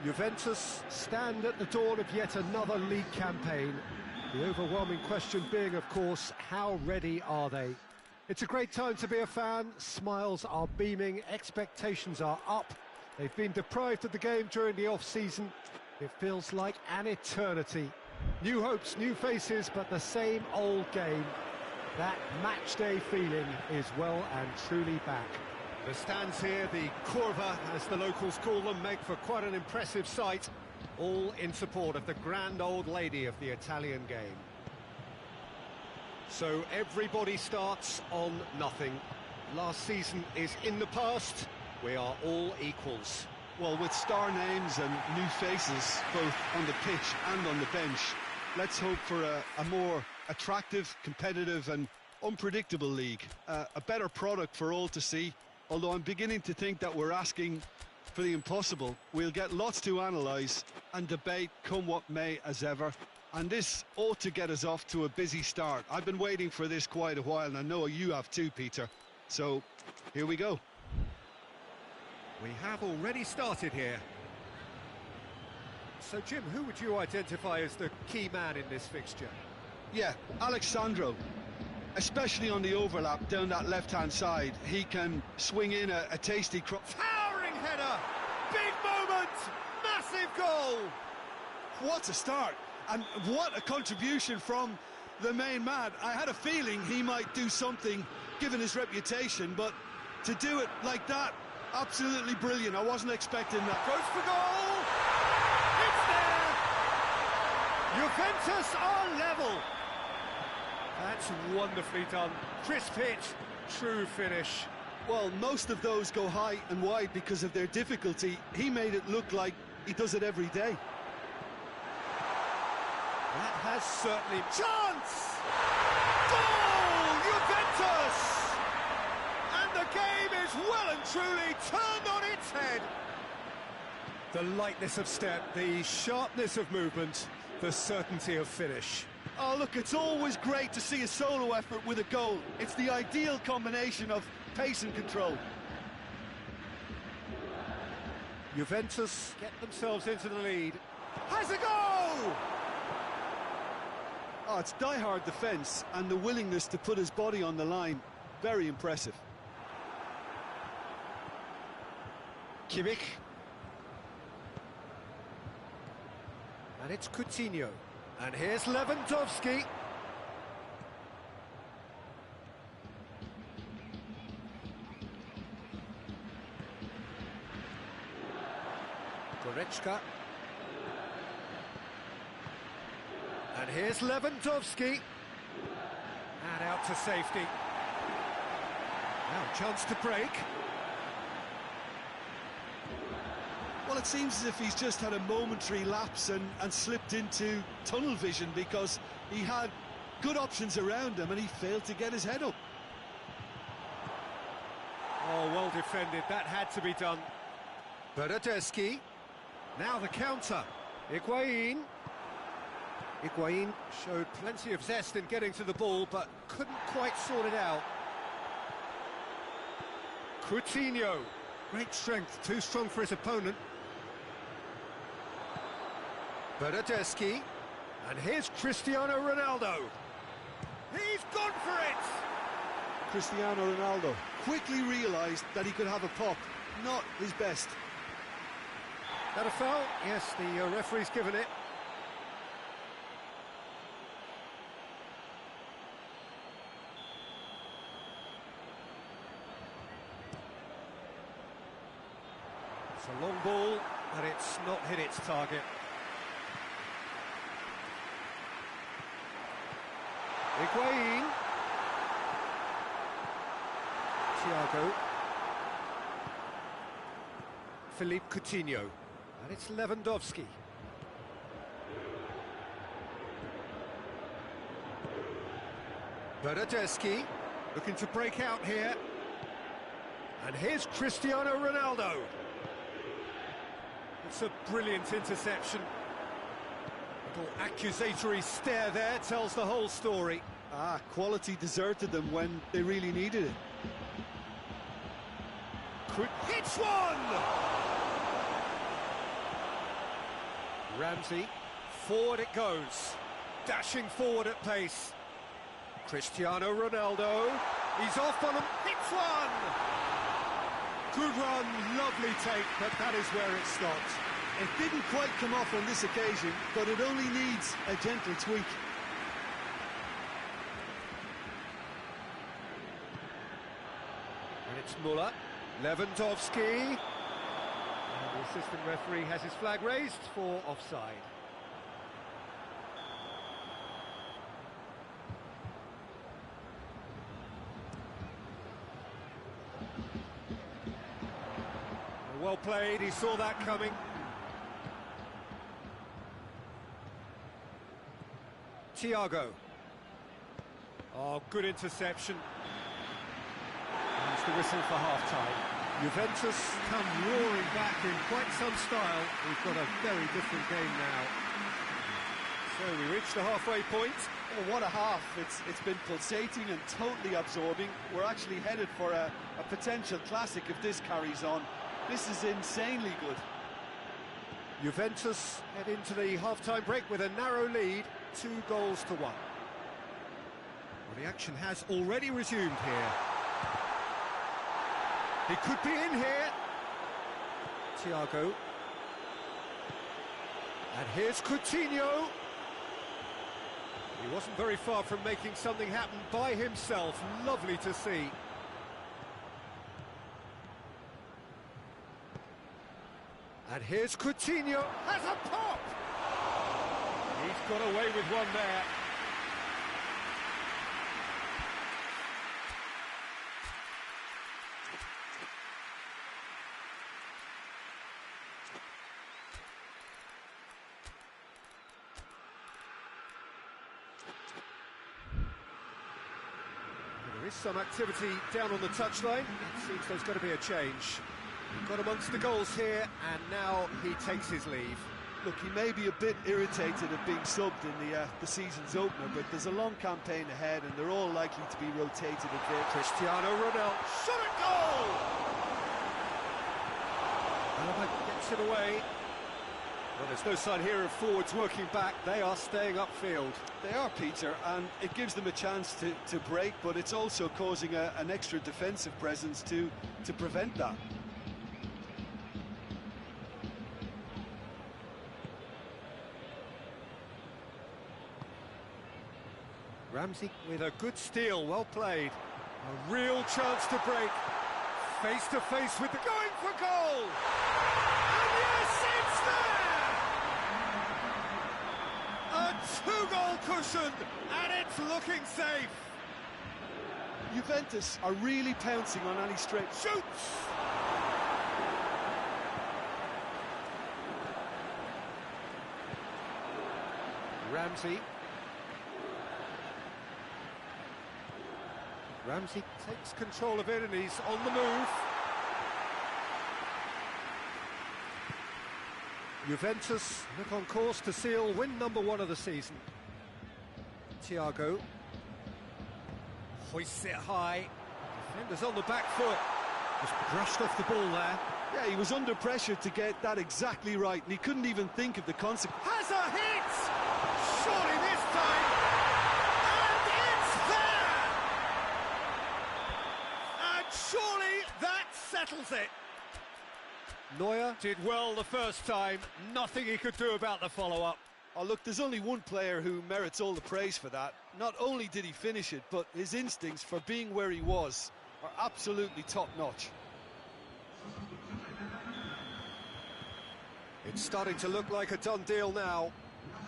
Juventus stand at the dawn of yet another league campaign. The overwhelming question being, of course, how ready are they? It's a great time to be a fan. Smiles are beaming, expectations are up. They've been deprived of the game during the off-season. It feels like an eternity. New hopes, new faces, but the same old game. That match-day feeling is well and truly back. The stands here, the curva, as the locals call them, make for quite an impressive sight, all in support of the grand old lady of the Italian game. So everybody starts on nothing. Last season is in the past. We are all equals. Well, with star names and new faces, both on the pitch and on the bench, let's hope for a more attractive, competitive and unpredictable league. A better product for all to see. Although I'm beginning to think that we're asking for the impossible. We'll get lots to analyse and debate, come what may, as ever. And this ought to get us off to a busy start. I've been waiting for this quite a while, and I know you have too, Peter. So, here we go. We have already started here. So, Jim, who would you identify as the key man in this fixture? Yeah, Alexandro. Especially on the overlap down that left-hand side. He can swing in a tasty cross. Towering header! Big moment! Massive goal! What a start! And what a contribution from the main man. I had a feeling he might do something, given his reputation, but to do it like that, absolutely brilliant. I wasn't expecting that. Goes for goal! It's there! Juventus are level! That's wonderfully done. Crisp hit, true finish. Well, most of those go high and wide because of their difficulty. He made it look like he does it every day. That has certainly... Chance! Goal! Juventus! And the game is well and truly turned on its head. The lightness of step, the sharpness of movement, the certainty of finish. Oh, look, it's always great to see a solo effort with a goal. It's the ideal combination of pace and control. Juventus get themselves into the lead. Has a goal! Oh, it's die-hard defence and the willingness to put his body on the line. Very impressive. Kimmich. And it's Coutinho. And here's Lewandowski. Goretzka. And here's Lewandowski. And out to safety. Now, chance to break. Well, it seems as if he's just had a momentary lapse and slipped into tunnel vision because he had good options around him and he failed to get his head up. Oh, well defended. That had to be done. Bernardeschi. Now the counter. Higuain. Higuain showed plenty of zest in getting to the ball, but couldn't quite sort it out. Coutinho. Great strength. Too strong for his opponent. Bernardeschi, and here's Cristiano Ronaldo. He's gone for it! Cristiano Ronaldo quickly realised that he could have a pop. Not his best. That a foul? Yes, the referee's given it. It's a long ball, but it's not hit its target. Higuain. Thiago. Philippe Coutinho. And it's Lewandowski. Bernardeschi looking to break out here. And here's Cristiano Ronaldo. It's a brilliant interception. Little accusatory stare there tells the whole story. Quality deserted them when they really needed it. Hits one! Ramsey, forward it goes, dashing forward at pace. Cristiano Ronaldo, he's off on him, hits one! Good run, lovely take, but that is where it stopped. It didn't quite come off on this occasion, but it only needs a gentle tweak. And it's Muller, Lewandowski. And the assistant referee has his flag raised for offside. Well played, he saw that coming. Thiago. Oh, good interception. That's the whistle for half-time. Juventus come roaring back in quite some style. We've got a very different game now. So we reach the halfway point. Oh, what a half. It's been pulsating and totally absorbing. We're actually headed for a potential classic if this carries on. This is insanely good. Juventus head into the half-time break with a narrow lead, 2-1. Well, the action has already resumed here. He could be in here. Thiago. And here's Coutinho. He wasn't very far from making something happen by himself. Lovely to see. And here's Coutinho, has a pop! He's got away with one there. There is some activity down on the touchline. It seems there's got to be a change. Got amongst the goals here, and now he takes his leave. Look, he may be a bit irritated at being subbed in the season's opener, but there's a long campaign ahead, and they're all likely to be rotated a bit. Cristiano Ronaldo, shot at goal! Alaba gets it away. Well, there's no sign here of forwards working back. They are staying upfield. They are, Peter, and it gives them a chance to break, but it's also causing an extra defensive presence to prevent that. Ramsey with a good steal, well played. A real chance to break. Face to face with the going for goal! And yes, it's there! A two-goal cushion, and it's looking safe. Juventus are really pouncing on any stretch. Shoots! Ramsey. Ramsey takes control of it and he's on the move. Juventus look on course to seal win number 1 of the season. Thiago hoists it high. Defenders on the back foot. Just brushed off the ball there. Yeah, he was under pressure to get that exactly right, and he couldn't even think of the consequence. Has a hit! Surely this time! And it's there! And surely that settles it! Neuer did well the first time, nothing he could do about the follow-up. Oh, look, there's only one player who merits all the praise for that. Not only did he finish it, but his instincts for being where he was are absolutely top-notch. It's starting to look like a done deal now.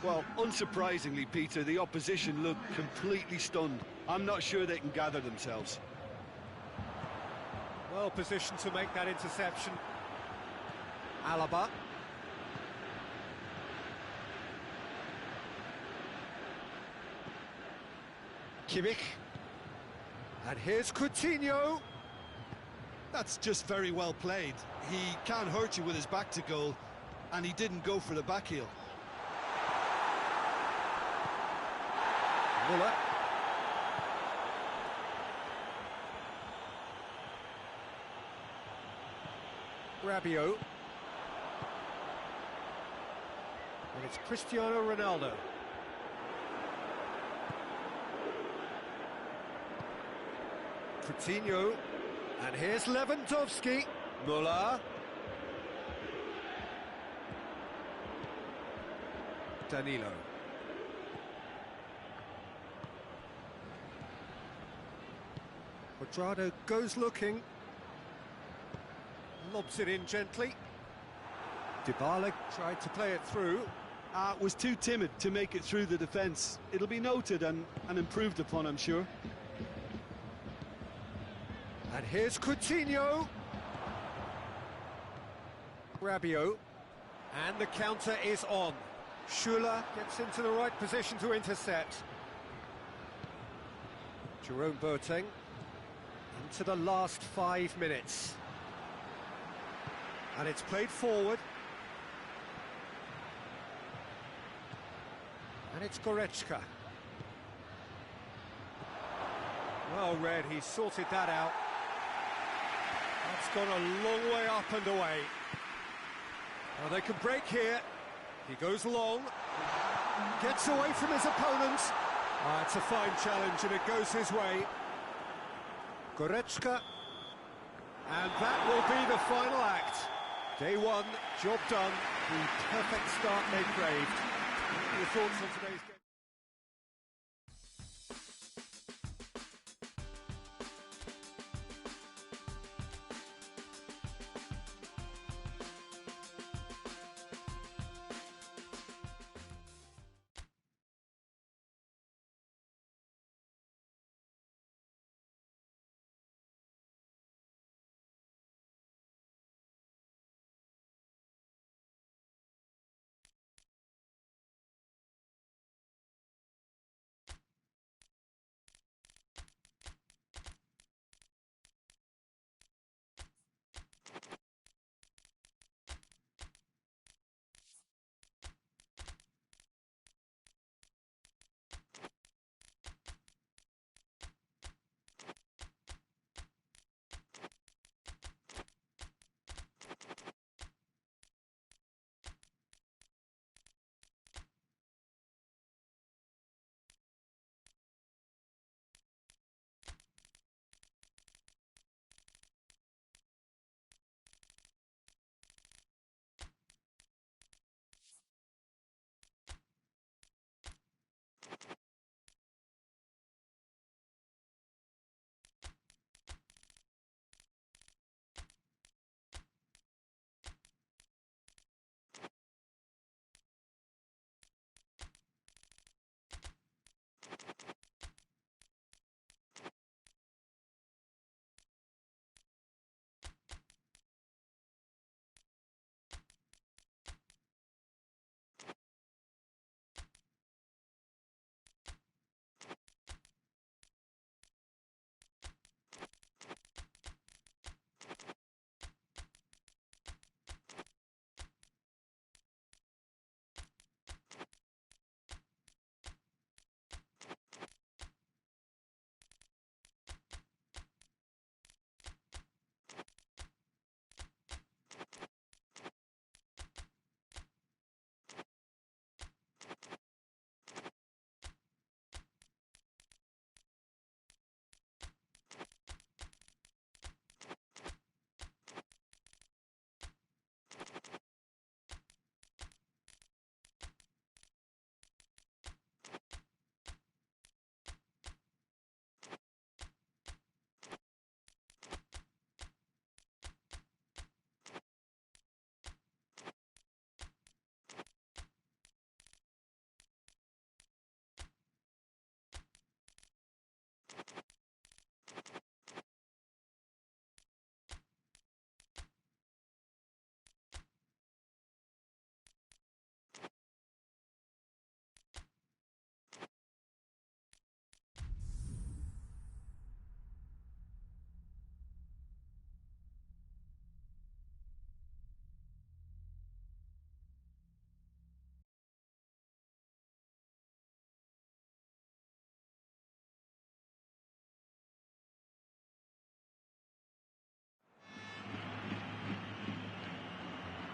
Well, unsurprisingly, Peter, the opposition look completely stunned. I'm not sure they can gather themselves. Well positioned to make that interception. Alaba. Kimmich. And here's Coutinho. That's just very well played. He can't hurt you with his back to goal, and he didn't go for the back heel. Muller. Rabiot. And it's Cristiano Ronaldo. Coutinho. And here's Lewandowski. Müller. Danilo. Quadrado goes looking. Lobs it in gently. Dybala tried to play it through. Was too timid to make it through the defence. It'll be noted and improved upon, I'm sure. And here's Coutinho. Rabiot. And the counter is on. Schuller gets into the right position to intercept. Jerome Boateng. Into the last 5 minutes. And it's played forward. And it's Goretzka. Well read, he sorted that out. That's gone a long way up and away. Well, they can break here. He goes long. Gets away from his opponent. It's a fine challenge and it goes his way. Goretzka. And that will be the final act. Day one, job done. The perfect start they craved. Your thoughts on today's game?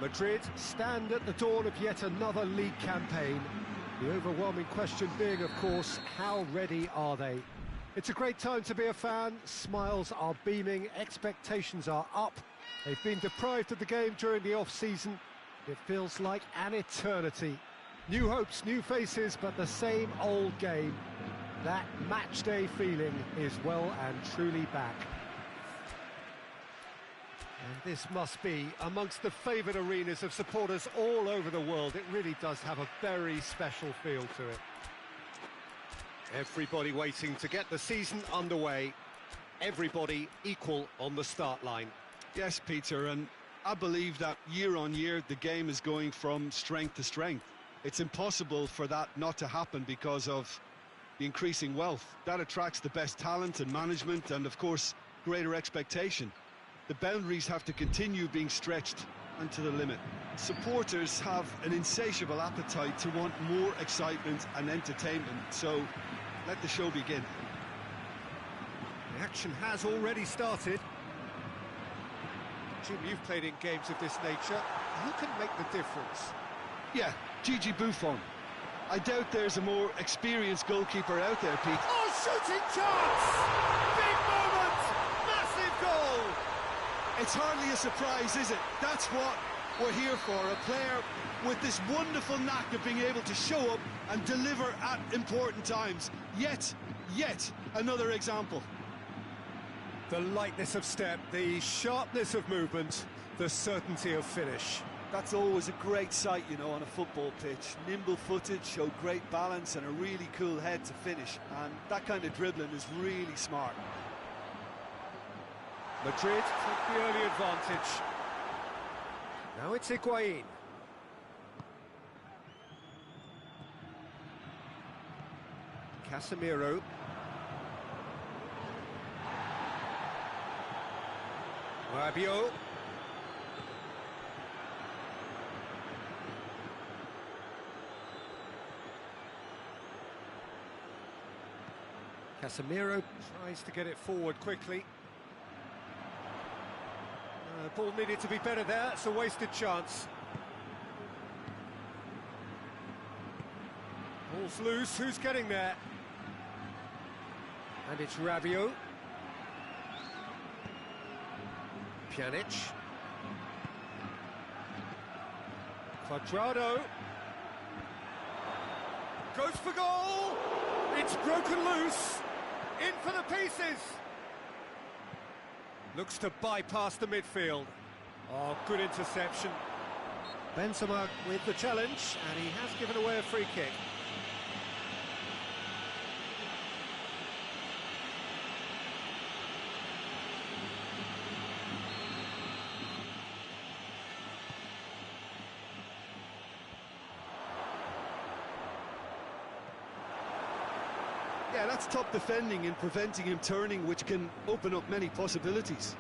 Madrid stand at the dawn of yet another league campaign. The overwhelming question being, of course, how ready are they? It's a great time to be a fan. Smiles are beaming, expectations are up. They've been deprived of the game during the off-season. It feels like an eternity. New hopes, new faces, but the same old game. That match-day feeling is well and truly back. And this must be amongst the favoured arenas of supporters all over the world. It really does have a very special feel to it. Everybody waiting to get the season underway. Everybody equal on the start line. Yes, Peter, and I believe that year on year the game is going from strength to strength. It's impossible for that not to happen because of the increasing wealth. That attracts the best talent and management and, of course, greater expectation. The boundaries have to continue being stretched and to the limit. Supporters have an insatiable appetite to want more excitement and entertainment, so let the show begin. The action has already started. Jim, you've played in games of this nature. Who can make the difference? Yeah, Gigi Buffon. I doubt there's a more experienced goalkeeper out there, Pete. Oh, shooting chance! Big moment! Massive goal! It's hardly a surprise, is it? That's what we're here for, a player with this wonderful knack of being able to show up and deliver at important times. Yet another example. The lightness of step, the sharpness of movement, the certainty of finish. That's always a great sight, you know, on a football pitch. Nimble-footed, show great balance and a really cool head to finish. And that kind of dribbling is really smart. Madrid took the early advantage. Now it's Higuain. Casemiro. Rabiot. Casemiro tries to get it forward quickly. Ball needed to be better there, it's a wasted chance. Ball's loose, who's getting there? And it's Rabiot. Pjanic. Cuadrado. Goes for goal! It's broken loose! In for the pieces! Looks to bypass the midfield. Oh, good interception. Benzema with the challenge, and he has given away a free kick. Yeah, that's top defending and preventing him turning, which can open up many possibilities.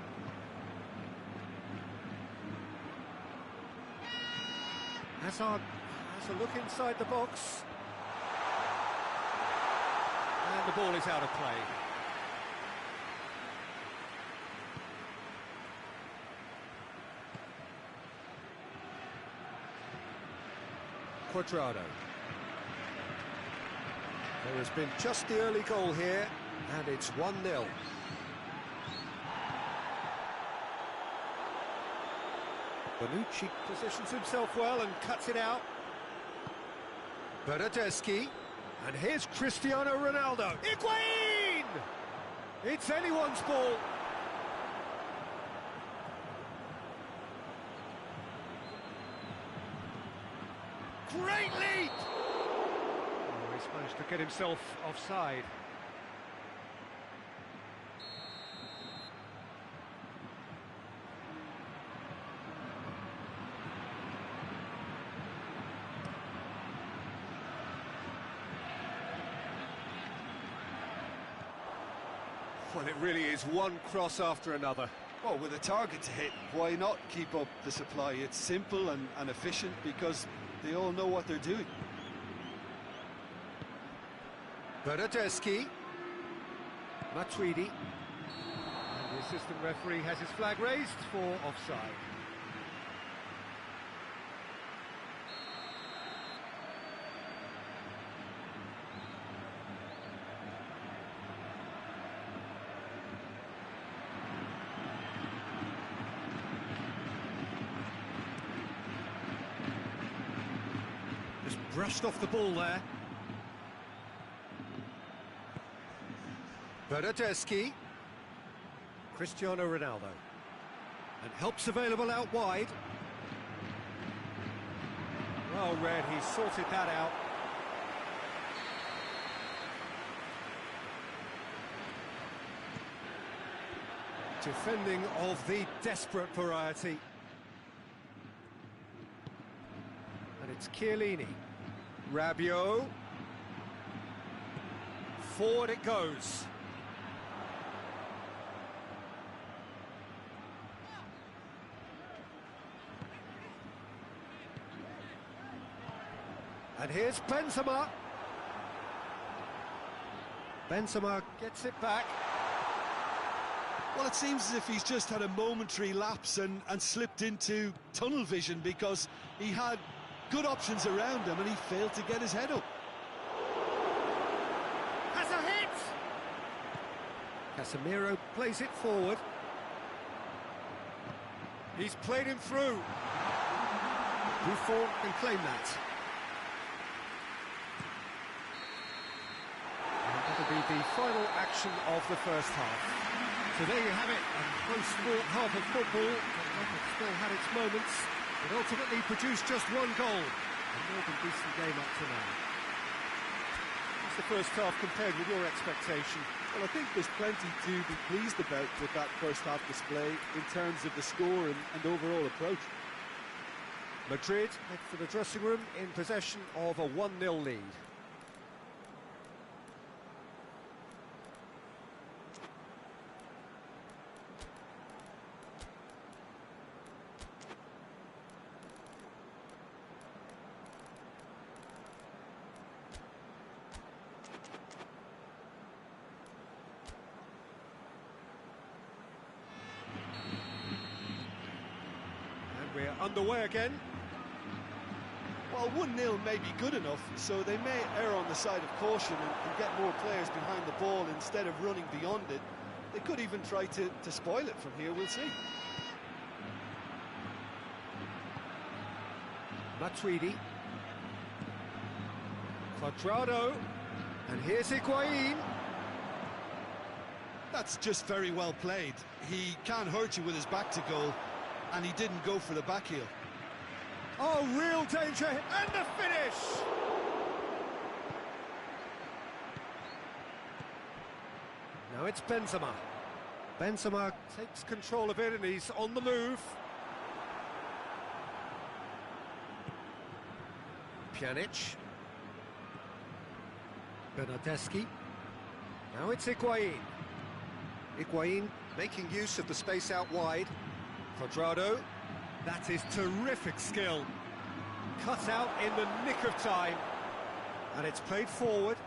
Hazard has a look inside the box. And the ball is out of play. Cuadrado. There has been just the early goal here, and it's 1-0. Bonucci positions himself well and cuts it out. Bernardeschi, and here's Cristiano Ronaldo. Higuain! It's anyone's ball. Great leap! Oh, he's managed to get himself offside. Well, it really is one cross after another. Well, with a target to hit, why not keep up the supply? It's simple and efficient because they all know what they're doing. Bernardeschi. Matuidi. And the assistant referee has his flag raised for offside. Brushed off the ball there. Bernardeschi. Cristiano Ronaldo. And help's available out wide. Well read, he sorted that out. Defending of the desperate variety. And it's Chiellini. Rabiot. Forward it goes. And here's Benzema. Benzema gets it back. Well, it seems as if he's just had a momentary lapse and slipped into tunnel vision, because he had good options around him and he failed to get his head up. Has a hit! Casemiro plays it forward. He's played him through. Buffon can claim that. And that'll be the final action of the first half. So there you have it, a close-fought half of football. It still had its moments, but ultimately produced just one goal. A more than decent game up to now. What's the first half compared with your expectation? Well, I think there's plenty to be pleased about with that first half display in terms of the score and overall approach. Madrid head for the dressing room in possession of a 1-0 lead. We're underway again. Well, 1-0 may be good enough, so they may err on the side of caution and get more players behind the ball instead of running beyond it. They could even try to spoil it from here, we'll see. Matuidi. Cuadrado. And here's Higuain. That's just very well played. He can't hurt you with his back to goal, and he didn't go for the back heel. Oh, real danger, and the finish! Now it's Benzema. Benzema takes control of it and he's on the move. Pjanic. Bernardeschi. Now it's Higuain. Higuain making use of the space out wide. Cuadrado. That is terrific skill. Cut out in the nick of time. And it's played forward.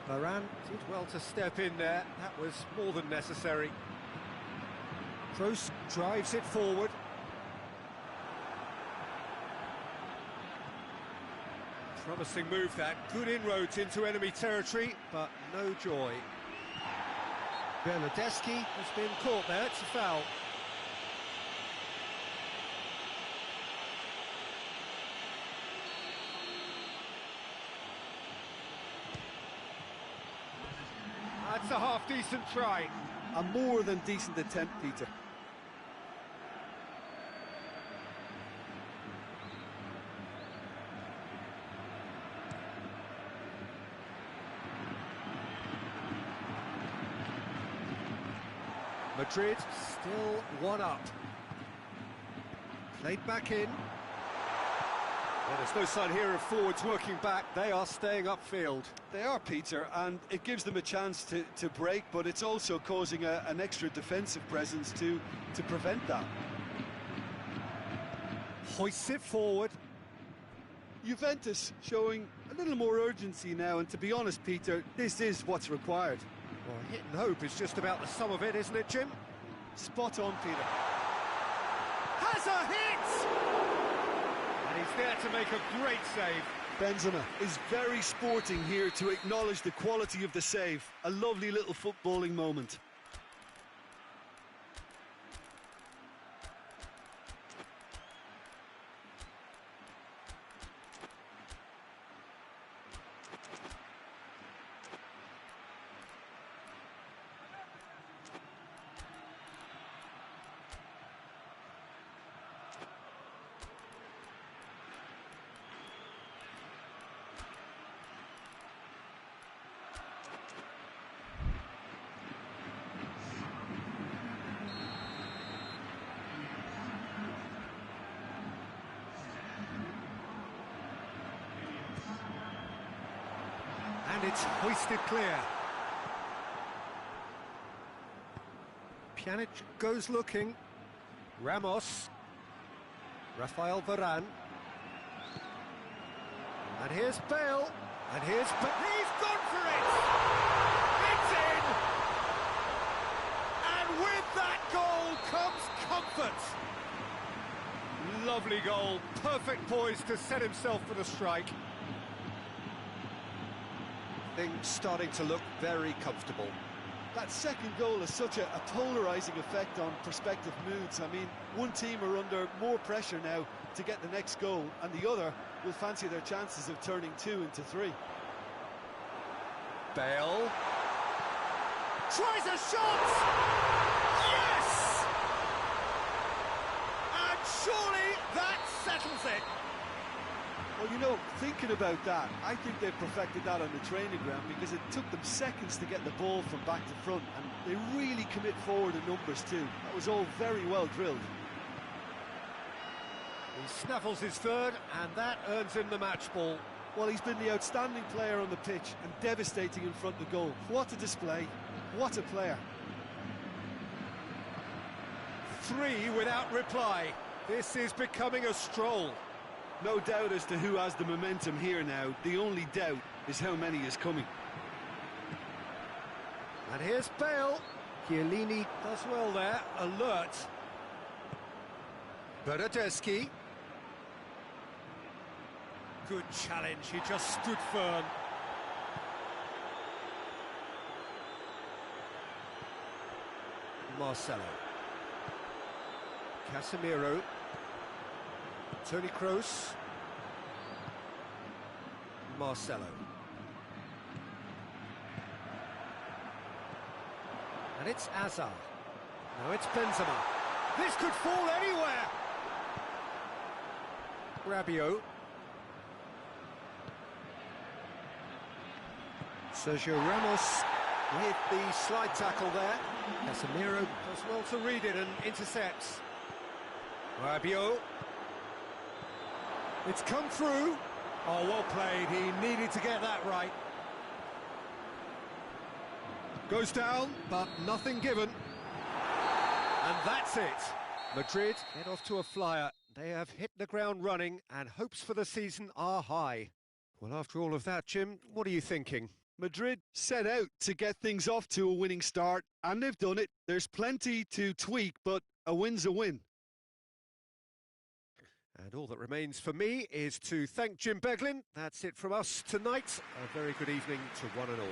Varane did well to step in there. That was more than necessary. Kroos drives it forward. Promising move that. Good inroads into enemy territory, but no joy. Bernardeschi has been caught there. It's a foul. That's a half-decent try. A more than decent attempt, Peter. Madrid still one up. Played back in. Well, there's no sign here of forwards working back. They are staying upfield. They are, Peter, and it gives them a chance to break, but it's also causing an extra defensive presence to prevent that. Hoists it forward. Juventus showing a little more urgency now, and to be honest, Peter, this is what's required. Well, hit and hope is just about the sum of it, isn't it, Jim? Spot on, Peter. Has a hit! And he's there to make a great save. Benzema is very sporting here to acknowledge the quality of the save. A lovely little footballing moment. And it's hoisted clear. Pjanic goes looking. Ramos. Rafael Varane. And here's Bale. And here's he's gone for it! It's in! And with that goal comes comfort. Lovely goal. Perfect poise to set himself for the strike. Things starting to look very comfortable. That second goal has such a polarising effect on prospective moods. I mean, one team are under more pressure now to get the next goal, and the other will fancy their chances of turning 2 into 3. Bale tries a shot! Yes! And surely that settles it. Well, you know, thinking about that, I think they've perfected that on the training ground, because it took them seconds to get the ball from back to front, and they really commit forward in numbers too. That was all very well drilled. He snaffles his third, and that earns him the match ball. Well, he's been the outstanding player on the pitch and devastating in front of goal. What a display, what a player. 3 without reply. This is becoming a stroll. No doubt as to who has the momentum here now. The only doubt is how many is coming. And here's Bale. Chiellini does well there, alert. Bernardeschi. Good challenge, he just stood firm. Marcelo. Casemiro. Toni Kroos. Marcelo. And it's Hazard. Now it's Benzema. This could fall anywhere! Rabiot. Sergio Ramos with the slide tackle there. Casemiro does well to read it and intercepts. Rabiot. It's come through. Oh, well played. He needed to get that right. Goes down, but nothing given. And that's it. Madrid get off to a flyer. They have hit the ground running, and hopes for the season are high. Well, after all of that, Jim, what are you thinking? Madrid set out to get things off to a winning start, and they've done it. There's plenty to tweak, but a win's a win. And all that remains for me is to thank Jim Beglin. That's it from us tonight. A very good evening to one and all.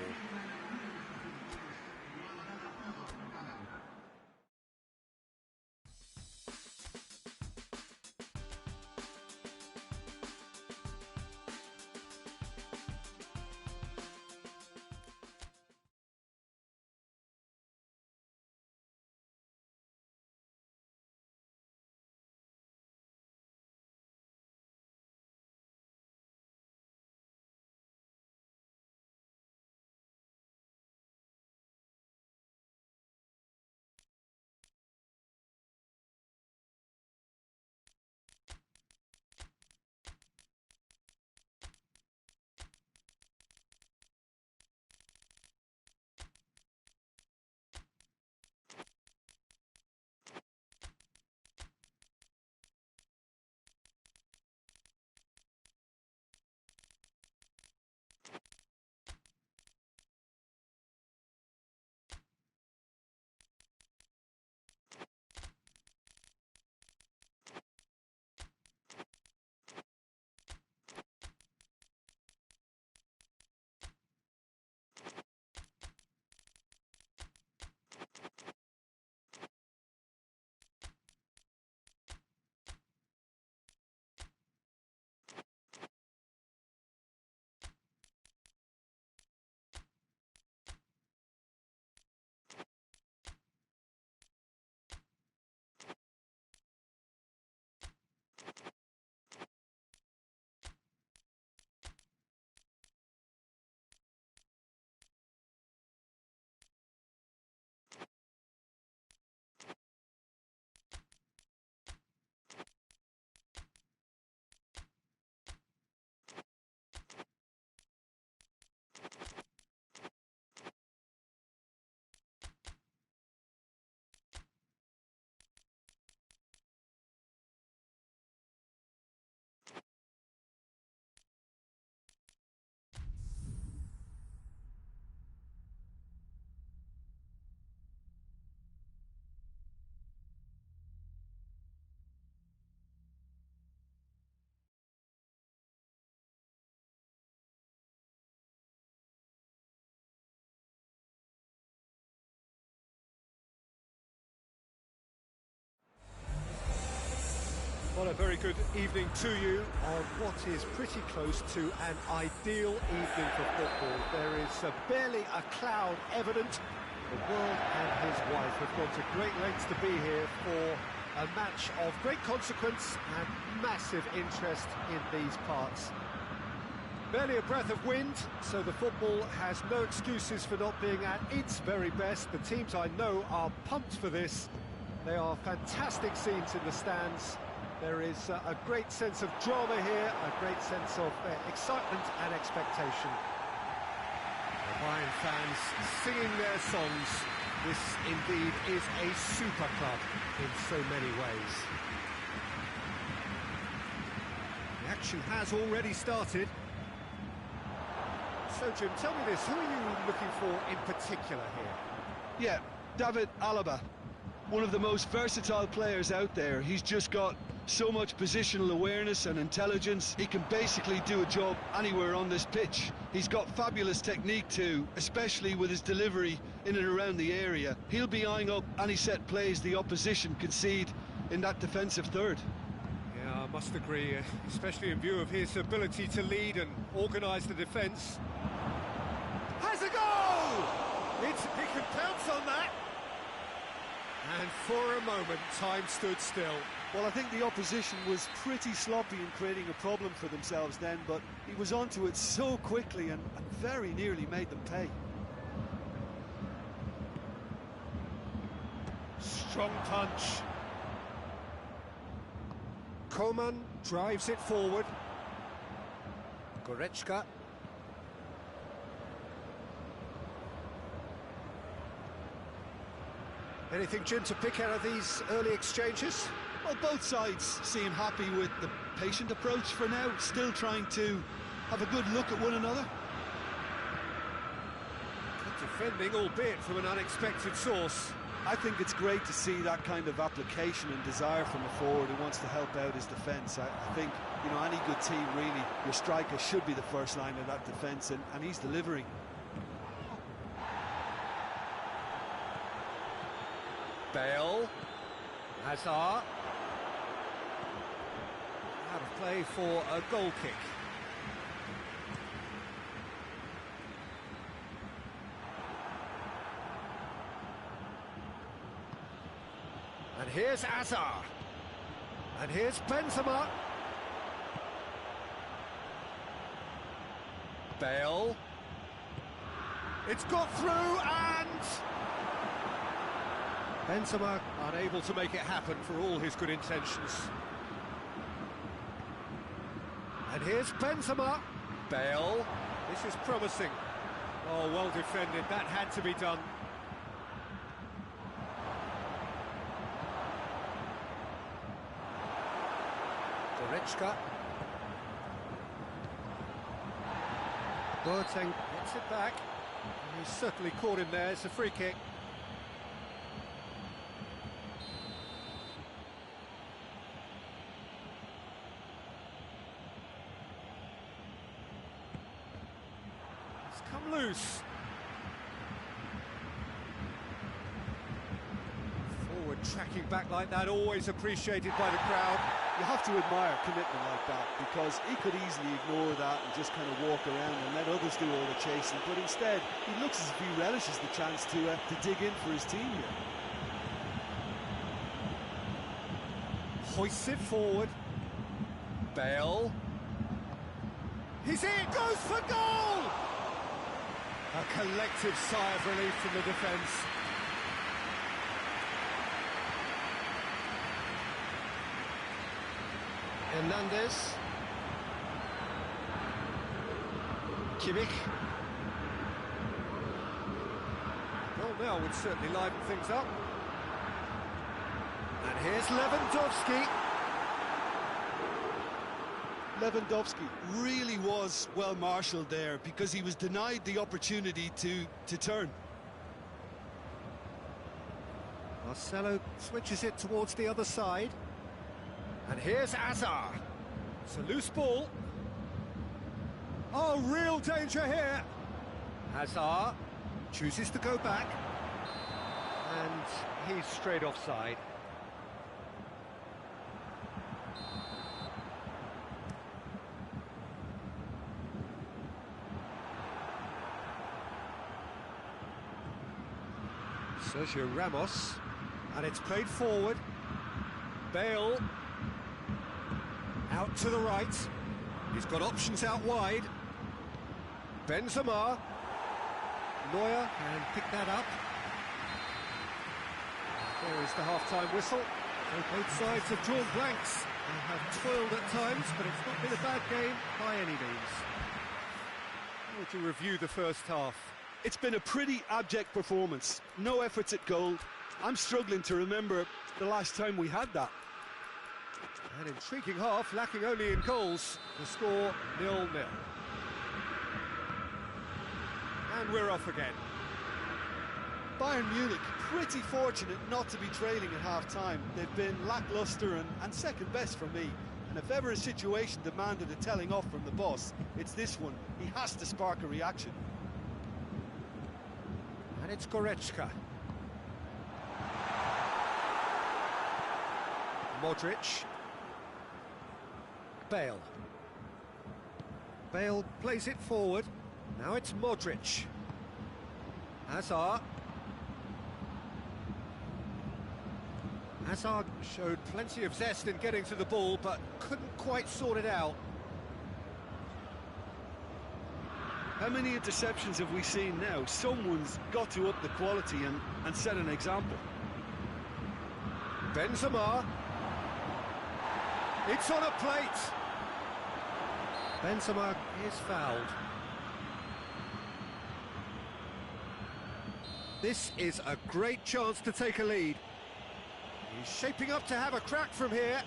Well, a very good evening to you on what is pretty close to an ideal evening for football. There is barely a cloud evident. The world and his wife have gone to great lengths to be here for a match of great consequence and massive interest in these parts. Barely a breath of wind, so the football has no excuses for not being at its very best. The teams I know are pumped for this. They are fantastic scenes in the stands. There is a great sense of drama here, a great sense of excitement and expectation. The Bayern fans singing their songs. This indeed is a super club in so many ways. The action has already started. So, Jim, tell me this, who are you looking for in particular here? Yeah, David Alaba, one of the most versatile players out there. He's just got so much positional awareness and intelligence. He can basically do a job anywhere on this pitch. He's got fabulous technique too, especially with his delivery in and around the area. He'll be eyeing up any set plays the opposition concede in that defensive third. Yeah, I must agree, especially in view of his ability to lead and organise the defence. Has a goal! He can pounce on that. And for a moment, time stood still. Well, I think the opposition was pretty sloppy in creating a problem for themselves then, but he was onto it so quickly and very nearly made them pay. Strong punch. Koman drives it forward. Goretzka. Anything, Jim, to pick out of these early exchanges? Well, both sides seem happy with the patient approach for now, still trying to have a good look at one another. Good defending, albeit from an unexpected source. I think it's great to see that kind of application and desire from a forward who wants to help out his defence. I think, you know, any good team, really, your striker should be the first line of that defence, and he's delivering. Bale. Hazard. Out of play for a goal kick. And here's Hazard. And here's Benzema. Bale. It's got through and... Benzema unable to make it happen for all his good intentions. And here's Benzema. Bale. This is promising. Oh, well defended. That had to be done. Goretzka. Boateng gets it back. He's certainly caught him there. It's a free kick. Come loose. Forward tracking back like that, always appreciated by the crowd. You have to admire commitment like that, because he could easily ignore that and just kind of walk around and let others do all the chasing, but instead he looks as if he relishes the chance to dig in for his team here. Hoists it forward. Bale. He's in, goes for goal! A collective sigh of relief from the defence. Hernandez. Kimmich. Goal now would certainly liven things up. And here's Lewandowski. Lewandowski really was well marshalled there, because he was denied the opportunity to turn. Marcelo switches it towards the other side. And here's Hazard. It's a loose ball. Oh, real danger here. Hazard chooses to go back. And he's straight offside. Sergio Ramos, and it's played forward. Bale out to the right. He's got options out wide. Benzema. Neuer can pick that up. There is the half-time whistle. So both sides have drawn blanks and have toiled at times, but it's not been a bad game by any means. How would you review the first half? It's been a pretty abject performance. No efforts at goal. I'm struggling to remember the last time we had that. An intriguing half, lacking only in goals. The score 0-0. And we're off again. Bayern Munich pretty fortunate not to be trailing at half-time. They've been lacklustre and second best for me. And if ever a situation demanded a telling off from the boss, it's this one. He has to spark a reaction. And it's Goretzka. Modric. Bale. Bale plays it forward. Now it's Modric. Hazard. Hazard showed plenty of zest in getting to the ball, but couldn't quite sort it out. How many interceptions have we seen now? Someone's got to up the quality and set an example. Benzema. It's on a plate. Benzema is fouled. This is a great chance to take a lead. He's shaping up to have a crack from here.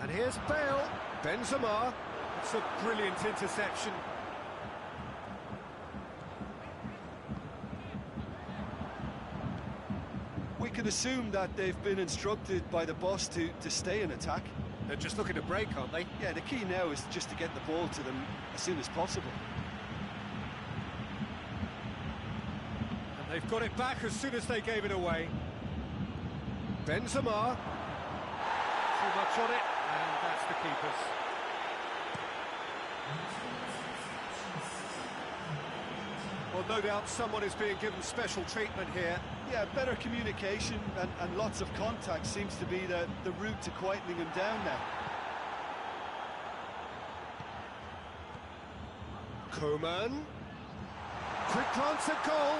And here's Bale. Benzema. It's a brilliant interception. We can assume that they've been instructed by the boss to stay in attack. They're just looking to break, aren't they? Yeah, the key now is just to get the ball to them as soon as possible. And they've got it back as soon as they gave it away. Benzema. Too much on it, and that's the keeper's. Well, no doubt someone is being given special treatment here. Yeah, better communication and lots of contact seems to be the route to quietening him down now. Koeman. Quick glance at goal.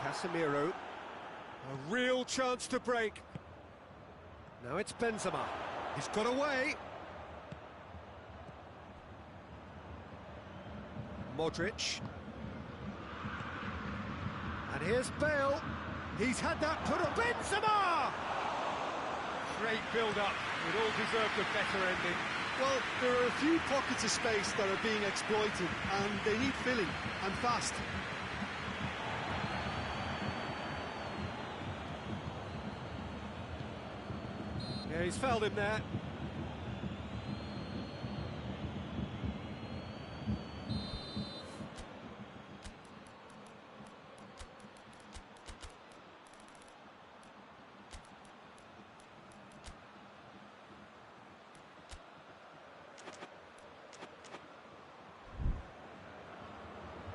Casemiro. A real chance to break. Now it's Benzema. He's got away. Modric. And here's Bale. He's had that put up. Benzema! Great build-up. It all deserved a better ending. Well, there are a few pockets of space that are being exploited, and they need filling, and fast. Yeah, he's fouled him there.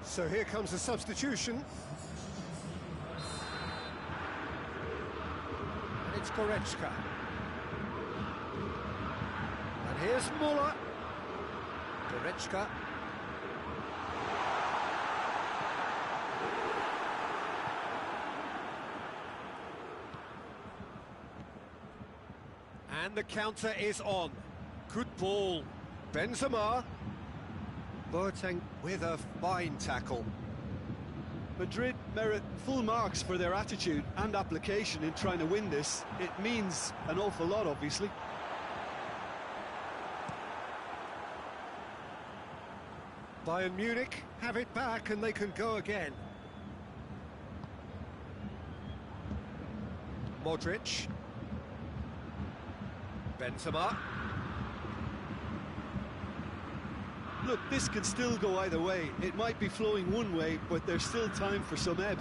So here comes the substitution. And it's Goretzka. And here's Muller. Goretzka. And the counter is on. Good ball. Benzema. Boateng with a fine tackle. Madrid merit full marks for their attitude and application in trying to win this. It means an awful lot, obviously. Bayern Munich have it back and they can go again. Modric. Benzema. Look, this can still go either way. It might be flowing one way, but there's still time for some ebb.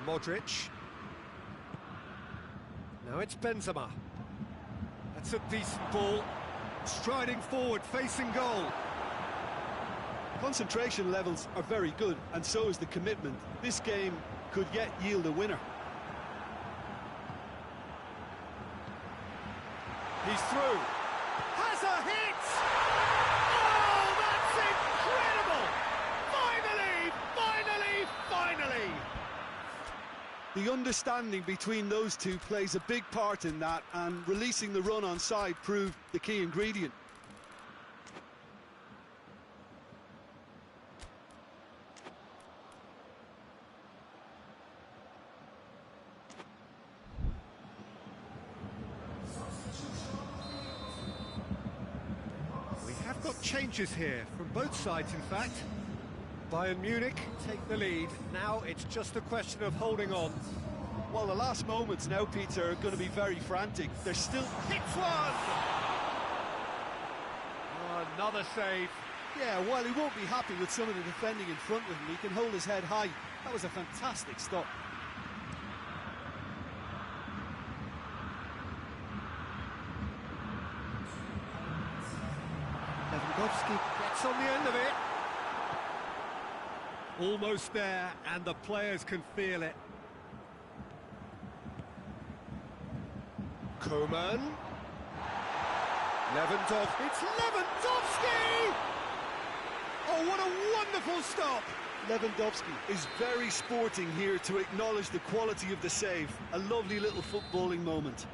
Modric. Now it's Benzema. That's a decent ball. Striding forward, facing goal. Concentration levels are very good, and so is the commitment. This game could yet yield a winner. He's through. Has a hit! Oh, that's incredible! Finally! The understanding between those two plays a big part in that, and releasing the run on side proved the key ingredient. We have got changes here, from both sides in fact. Bayern Munich take the lead. Now it's just a question of holding on. Well, the last moments now, Peter, are going to be very frantic. They're still... Hits one! Oh, another save. Yeah, while he won't be happy with some of the defending in front of him, he can hold his head high. That was a fantastic stop. Lewandowski gets on the end of it. Almost there, and the players can feel it. Koeman. Lewandowski. It's Lewandowski! Oh, what a wonderful stop! Lewandowski is very sporting here to acknowledge the quality of the save. A lovely little footballing moment.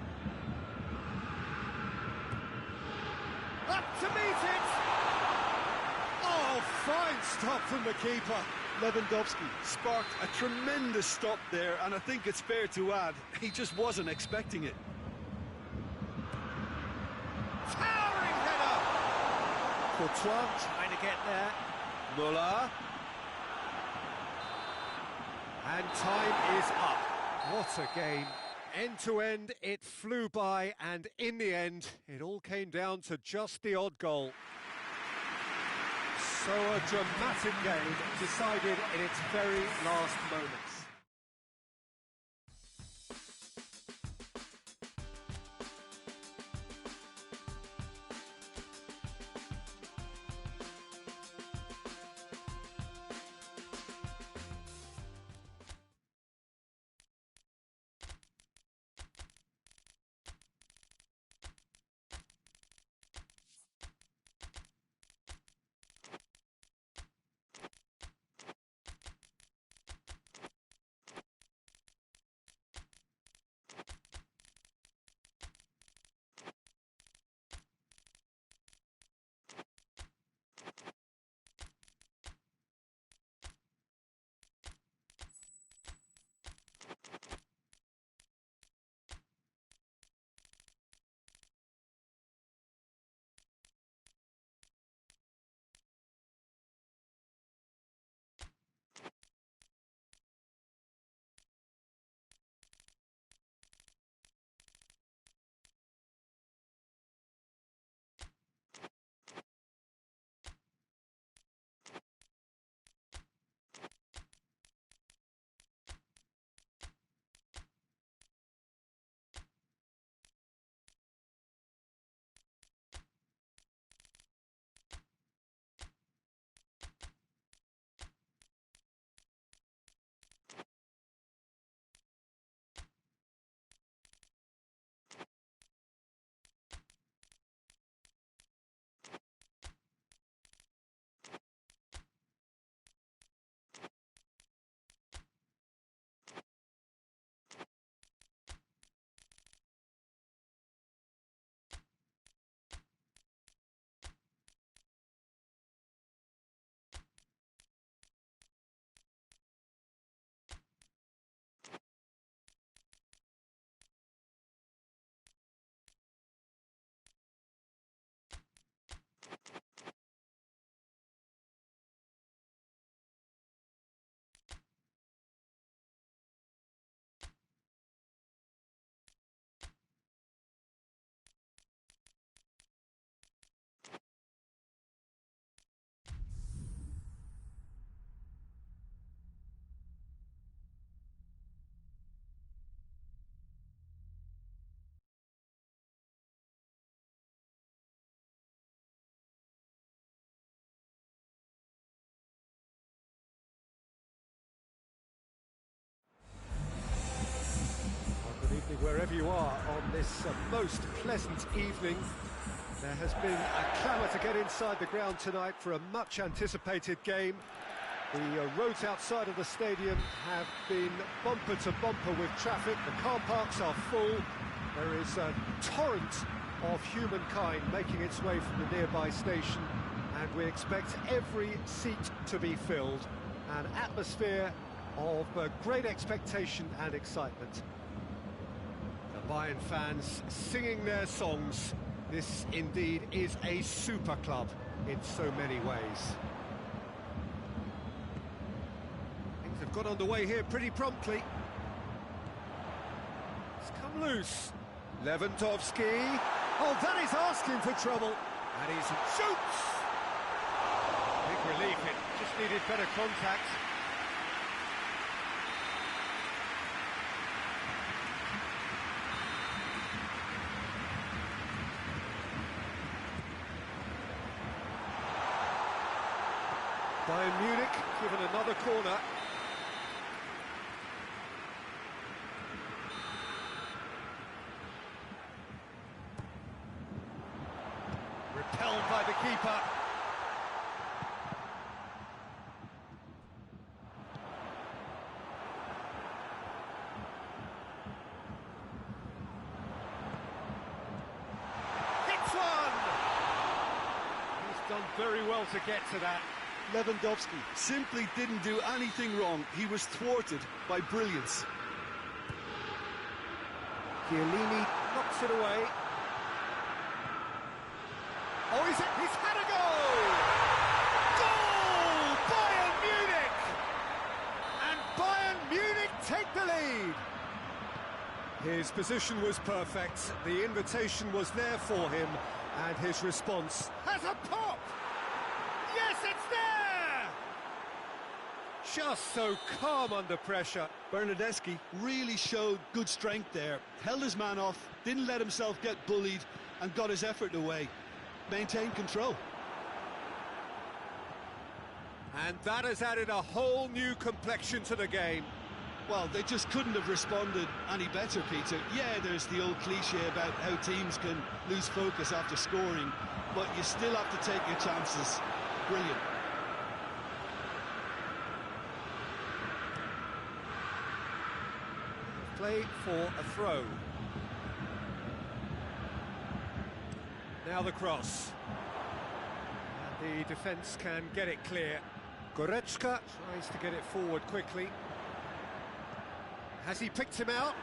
Up to meet it! Oh, fine stop from the keeper. Lewandowski sparked a tremendous stop there, and I think it's fair to add, he just wasn't expecting it. Towering header! Courtois trying to get there. Muller. And time is up. What a game. End to end, it flew by, and in the end, it all came down to just the odd goal. So a dramatic game decided in its very last moments. wherever you are on this most pleasant evening. There has been a clamour to get inside the ground tonight for a much-anticipated game. The roads outside of the stadium have been bumper to bumper with traffic. The car parks are full. There is a torrent of humankind making its way from the nearby station, and we expect every seat to be filled. An atmosphere of great expectation and excitement. The Bayern fans singing their songs. This indeed is a super club in so many ways. Things have got underway here pretty promptly. It's come loose. Lewandowski. Oh, that is asking for trouble. And he shoots! Big relief, it just needed better contact. Bayern Munich given another corner. Repelled by the keeper. Hits one! He's done very well to get to that. Lewandowski simply didn't do anything wrong. He was thwarted by brilliance. Chiellini knocks it away. Oh, he's had a goal! Goal! Bayern Munich! And Bayern Munich take the lead. His position was perfect. The invitation was there for him, and his response has a pop! Yes, it's there! Just so calm under pressure. Bernardeschi really showed good strength there. Held his man off, didn't let himself get bullied, and got his effort away. Maintained control. And that has added a whole new complexion to the game. Well, they just couldn't have responded any better, Peter. Yeah, there's the old cliche about how teams can lose focus after scoring, but you still have to take your chances. Brilliant. Play for a throw. Now the cross. And the defence can get it clear. Goretzka tries to get it forward quickly. Has he picked him out?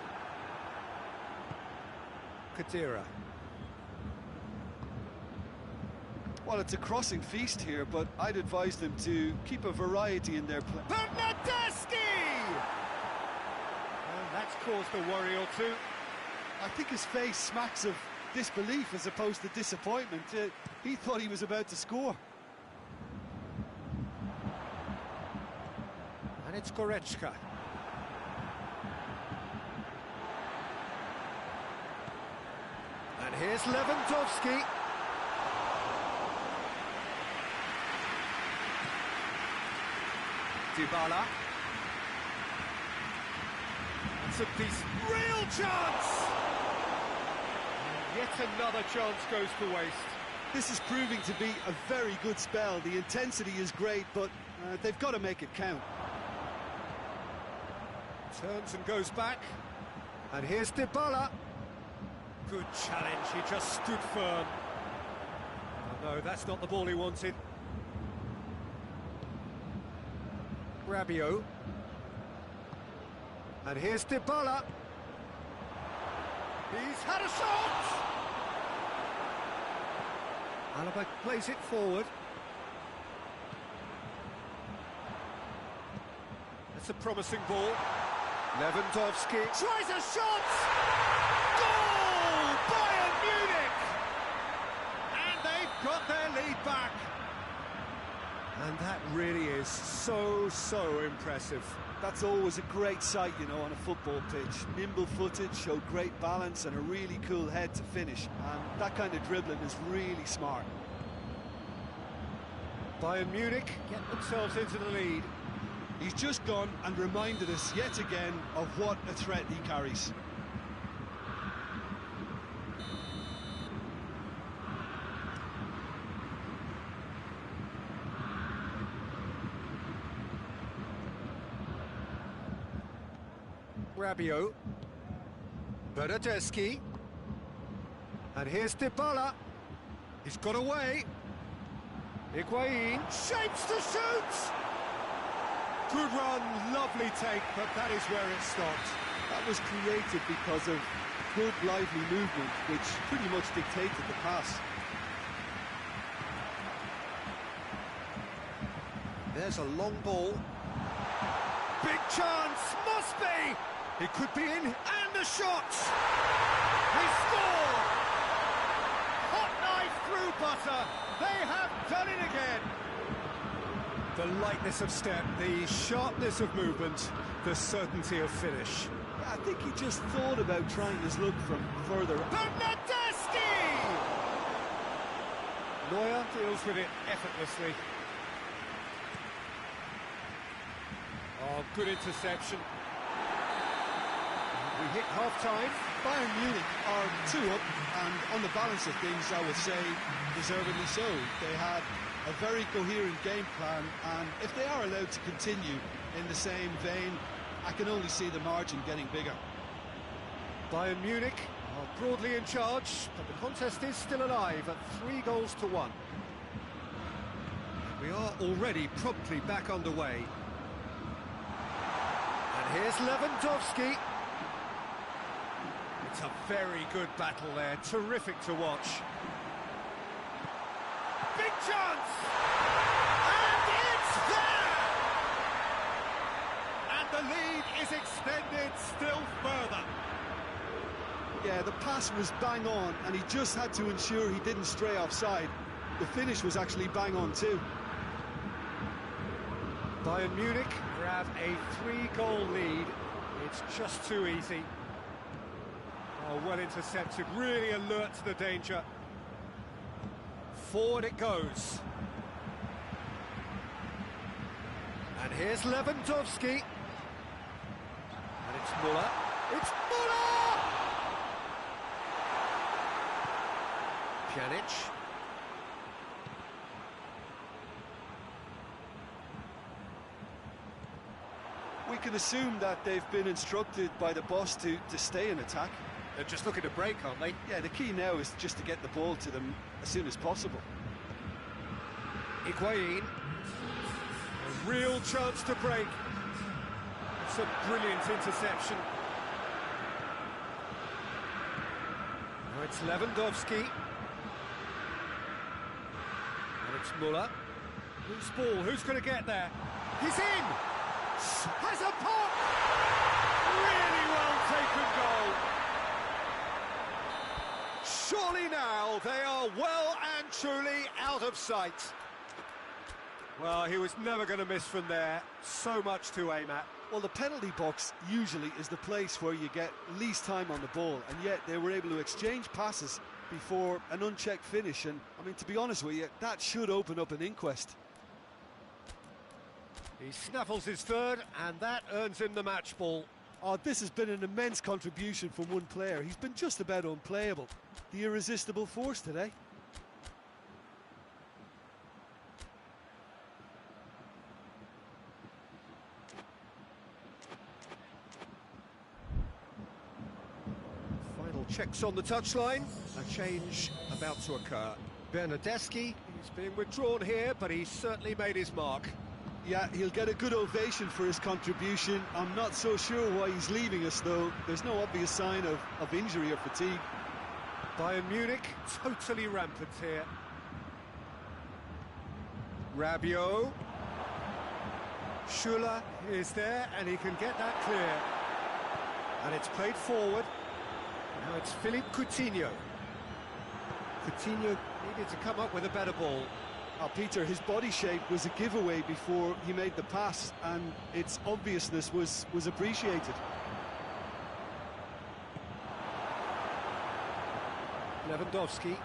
Kadira. Well, it's a crossing feast here, but I'd advise them to keep a variety in their play. Bernardeschi! And that's caused a worry or two. I think his face smacks of disbelief as opposed to disappointment. He thought he was about to score. And it's Goretzka. And here's Lewandowski. Dybala. That's a piece. Real chance! And yet another chance goes to waste. This is proving to be a very good spell. The intensity is great, but they've got to make it count. Turns and goes back. And here's Dybala. Good challenge, he just stood firm. Oh, no, that's not the ball he wanted. Rabiot. And here's Dybala. He's had a shot! Alaba plays it forward. That's a promising ball. Lewandowski tries a shot! Goal! Bayern Munich! And they've got their lead back. And that really is so impressive. That's always a great sight, you know, on a football pitch. Nimble-footed, showed great balance and a really cool head to finish. And that kind of dribbling is really smart. Bayern Munich get themselves into the lead. He's just gone and reminded us yet again of what a threat he carries. Rabiot. Bernardeschi. And here's Dybala. He's got away. Higuain shapes to shoot. Good run, lovely take, but that is where it stopped. That was created because of good, lively movement, which pretty much dictated the pass. There's a long ball. Big chance, must be! It could be in, and the shot! He scored! Hot knife through butter. They have done it again. The lightness of step, the sharpness of movement, the certainty of finish. I think he just thought about trying his luck from further. Bernardeschi! Neuer deals with it effortlessly. Oh, good interception. We hit half-time. Bayern Munich are 2 up, and on the balance of things, I would say, deservedly so. They had a very coherent game plan, and if they are allowed to continue in the same vein, I can only see the margin getting bigger. Bayern Munich are broadly in charge, but the contest is still alive at 3-1. We are already promptly back underway. And here's Lewandowski. It's a very good battle there, terrific to watch. Big chance! And it's there! And the lead is extended still further. Yeah, the pass was bang on, and he just had to ensure he didn't stray offside. The finish was actually bang on too. Bayern Munich grab a 3-goal lead. It's just too easy. Oh, well intercepted, really alert to the danger. Forward it goes. And here's Lewandowski. And it's Müller. It's Müller! Pjanic. We can assume that they've been instructed by the boss to stay in attack. They're just looking to break, aren't they? Yeah, the key now is just to get the ball to them as soon as possible. Higuain. A real chance to break. It's a brilliant interception. Now it's Lewandowski. And it's Müller. Loose ball, who's going to get there? He's in! Has a pop! Really well taken goal. Surely now they are well and truly out of sight. Well, he was never going to miss from there. So much to aim at. Well, the penalty box usually is the place where you get least time on the ball, and yet they were able to exchange passes before an unchecked finish, and I mean, to be honest with you, that should open up an inquest. He snaffles his third, and that earns him the match ball. Oh, this has been an immense contribution from one player. He's been just about unplayable. The irresistible force today. Final checks on the touchline. A change about to occur. Bernardeschi, he's being withdrawn here, but he's certainly made his mark. Yeah, he'll get a good ovation for his contribution. I'm not so sure why he's leaving us, though. There's no obvious sign of injury or fatigue. Bayern Munich, totally rampant here. Rabiot. Schuller is there, and he can get that clear. And it's played forward. Now it's Philippe Coutinho. Coutinho needed to come up with a better ball. Oh, Peter, his body shape was a giveaway before he made the pass, and its obviousness was appreciated. Lewandowski.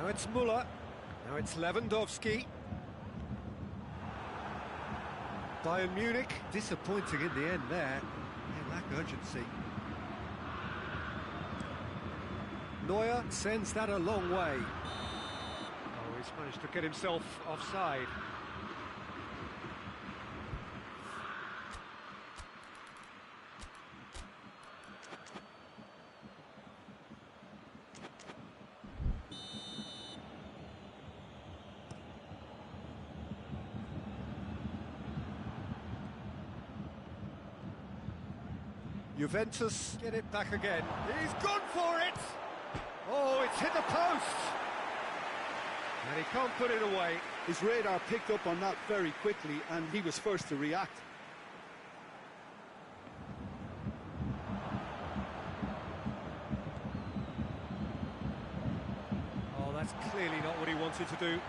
Now it's Müller. Now it's Lewandowski. Bayern Munich, disappointing in the end there. They lack urgency. Neuer sends that a long way. Oh, he's managed to get himself offside. Juventus get it back again. He's gone for it! Oh, it's hit the post! And he can't put it away. His radar picked up on that very quickly, and he was first to react. Oh, that's clearly not what he wanted to do.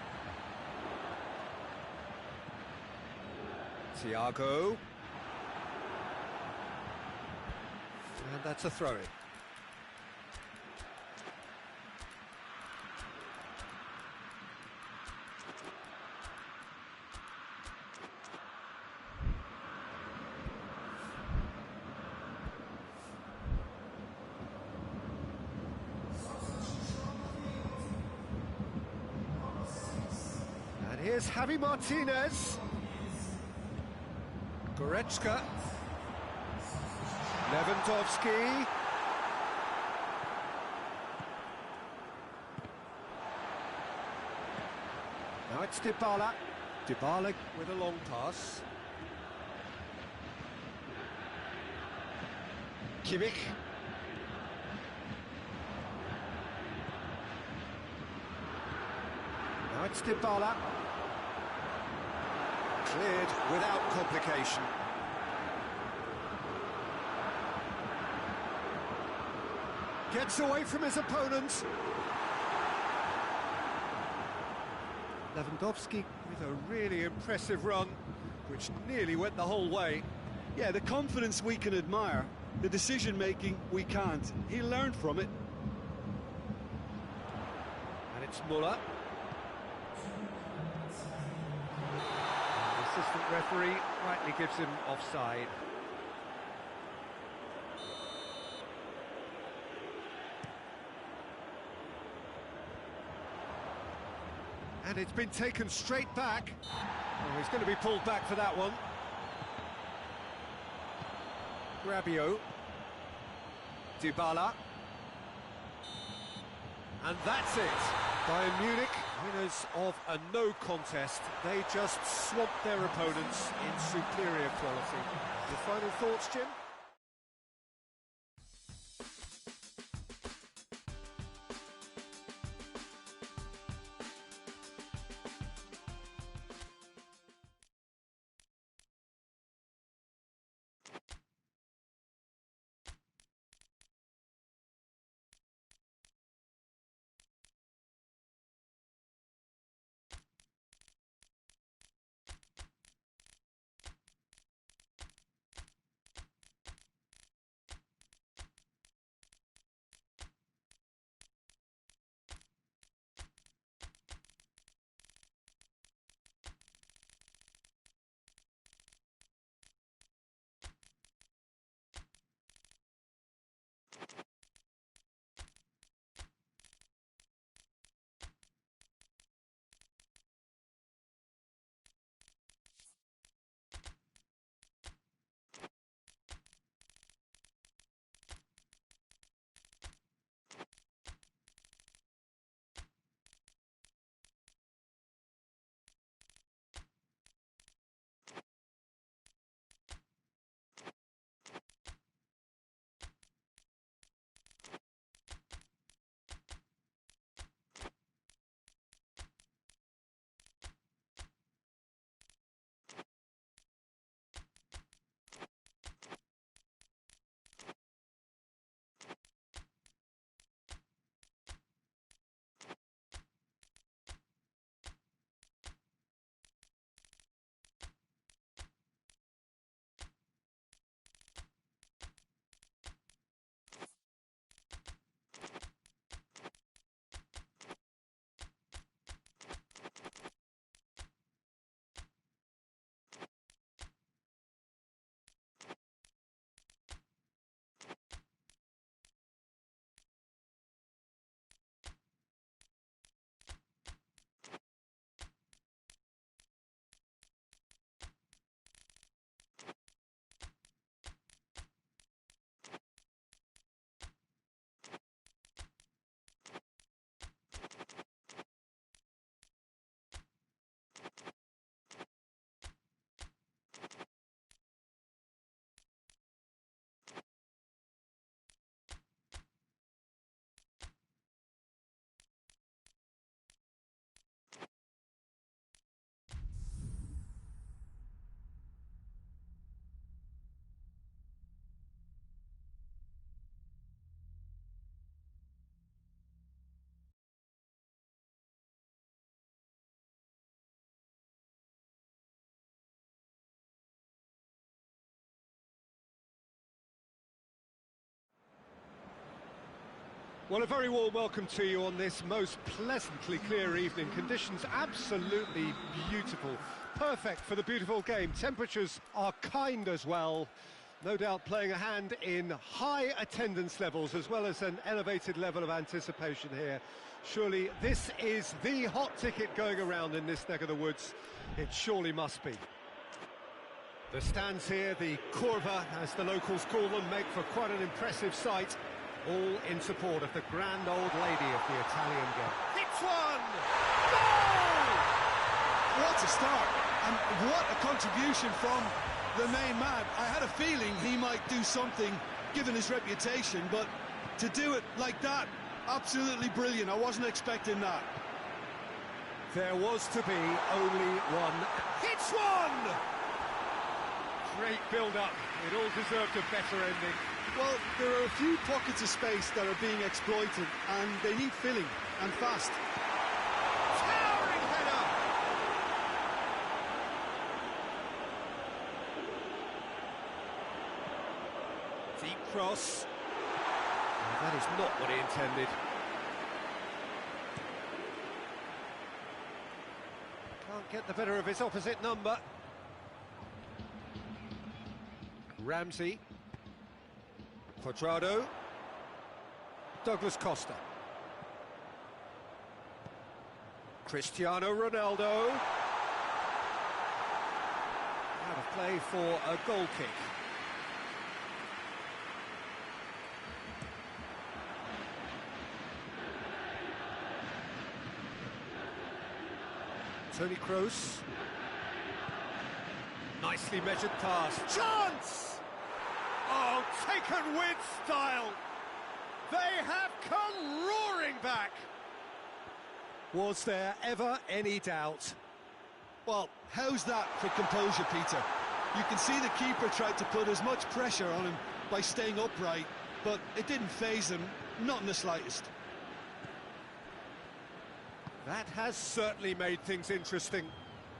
Thiago. And that's a throw-in. And here's Javi Martinez. Goretzka. Lewandowski. Now it's Dybala. Dybala with a long pass. Kimmich. Now it's Dybala. Cleared without complication. Gets away from his opponent. Lewandowski with a really impressive run, which nearly went the whole way. Yeah, the confidence we can admire, the decision-making we can't. He learned from it. And it's Muller. The assistant referee rightly gives him offside. And it's been taken straight back. Oh, he's going to be pulled back for that one. Rabiot. Dybala. And that's it. Bayern Munich, winners of a no contest. They just swamped their opponents in superior quality. Your final thoughts, Jim? Well, a very warm welcome to you on this most pleasantly clear evening. Conditions absolutely beautiful. Perfect for the beautiful game. Temperatures are kind as well. No doubt playing a hand in high attendance levels as well as an elevated level of anticipation here. Surely this is the hot ticket going around in this neck of the woods. It surely must be. The stands here, the curva, as the locals call them, make for quite an impressive sight. All in support of the grand old lady of the Italian game. Hits one! Goal! What a start, and what a contribution from the main man. I had a feeling he might do something, given his reputation, but to do it like that, absolutely brilliant. I wasn't expecting that. There was to be only one. Hits one! Great build-up. It all deserved a better ending. Well, there are a few pockets of space that are being exploited, and they need filling, and fast. Towering header! Deep cross. Oh, that is not what he intended. Can't get the better of his opposite number. Ramsey. Quadrado. Douglas Costa. Cristiano Ronaldo. Out of play for a goal kick. Toni Kroos. Nicely measured pass. Chance! Oh, taken with style. They have come roaring back. Was there ever any doubt? Well, how's that for composure, Peter? You can see the keeper tried to put as much pressure on him by staying upright, but it didn't faze him, not in the slightest. That has certainly made things interesting.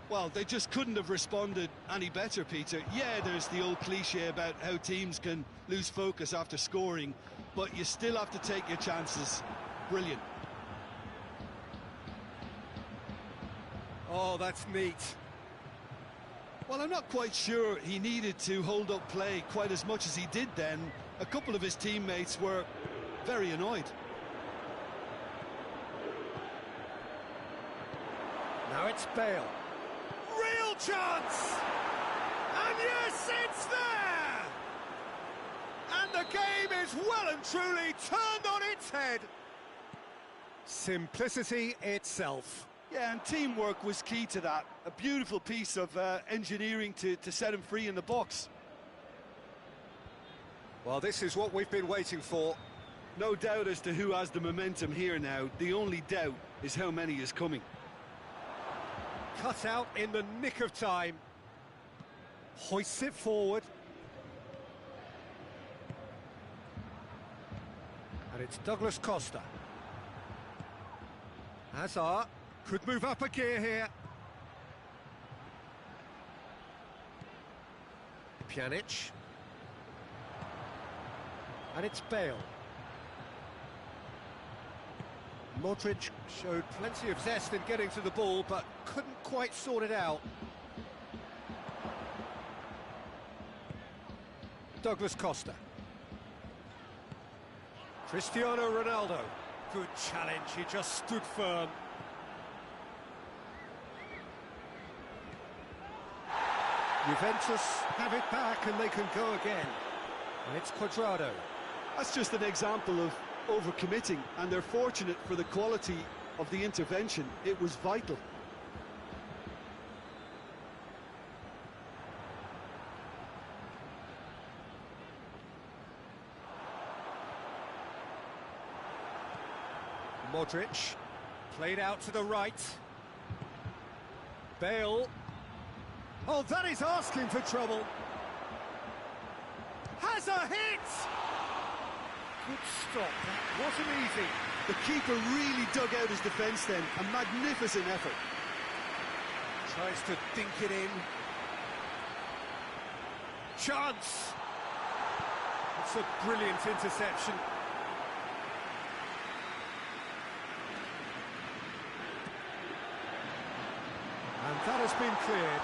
Well, they just couldn't have responded any better, Peter. Yeah, there's the old cliche about how teams can lose focus after scoring, but you still have to take your chances. Brilliant. Oh, that's neat. Well, I'm not quite sure he needed to hold up play quite as much as he did then. A couple of his teammates were very annoyed. Now it's Bale. Real chance! And yes, it's there! And the game is well and truly turned on its head. Simplicity itself. Yeah, and teamwork was key to that. A beautiful piece of engineering to set him free in the box. Well, this is what we've been waiting for. No doubt as to who has the momentum here now. The only doubt is how many is coming. Cut out in the nick of time. Hoists it forward. And it's Douglas Costa. Hazard could move up a gear here. Pjanic. And it's Bale. Modric showed plenty of zest in getting to the ball, but couldn't quite sort it out. Douglas Costa. Cristiano Ronaldo. Good challenge, he just stood firm. Juventus have it back and they can go again. And it's Quadrado. That's just an example of overcommitting, and they're fortunate for the quality of the intervention. It was vital. Modric, played out to the right. Bale. Oh, that is asking for trouble. Has a hit! Good stop, that wasn't easy. The keeper really dug out his defence then, a magnificent effort. Tries to dink it in. Chance! It's a brilliant interception. That has been cleared.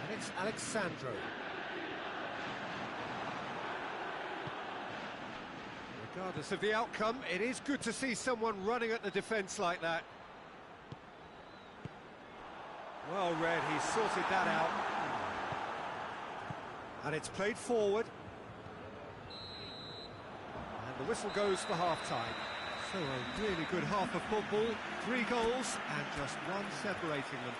And it's Alexandro. Regardless of the outcome, it is good to see someone running at the defence like that. Well read, he sorted that out. And it's played forward. And the whistle goes for half-time. So a really good half of football, 3 goals and just one separating them.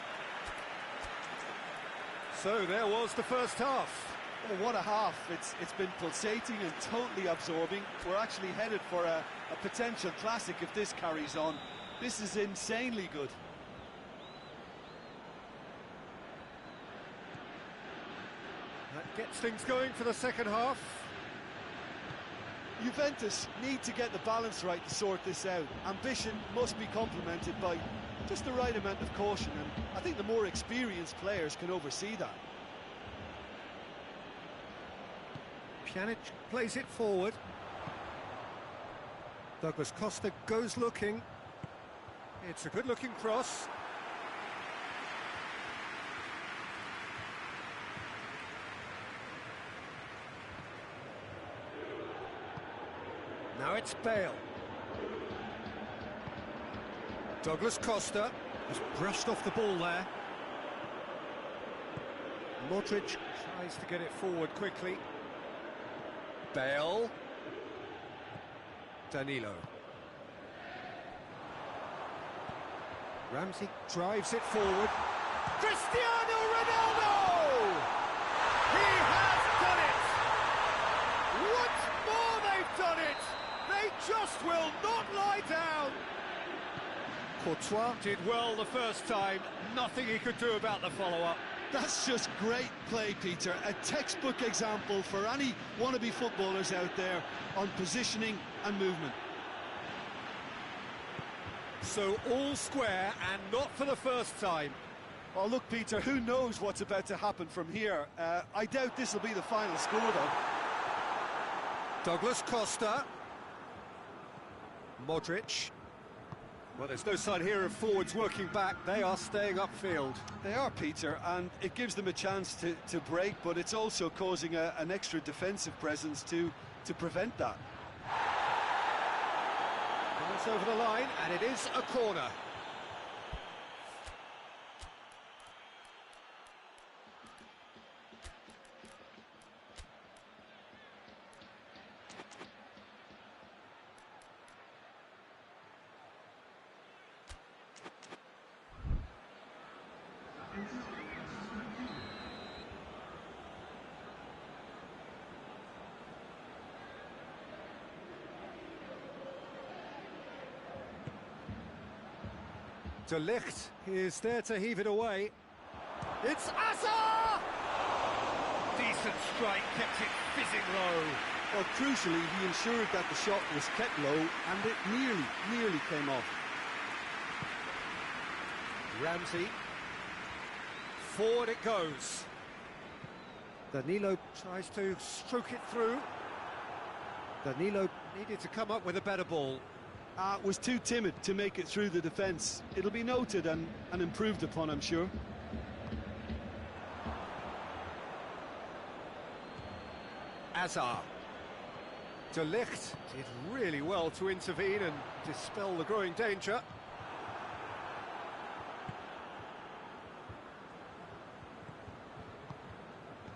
So there was the first half. Oh, what a half. It's been pulsating and totally absorbing. We're actually headed for a potential classic if this carries on. This is insanely good. That gets things going for the second half. Juventus need to get the balance right to sort this out. Ambition must be complemented by just the right amount of caution, and I think the more experienced players can oversee that. Pjanic plays it forward. Douglas Costa goes looking. It's a good-looking cross. Now it's Bale. Douglas Costa has brushed off the ball there. Modric tries to get it forward quickly. Bale. Danilo. Ramsey drives it forward. Cristiano Ronaldo! He has done it! Once more they've done it! They just will not lie down! Courtois did well the first time, nothing he could do about the follow-up. That's just great play, Peter. A textbook example for any wannabe footballers out there on positioning and movement. So all square and not for the first time. Well, look, Peter, who knows what's about to happen from here? I doubt this will be the final score, though. Douglas Costa. Modric. Well, there's no sign here of forwards working back. They are staying upfield. They are, Peter, and it gives them a chance to break, but it's also causing an extra defensive presence to prevent that. Pass over the line, and it is a corner. De Ligt is there to heave it away. It's Asa! Decent strike, kept it fizzing low. Well, crucially, he ensured that the shot was kept low, and it nearly came off. Ramsey. Forward it goes. Danilo tries to stroke it through. Danilo needed to come up with a better ball. Was too timid to make it through the defence. It'll be noted and improved upon, I'm sure. Azar. De Ligt did really well to intervene and dispel the growing danger.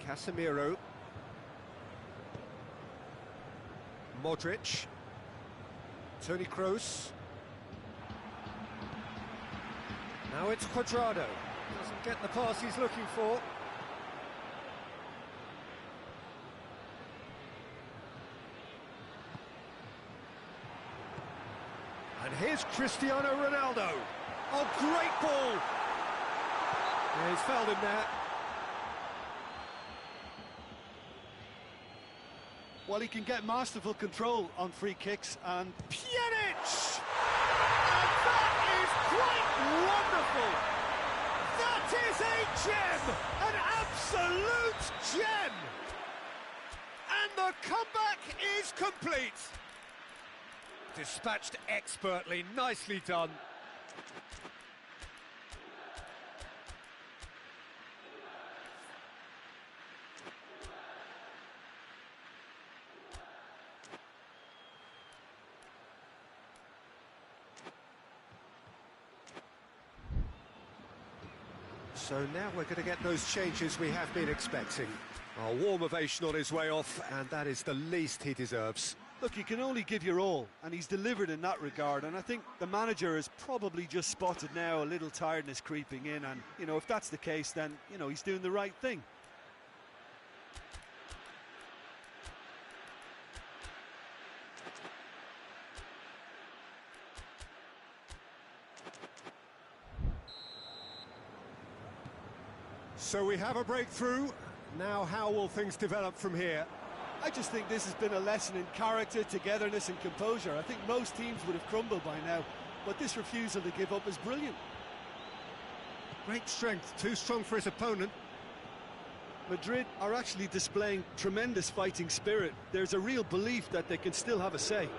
Casemiro. Modric. Toni Kroos. Now it's Cuadrado. Doesn't get the pass he's looking for. And here's Cristiano Ronaldo. Oh, great ball! Yeah, he's fouled him there. Well, he can get masterful control on free kicks, and Pjanic! And that is quite wonderful! That is a gem! An absolute gem! And the comeback is complete! Dispatched expertly, nicely done. So now we're going to get those changes we have been expecting. A warm ovation on his way off, and that is the least he deserves. Look, you can only give your all, and he's delivered in that regard, and I think the manager has probably just spotted now a little tiredness creeping in, and, you know, if that's the case, then, you know, he's doing the right thing. So we have a breakthrough. Now how will things develop from here? I just think this has been a lesson in character, togetherness and composure. I think most teams would have crumbled by now, but this refusal to give up is brilliant. Great strength, too strong for his opponent. Madrid are actually displaying tremendous fighting spirit. There's a real belief that they can still have a say.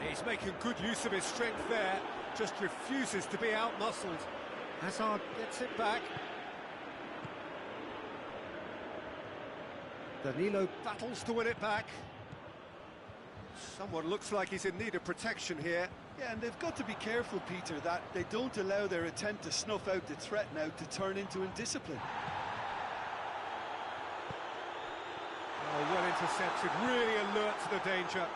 He's making good use of his strength there, just refuses to be out-muscled. Hazard gets it back. Danilo battles to win it back. Someone looks like he's in need of protection here. Yeah, and they've got to be careful, Peter, that they don't allow their attempt to snuff out the threat now to turn into indiscipline. Oh, well intercepted, really alert to the danger.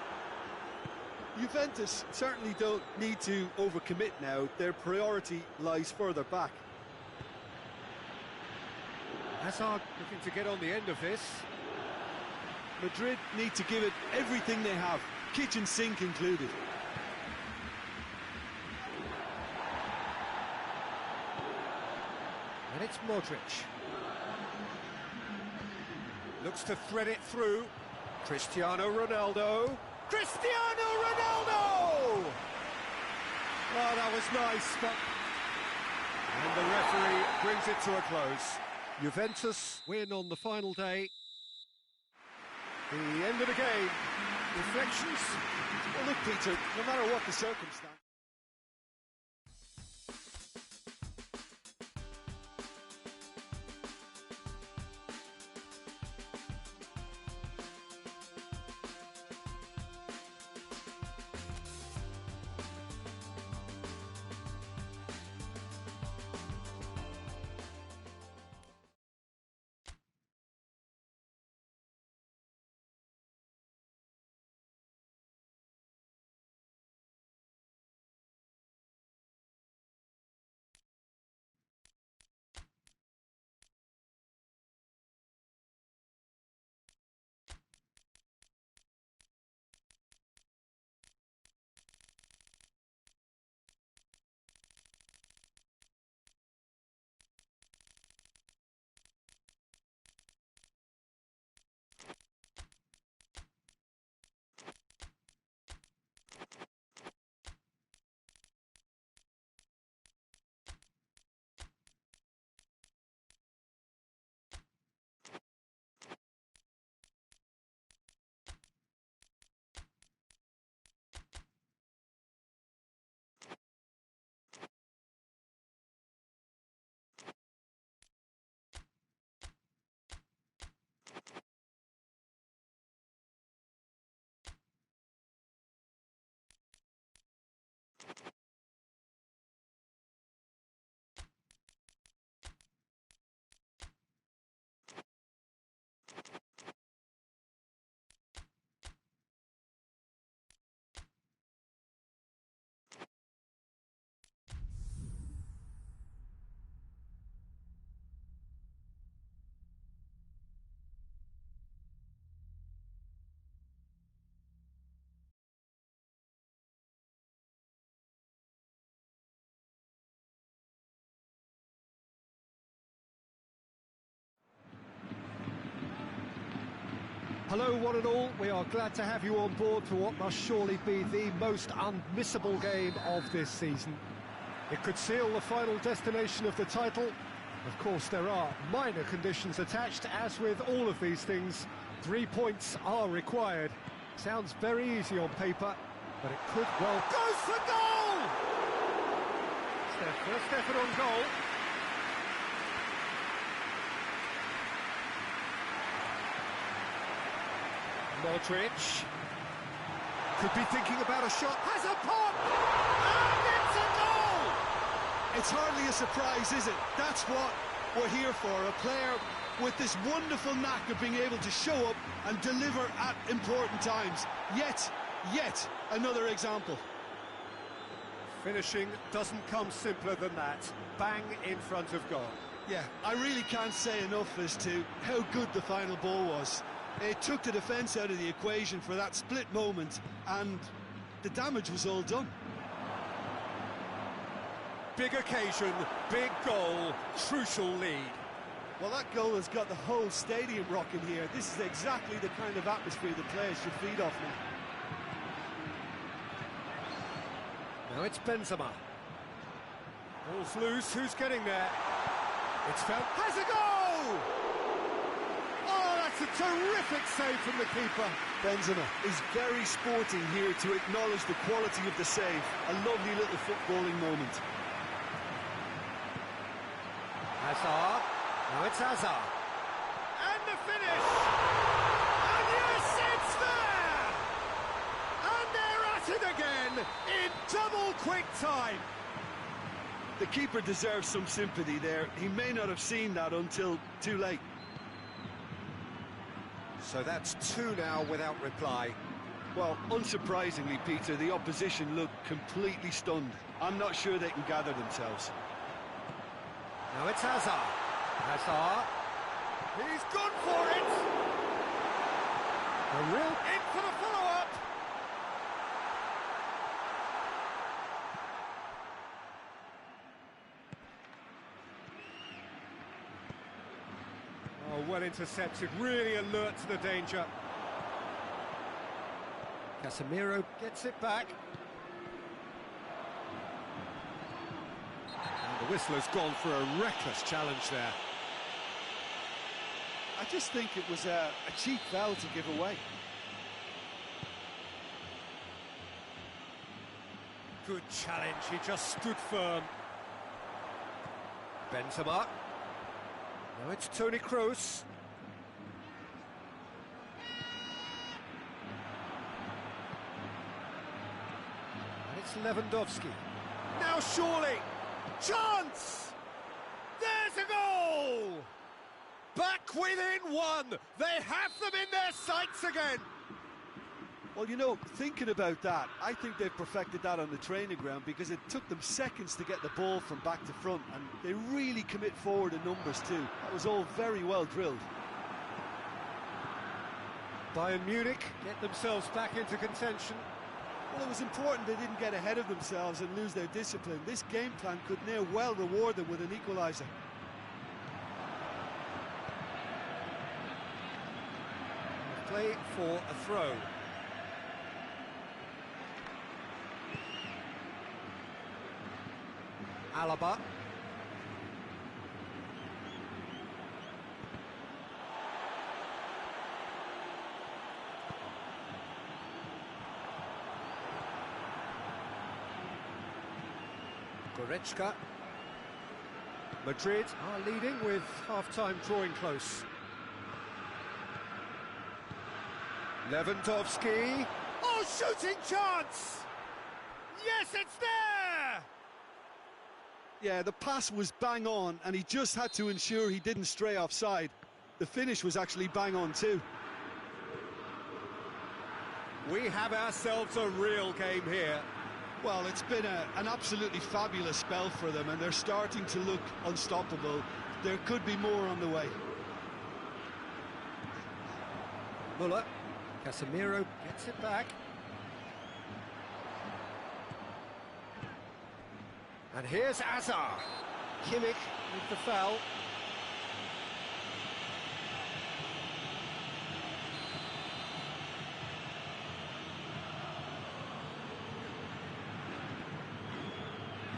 Juventus certainly don't need to overcommit now. Their priority lies further back. Hazard looking to get on the end of this. Madrid need to give it everything they have, kitchen sink included. And it's Modric. Looks to thread it through. Cristiano Ronaldo. Cristiano Ronaldo! Oh, that was nice, but... And the referee brings it to a close. Juventus win on the final day. The end of the game. Reflections? Well, look, Peter, no matter what the circumstance... Hello one and all, we are glad to have you on board for what must surely be the most unmissable game of this season. It could seal the final destination of the title. Of course there are minor conditions attached, as with all of these things, 3 points are required. Sounds very easy on paper, but it could well... Goes for goal! It's their first effort on goal. Modric. Could be thinking about a shot. Has a pop! And it's a goal! It's hardly a surprise, is it? That's what we're here for. A player with this wonderful knack of being able to show up and deliver at important times. Yet another example. Finishing doesn't come simpler than that. Bang in front of goal. Yeah, I really can't say enough as to how good the final ball was. It took the defence out of the equation for that split moment, and the damage was all done. Big occasion, big goal, crucial lead. Well, that goal has got the whole stadium rocking here. This is exactly the kind of atmosphere the players should feed off now. Now it's Benzema. Ball's loose, who's getting there? It's found. Has a goal! Oh, that's a terrific save from the keeper. Benzema is very sporting here to acknowledge the quality of the save. A lovely little footballing moment. Hazard. Now it's Hazard. And the finish! And yes, it's there! And they're at it again in double quick time. The keeper deserves some sympathy there. He may not have seen that until too late. So that's 2 now without reply. Well, unsurprisingly, Peter, the opposition look completely stunned. I'm not sure they can gather themselves. Now it's Hazard. Hazard. He's gone for it. A real in for the follow-up. Oh, well intercepted, really alert to the danger. Casemiro gets it back. And the whistler's gone for a reckless challenge there. I just think it was a cheap foul to give away. Good challenge, he just stood firm. Benzema. Now it's Toni Kroos. And it's Lewandowski. Now surely! Chance! There's a goal! Back within 1! They have them in their sights again! Well, you know, thinking about that, I think they've perfected that on the training ground because it took them seconds to get the ball from back to front, and they really commit forward in numbers too. That was all very well drilled. Bayern Munich get themselves back into contention. Well, it was important they didn't get ahead of themselves and lose their discipline. This game plan could near well reward them with an equaliser. Play for a throw. Alaba. Goretzka. Madrid are leading with half-time drawing close. Lewandowski. Oh, shooting chance! Yes, it's there! Yeah, the pass was bang on, and he just had to ensure he didn't stray offside. The finish was actually bang on too. We have ourselves a real game here. Well, it's been an absolutely fabulous spell for them, and they're starting to look unstoppable. There could be more on the way. Muller. Casemiro gets it back. And here's Hazard. Kimmich with the foul.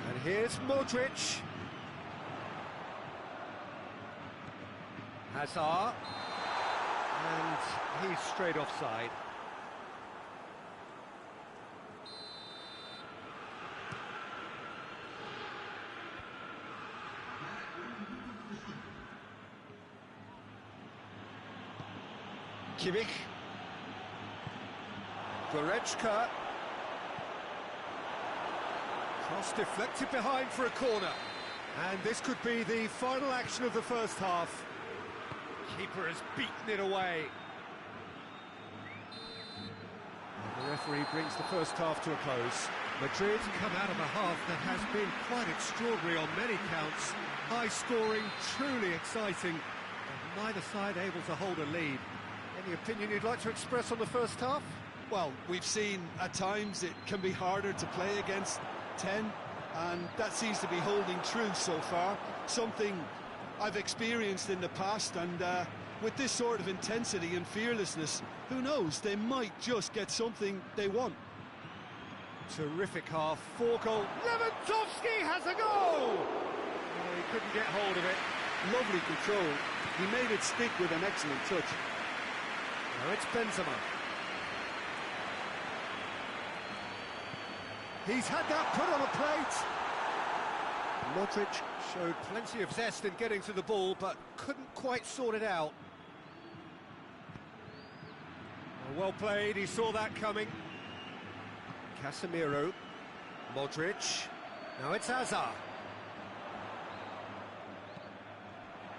And here's Modric. Hazard. And he's straight offside. Kimmich. Goretzka. Cross deflected behind for a corner. And this could be the final action of the first half. Keeper has beaten it away. And the referee brings the first half to a close. Madrid come out of a half that has been quite extraordinary on many counts. High scoring, truly exciting, and neither side able to hold a lead. Any opinion you'd like to express on the first half? Well, we've seen at times it can be harder to play against 10, and that seems to be holding true so far. Something I've experienced in the past, and with this sort of intensity and fearlessness, who knows, they might just get something they want. Terrific half, 4-goal. Lewandowski has a goal! Oh, he couldn't get hold of it. Lovely control. He made it stick with an excellent touch. Now it's Benzema. He's had that put on a plate. Modric showed plenty of zest in getting to the ball, but couldn't quite sort it out. Well played, he saw that coming. Casemiro. Modric. Now it's Hazard.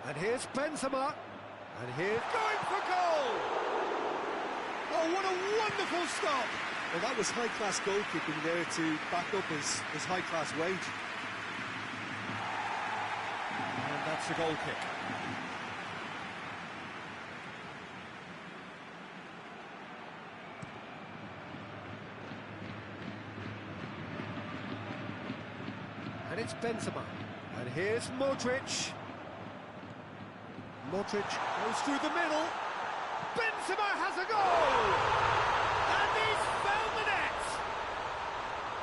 And here's Benzema. And here's going for goal! Oh, what a wonderful stop! Well, that was high-class goalkeeping there to back up his high-class wage. And that's a goal kick. And it's Benzema. And here's Modric. Modric goes through the middle. Benzema has a goal! And he's found the net!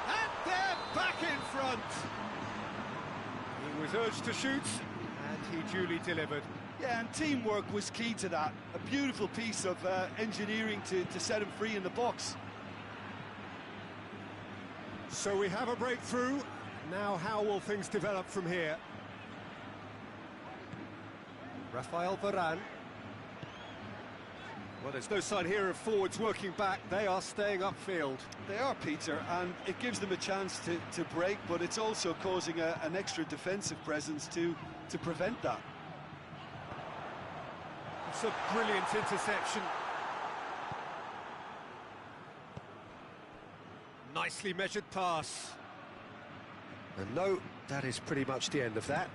And they're back in front. He was urged to shoot, and he duly delivered. Yeah, and teamwork was key to that. A beautiful piece of engineering to set him free in the box. So we have a breakthrough. Now how will things develop from here? Rafael Varane. Well, there's no sign here of forwards working back. They are staying upfield. They are, Peter, and it gives them a chance to break, but it's also causing an extra defensive presence to prevent that. It's a brilliant interception. Nicely measured pass. And no, that is pretty much the end of that.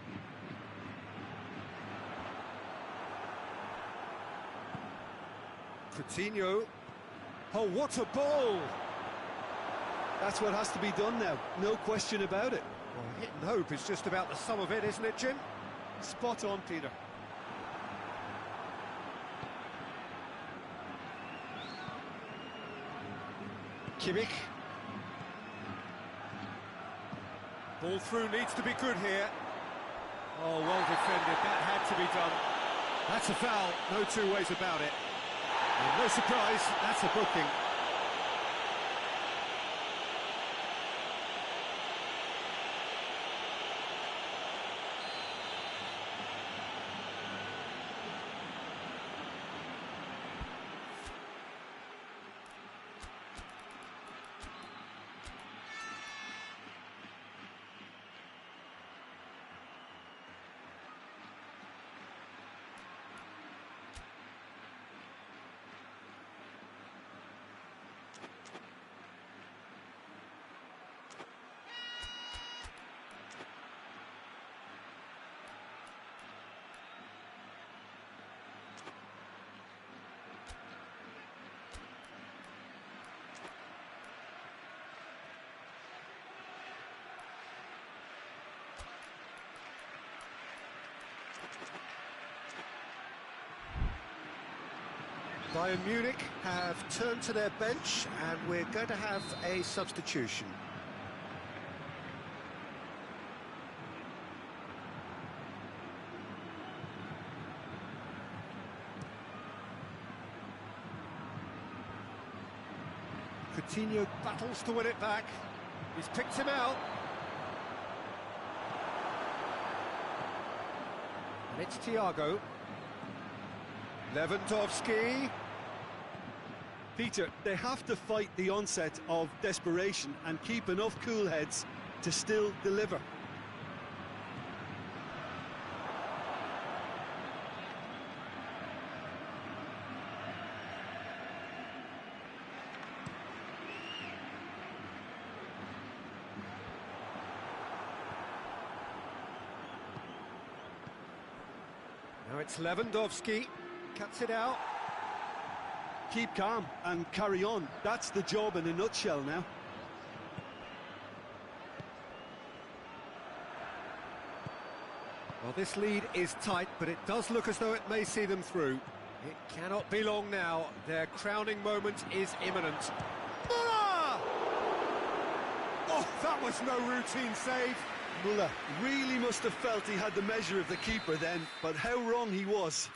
Coutinho. Oh, what a ball! That's what has to be done now, no question about it. Well, hit and hope is just about the sum of it, isn't it, Jim? Spot on, Peter. Kimmich. Ball through needs to be good here. Oh, well defended, that had to be done. That's a foul, no two ways about it. And no surprise, that's a booking. Bayern Munich have turned to their bench, and we're going to have a substitution. Coutinho battles to win it back. He's picked him out. And it's Thiago. Lewandowski. Peter, they have to fight the onset of desperation and keep enough cool heads to still deliver. Now it's Lewandowski, cuts it out. Keep calm and carry on. That's the job in a nutshell now. Well, this lead is tight, but it does look as though it may see them through. It cannot be long now. Their crowning moment is imminent. Muller! Oh, that was no routine save. Muller really must have felt he had the measure of the keeper then, but how wrong he was.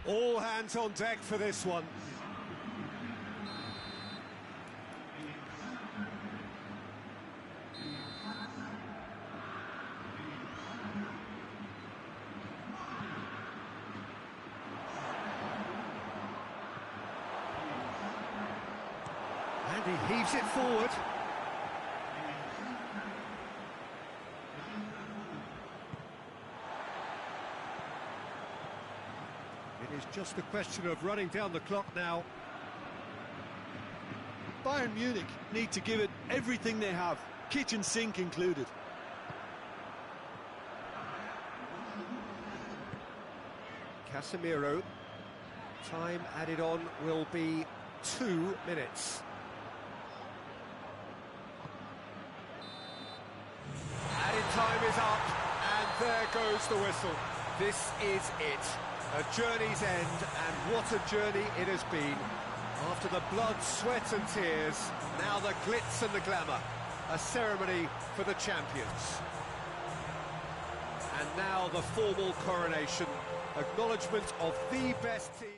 All hands on deck for this one. And he heaves it forward. It is just a question of running down the clock now. Bayern Munich need to give it everything they have, kitchen sink included. Casemiro. Time added on will be 2 minutes. Added time is up, and there goes the whistle. This is it. A journey's end, and what a journey it has been. After the blood, sweat and tears, now the glitz and the glamour. A ceremony for the champions. And now the formal coronation. Acknowledgement of the best team.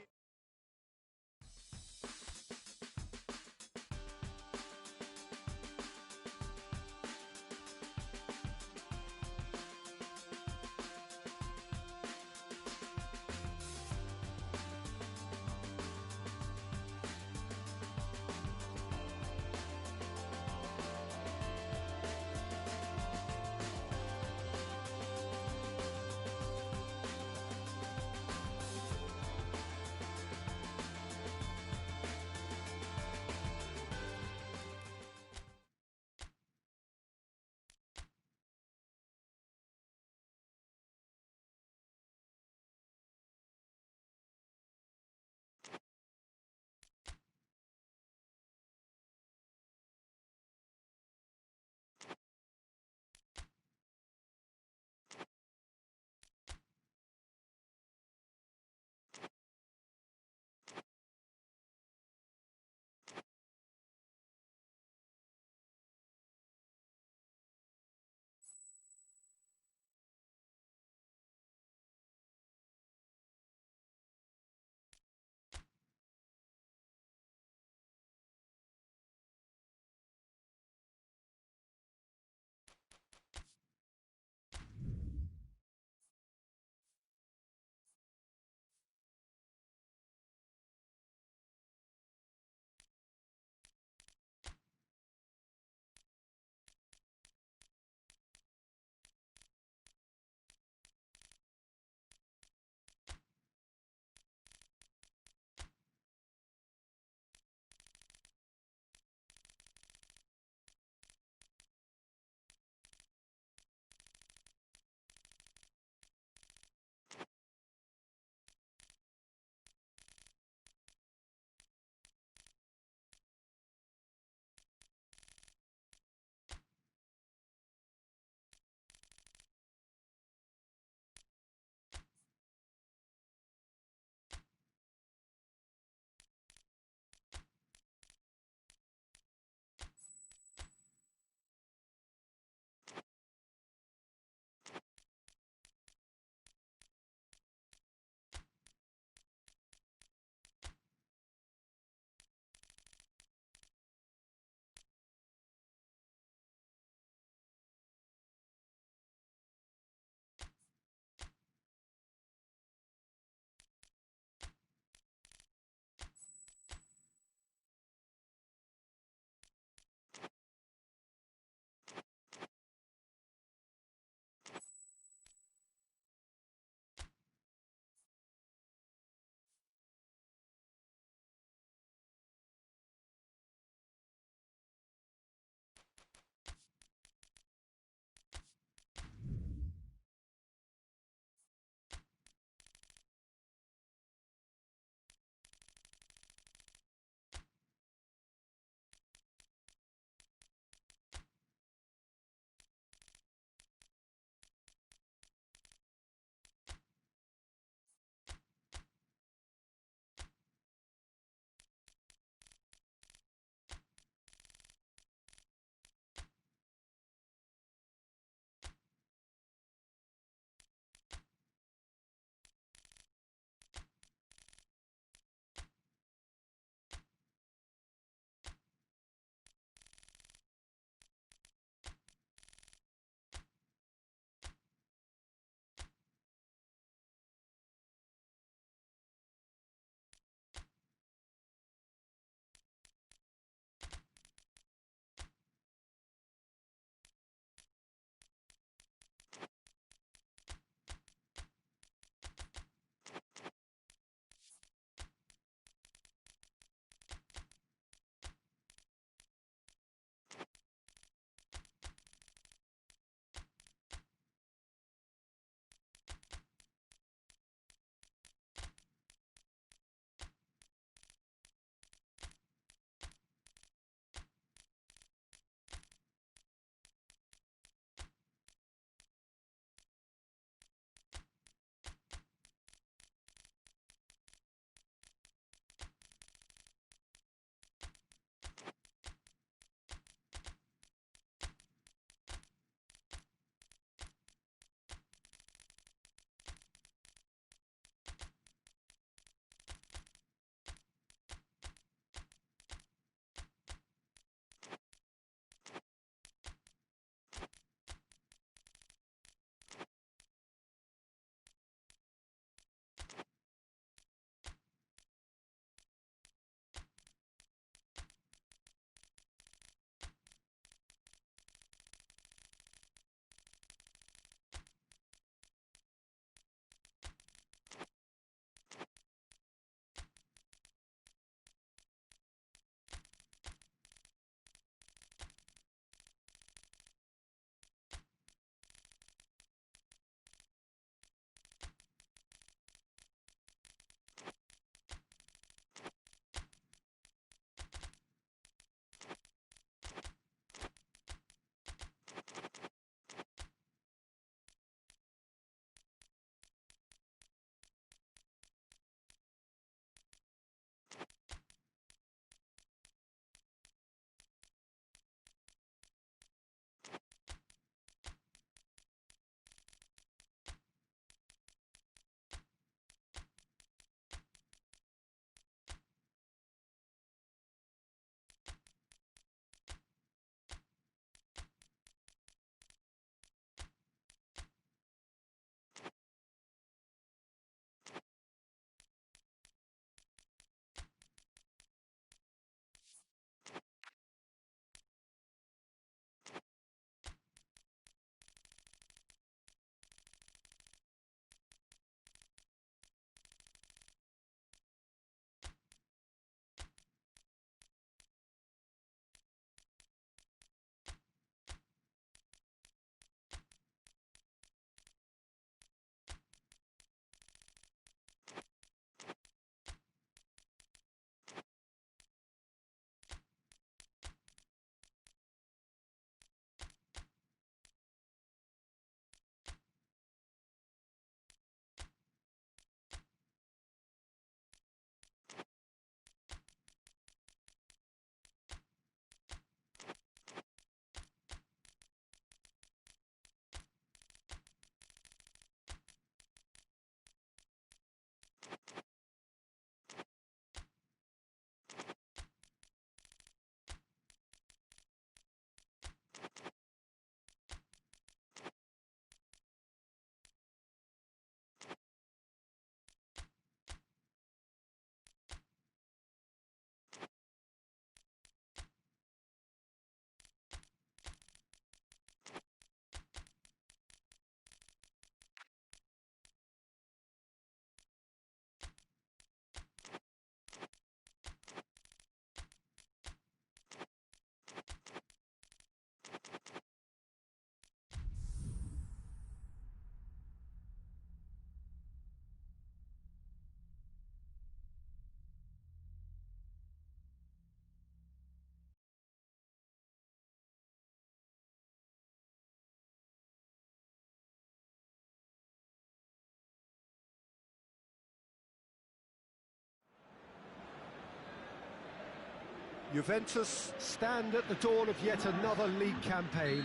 Juventus stand at the dawn of yet another league campaign.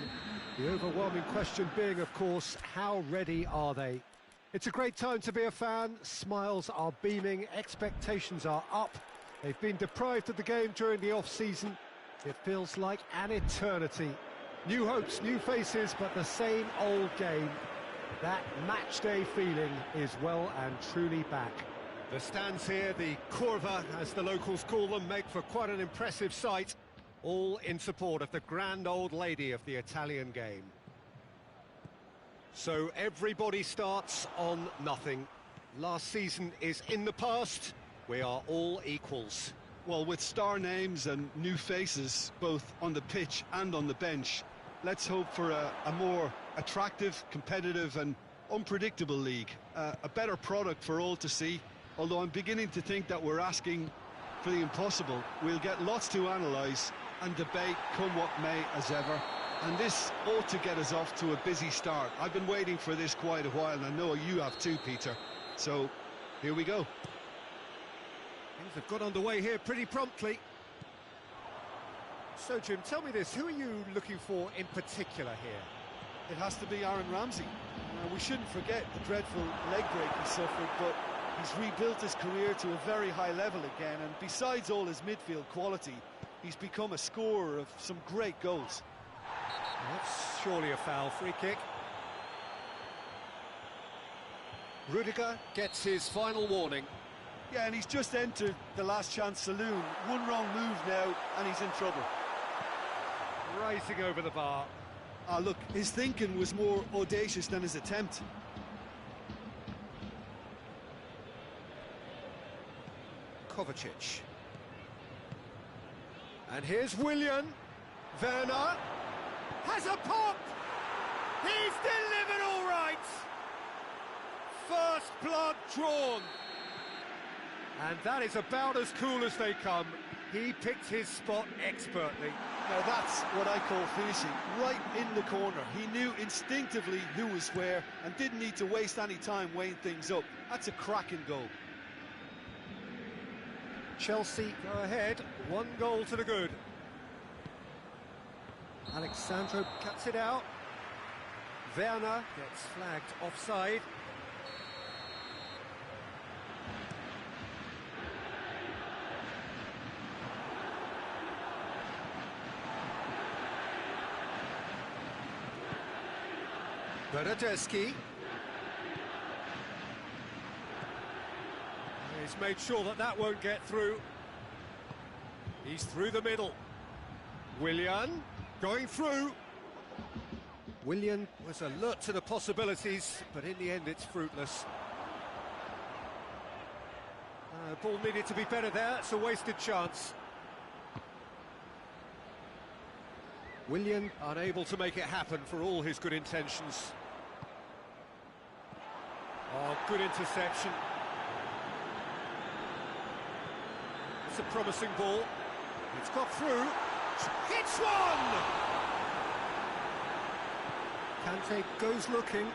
The overwhelming question being, of course, how ready are they? It's a great time to be a fan. Smiles are beaming, expectations are up. They've been deprived of the game during the off-season. It feels like an eternity. New hopes, new faces, but the same old game. That match-day feeling is well and truly back. The stands here, the curva, as the locals call them, make for quite an impressive sight. All in support of the grand old lady of the Italian game. So everybody starts on nothing. Last season is in the past. We are all equals. Well, with star names and new faces, both on the pitch and on the bench, let's hope for a more attractive, competitive and unpredictable league. A better product for all to see, although I'm beginning to think that we're asking for the impossible. We'll get lots to analyse and debate, come what may, as ever. And this ought to get us off to a busy start. I've been waiting for this quite a while, and I know you have too, Peter. So, here we go. Things have got underway here pretty promptly. So, Jim, tell me this, who are you looking for in particular here? It has to be Aaron Ramsey. We shouldn't forget the dreadful leg break he suffered, but he's rebuilt his career to a very high level again, and besides all his midfield quality, he's become a scorer of some great goals. That's surely a foul. Free kick. Rudiger gets his final warning. Yeah, and he's just entered the last chance saloon. One wrong move now, and he's in trouble. Rising over the bar. Ah, look, his thinking was more audacious than his attempt. Kovacic. And here's Willian. Werner has a pop! He's delivered all right! First blood drawn. And that is about as cool as they come. He picked his spot expertly. Now that's what I call finishing, right in the corner. He knew instinctively who was where and didn't need to waste any time weighing things up. That's a cracking goal. Chelsea go ahead, 1 goal to the good. Alexandro cuts it out. Werner gets flagged offside. Bernardeschi. He's made sure that that won't get through. He's through the middle. Willian going through. Willian was alert to the possibilities, but in the end it's fruitless. Ball needed to be better there. It's a wasted chance. Willian unable to make it happen for all his good intentions. Oh, good interception. It's a promising ball. It's got through. Hits one! Kante goes looking.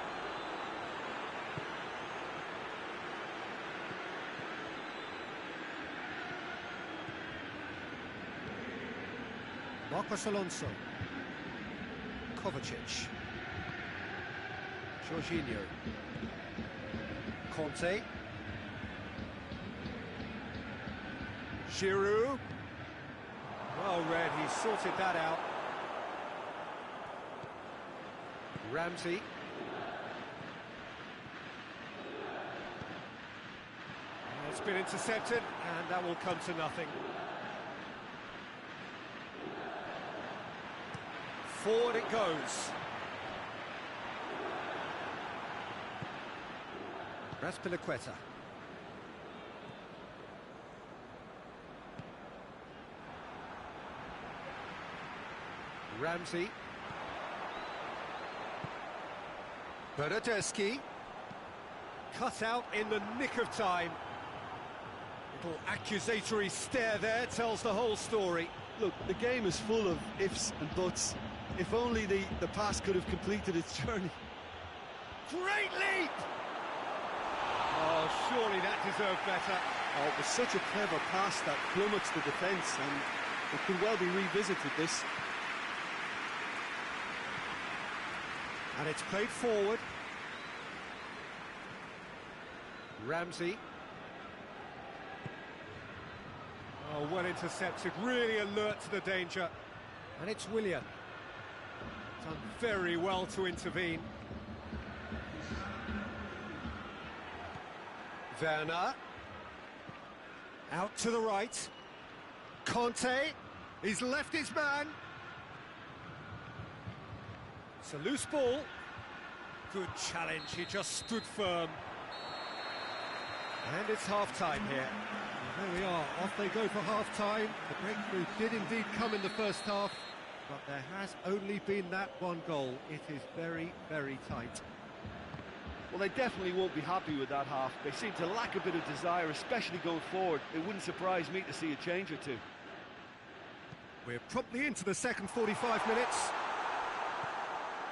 Marcos Alonso. Kovacic. Jorginho. Conte. Giroud. Well read, he sorted that out. Ramsey. It's been intercepted, and that will come to nothing. Forward it goes. Raspilicueta. Ramsey. Bernardeschi. Cut out in the nick of time. Little accusatory stare there tells the whole story. Look, the game is full of ifs and buts. If only the pass could have completed its journey. Great leap! Oh, surely that deserved better. Oh, it was such a clever pass that flummoxed the defence, and It could well be revisited, this. And it's played forward. Ramsey. Oh, well intercepted, really alert to the danger. And it's Willian. Done very well to intervene. Werner. Out to the right. Conte. He's left his man. It's a loose ball. Good challenge, he just stood firm. And it's half-time here. And there we are, off they go for half-time. The breakthrough did indeed come in the first half, but there has only been that one goal. It is very, very tight. Well, they definitely won't be happy with that half. They seem to lack a bit of desire, especially going forward. It wouldn't surprise me to see a change or two. We're promptly into the second 45 minutes.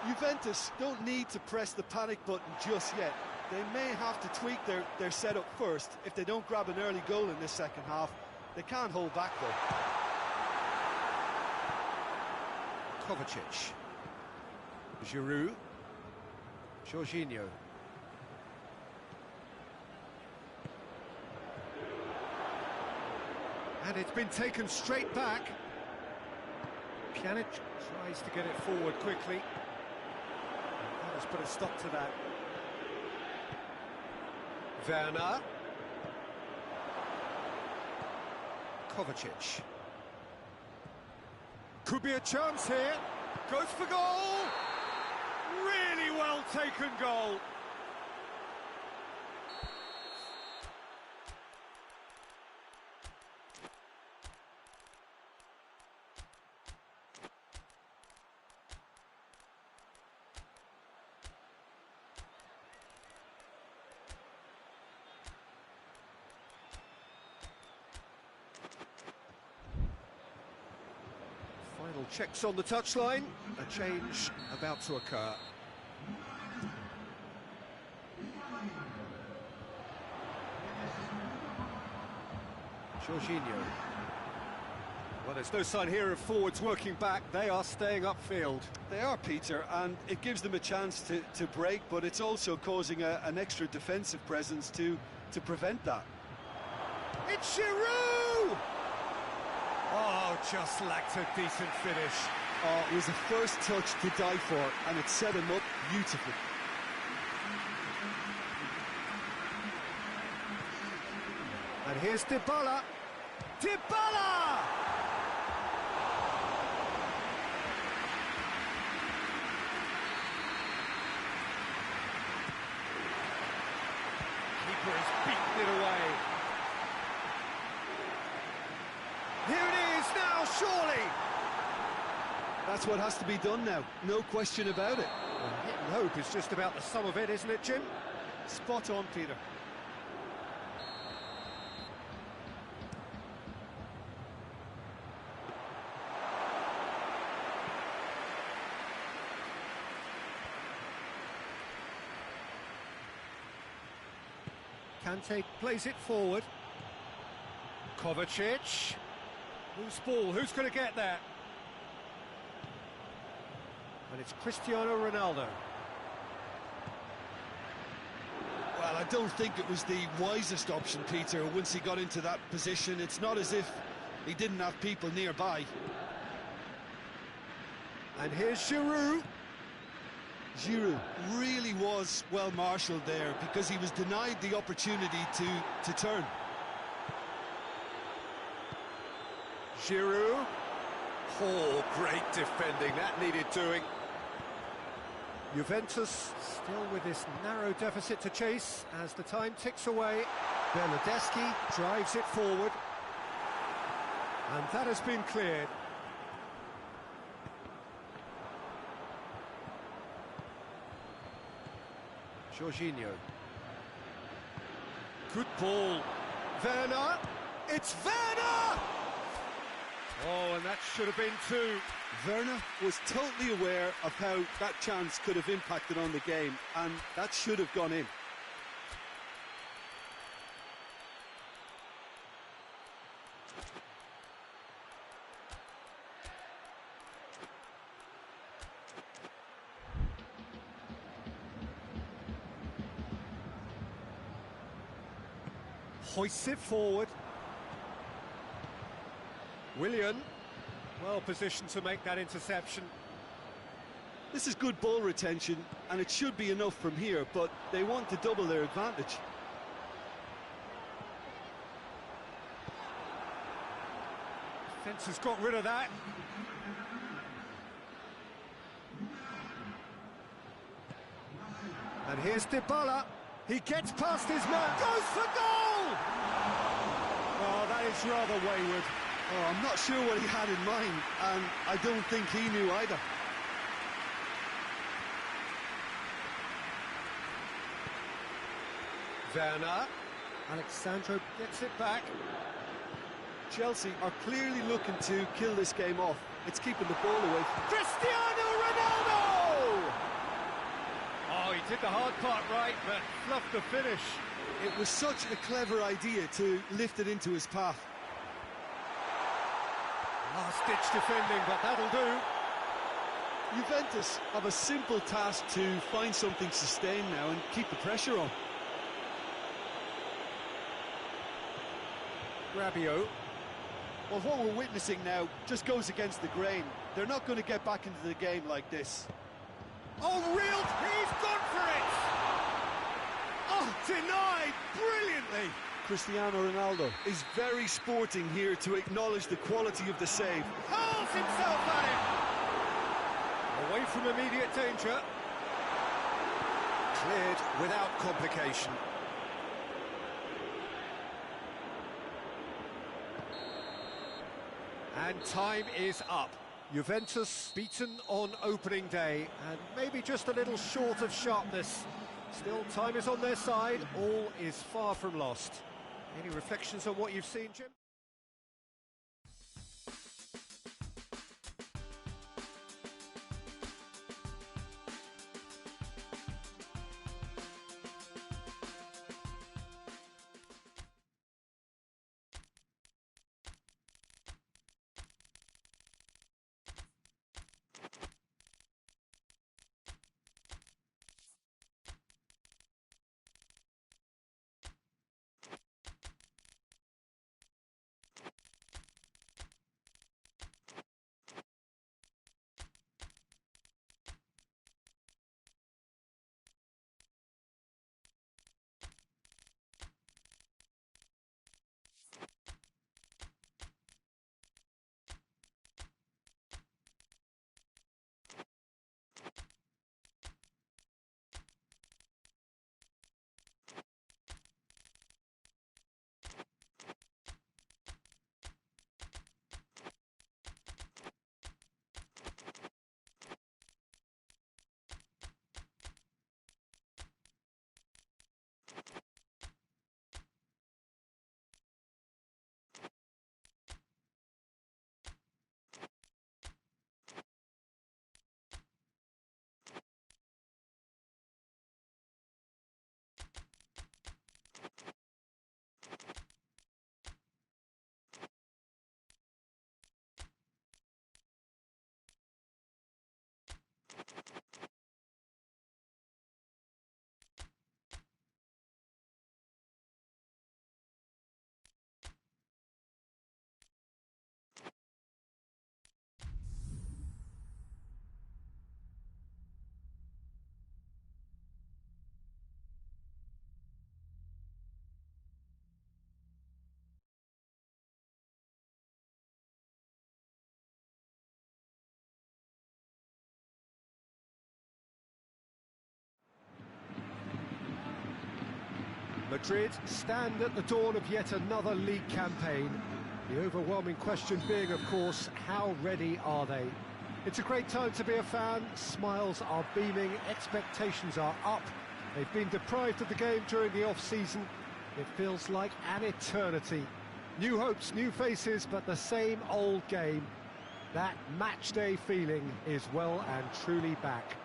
Juventus don't need to press the panic button just yet. They may have to tweak their setup first. If they don't grab an early goal in this second half, they can't hold back though. Kovacic. Giroud. Jorginho. And it's been taken straight back. Pjanic tries to get it forward quickly. That has put a stop to that. Werner. Kovacic. Could be a chance here. Goes for goal. Really well taken goal. Final checks on the touchline. A change about to occur. Jorginho. Well, there's no sign here of forwards working back. They are staying upfield. They are, Peter, and it gives them a chance to break, but it's also causing an extra defensive presence to prevent that. It's Giroud! Oh, just lacked a decent finish. Oh, it was a first touch to die for, and it set him up beautifully. And here's Dybala. Dybala! Keeper has beaten it away. Here it is now, surely! That's what has to be done now, no question about it. Well, hit and hope is just about the sum of it, isn't it, Jim? Spot on, Peter. Kante plays it forward. Kovacic. Loose ball, who's going to get there? And it's Cristiano Ronaldo. Well, I don't think it was the wisest option, Peter, once he got into that position. It's not as if he didn't have people nearby. And here's Giroud. Giroud really was well marshalled there because he was denied the opportunity to turn. Giroud. Oh, great defending, that needed doing. Juventus still with this narrow deficit to chase as the time ticks away. Bernardeschi drives it forward. And that has been cleared. Jorginho. Good ball. Werner. It's Werner! Oh, and that should have been two. Werner was totally aware of how that chance could have impacted on the game, and that should have gone in. Hoists it forward. Willian, well positioned to make that interception. This is good ball retention, and it should be enough from here, but they want to double their advantage. Defence has got rid of that. And here's Dybala. He gets past his man, goes for goal! Oh, that is rather wayward. Oh, I'm not sure what he had in mind, and I don't think he knew either. Werner. Alexandro gets it back. Chelsea are clearly looking to kill this game off. It's keeping the ball away. Cristiano Ronaldo! Oh, he did the hard part right, but fluffed the finish. It was such a clever idea to lift it into his path. Last-ditch defending, but that'll do. Juventus have a simple task to find something sustained now and keep the pressure on. Rabiot. Well, what we're witnessing now just goes against the grain. They're not going to get back into the game like this. Oh, real! He's gone for it! Oh, denied brilliantly! Cristiano Ronaldo is very sporting here to acknowledge the quality of the save. Hurls himself at him! Away from immediate danger. Cleared without complication. And time is up. Juventus beaten on opening day, and maybe just a little short of sharpness. Still, time is on their side. All is far from lost. Any reflections on what you've seen, Jim? Madrid stand at the dawn of yet another league campaign. The overwhelming question being, of course, how ready are they? It's a great time to be a fan. Smiles are beaming, expectations are up. They've been deprived of the game during the off-season. It feels like an eternity. New hopes, new faces, but the same old game. That match-day feeling is well and truly back.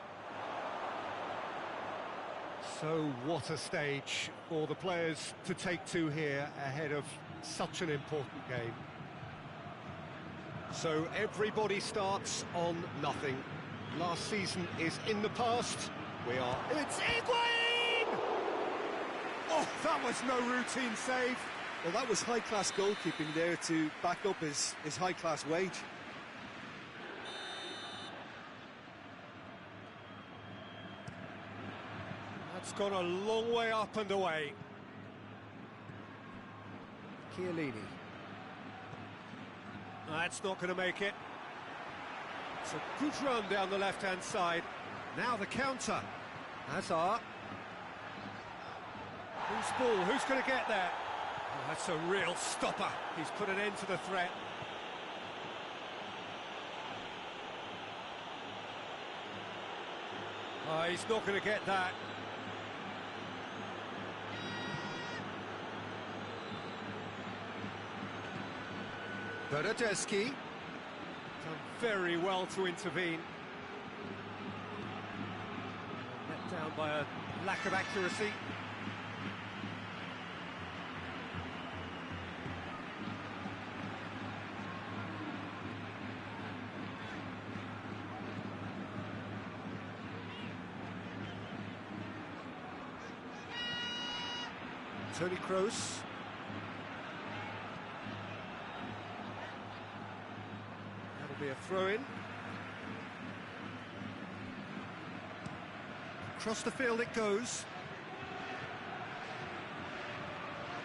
So what a stage for the players to take to here ahead of such an important game. So everybody starts on nothing. Last season is in the past. It's Higuain! Oh, that was no routine save. Well, that was high-class goalkeeping there to back up his high-class wage. That's gone a long way up and away. Chiellini. That's not going to make it. It's a good run down the left-hand side. Now the counter. Hazard. Who's ball? Who's going to get there? Oh, that's a real stopper. He's put an end to the threat. Oh, he's not going to get that. Bernardeschi. Done very well to intervene. Let down by a lack of accuracy. Toni Kroos. That'll be a throw-in. Across the field it goes.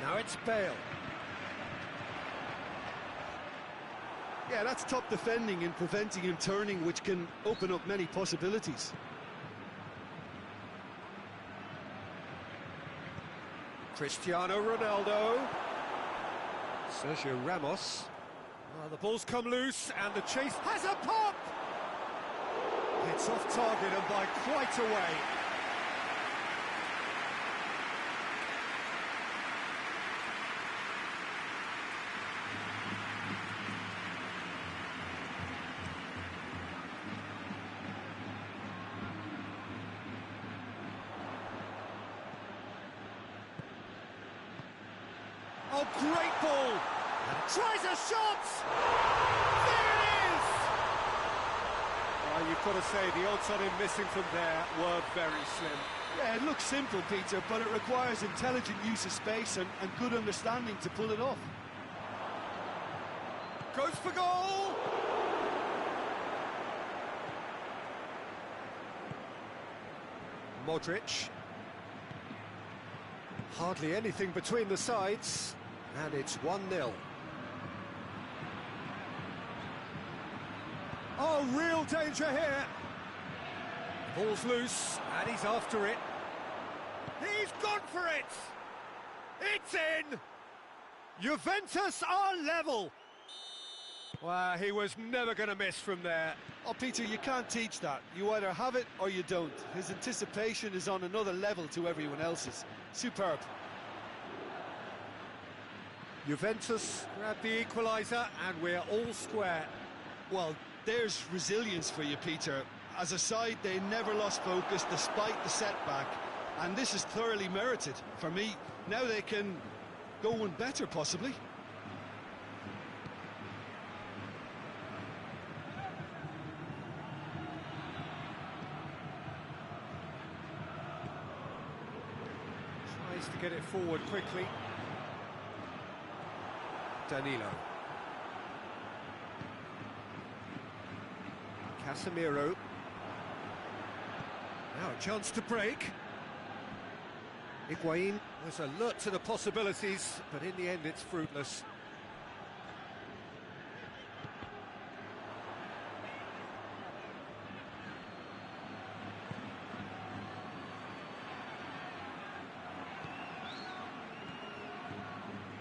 Now it's Bale. Yeah, that's top defending and preventing him turning, which can open up many possibilities. Cristiano Ronaldo. Sergio Ramos. Oh, the ball's come loose and the chase has a pop! It's off target and by quite a way. Oh, great ball! Tries a shot! There it is! Well, you've got to say, the odds on him missing from there were very slim. Yeah, it looks simple, Peter, but it requires intelligent use of space and good understanding to pull it off. Goes for goal! Modric. Hardly anything between the sides, and it's 1-0. Oh, real danger here. Ball's loose, and he's after it. He's gone for it! It's in! Juventus are level! Well, he was never going to miss from there. Oh, Peter, you can't teach that. You either have it or you don't. His anticipation is on another level to everyone else's. Superb. Juventus grab the equaliser, and we're all square. Well, there's resilience for you, Peter. As a side, they never lost focus despite the setback, and this is thoroughly merited. For me, now they can go one better, possibly. Tries to get it forward quickly. Danilo. Casemiro. Now a chance to break. Higuain was alert to the possibilities, but in the end it's fruitless.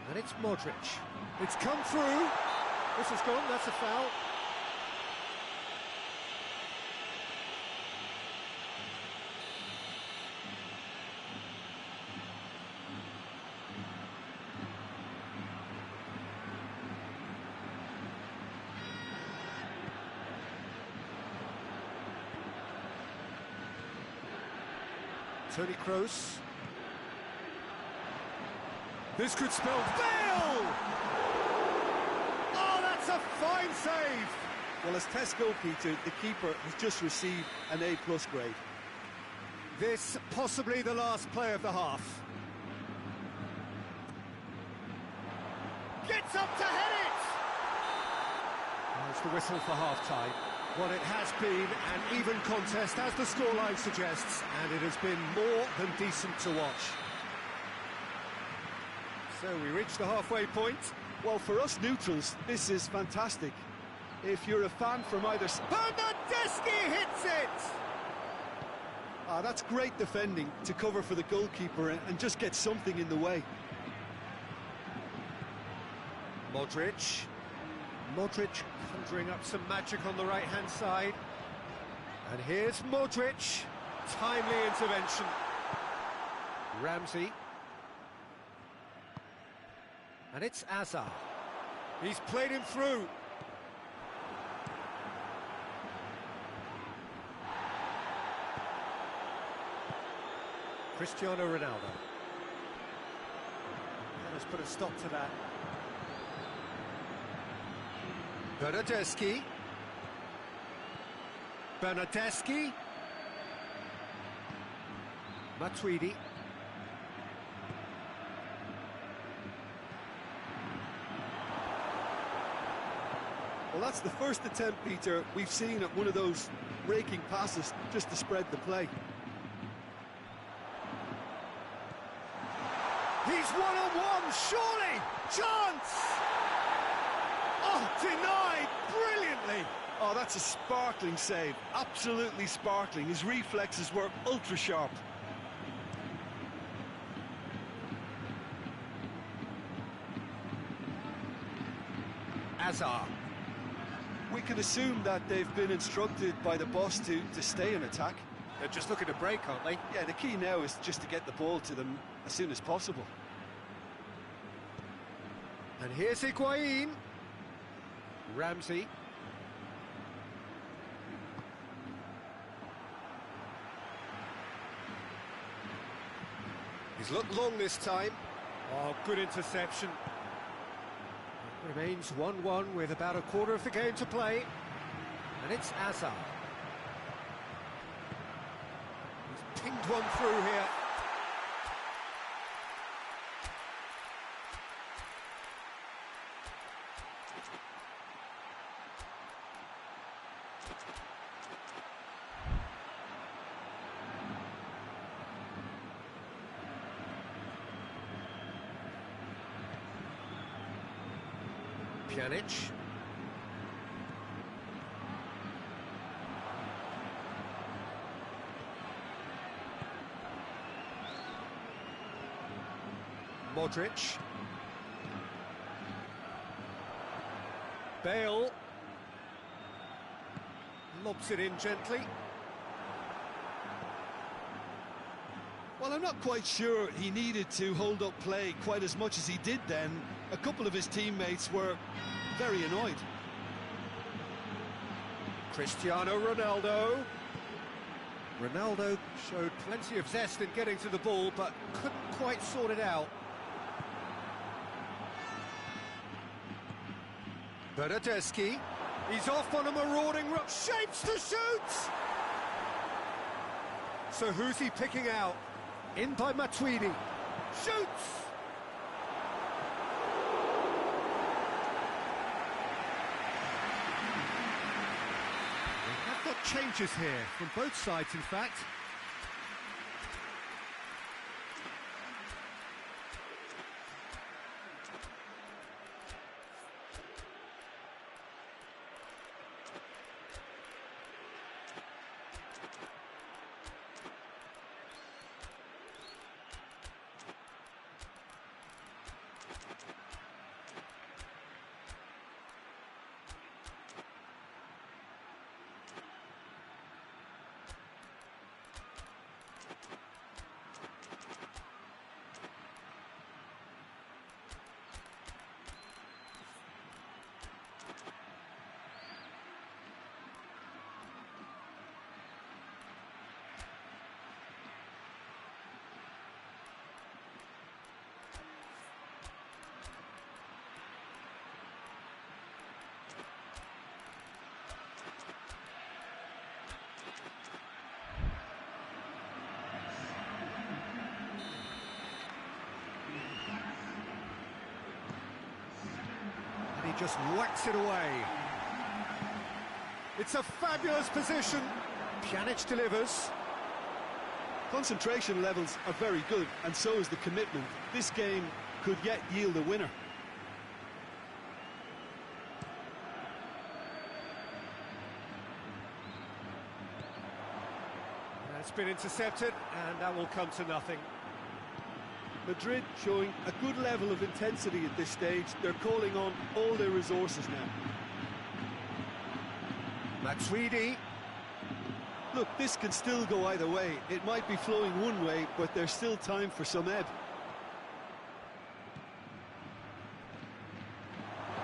And it's Modric. It's come through. This is gone, that's a foul. Toni Kroos. This could spell Bale! Oh, that's a fine save! Well, as test goalkeeper, the keeper has just received an A+ grade. This possibly the last play of the half. gets up to head it! There's the whistle for half-time. Well, it has been an even contest, as the scoreline suggests, and it has been more than decent to watch. So we reach the halfway point. Well, for us neutrals, this is fantastic. If you're a fan from either side... Bernardeschi hits it! Ah, that's great defending to cover for the goalkeeper and just get something in the way. Modric. Modric conjuring up some magic on the right-hand side. And here's Modric. Timely intervention. Ramsey. And it's Azar. He's played him through. Cristiano Ronaldo. Let's put a stop to that. Bernardeschi. Bernardeschi. Matuidi. Well, that's the first attempt, Peter, we've seen at one of those raking passes just to spread the play. He's one-on-one, surely! Chance! Oh, denied brilliantly! Oh, that's a sparkling save, absolutely sparkling. His reflexes were ultra-sharp. Azar. We can assume that they've been instructed by the boss to stay in attack. They're just looking to break, aren't they? Yeah, the key now is just to get the ball to them as soon as possible. And here's Higuain. Ramsey. He's looked long this time. Oh, good interception. It remains 1-1 with about a quarter of the game to play. And it's Azar. He's pinged one through here. Pjanic. Modric. Bale. Lobs it in gently. Well, I'm not quite sure he needed to hold up play quite as much as he did then. A couple of his teammates were very annoyed. Cristiano Ronaldo. Ronaldo showed plenty of zest in getting to the ball, but couldn't quite sort it out. Bernardeschi. He's off on a marauding run. Shapes to shoot! So who's he picking out? In by Matuidi. Shoots! They've got changes here, from both sides in fact. just whacks it away. It's a fabulous position. Pjanic delivers. Concentration levels are very good, and so is the commitment. This game could yet yield a winner. It's been intercepted, and that will come to nothing. Madrid showing a good level of intensity at this stage. They're calling on all their resources now. Matuidi. Look, this can still go either way. It might be flowing one way, but there's still time for some ebb.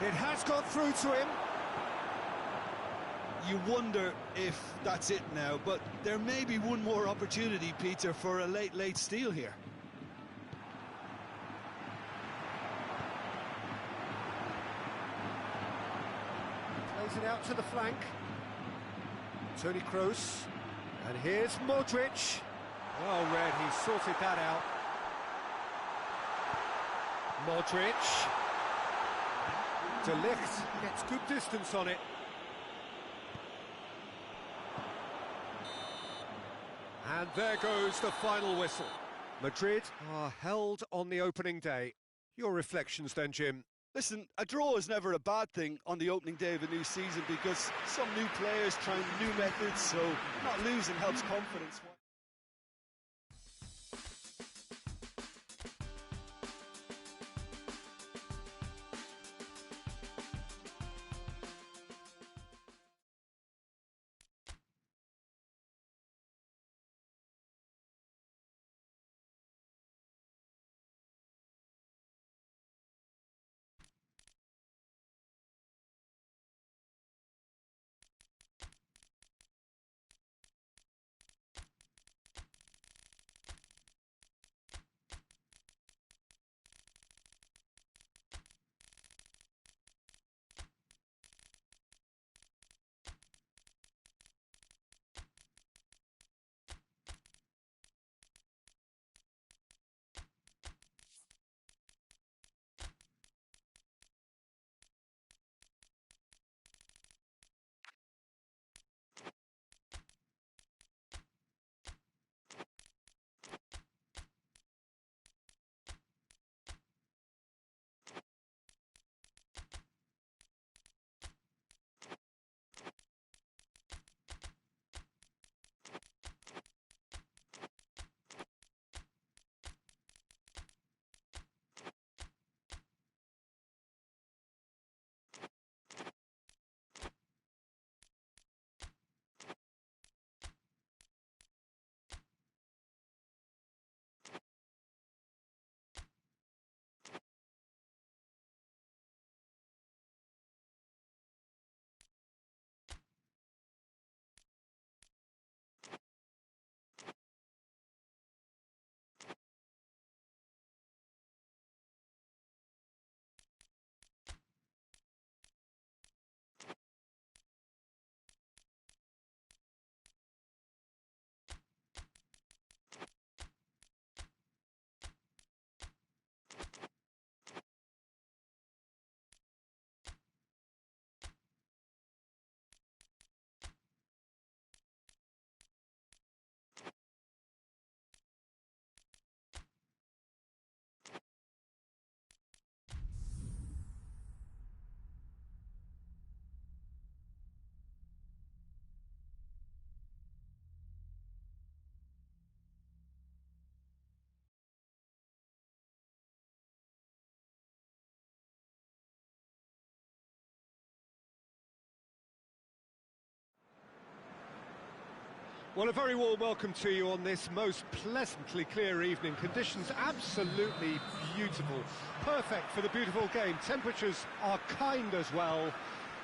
It has got through to him. You wonder if that's it now, but there may be one more opportunity, Peter, for a late steal here. Plays it out to the flank. Toni Kroos. And here's Modric. Well read, he sorted that out. Modric. De Ligt gets good distance on it. And there goes the final whistle. Madrid are held on the opening day. Your reflections then, Jim? Listen, a draw is never a bad thing on the opening day of a new season because some new players trying new methods, so not losing helps confidence. Well, a very warm welcome to you on this most pleasantly clear evening. Conditions absolutely beautiful. Perfect for the beautiful game. Temperatures are kind as well.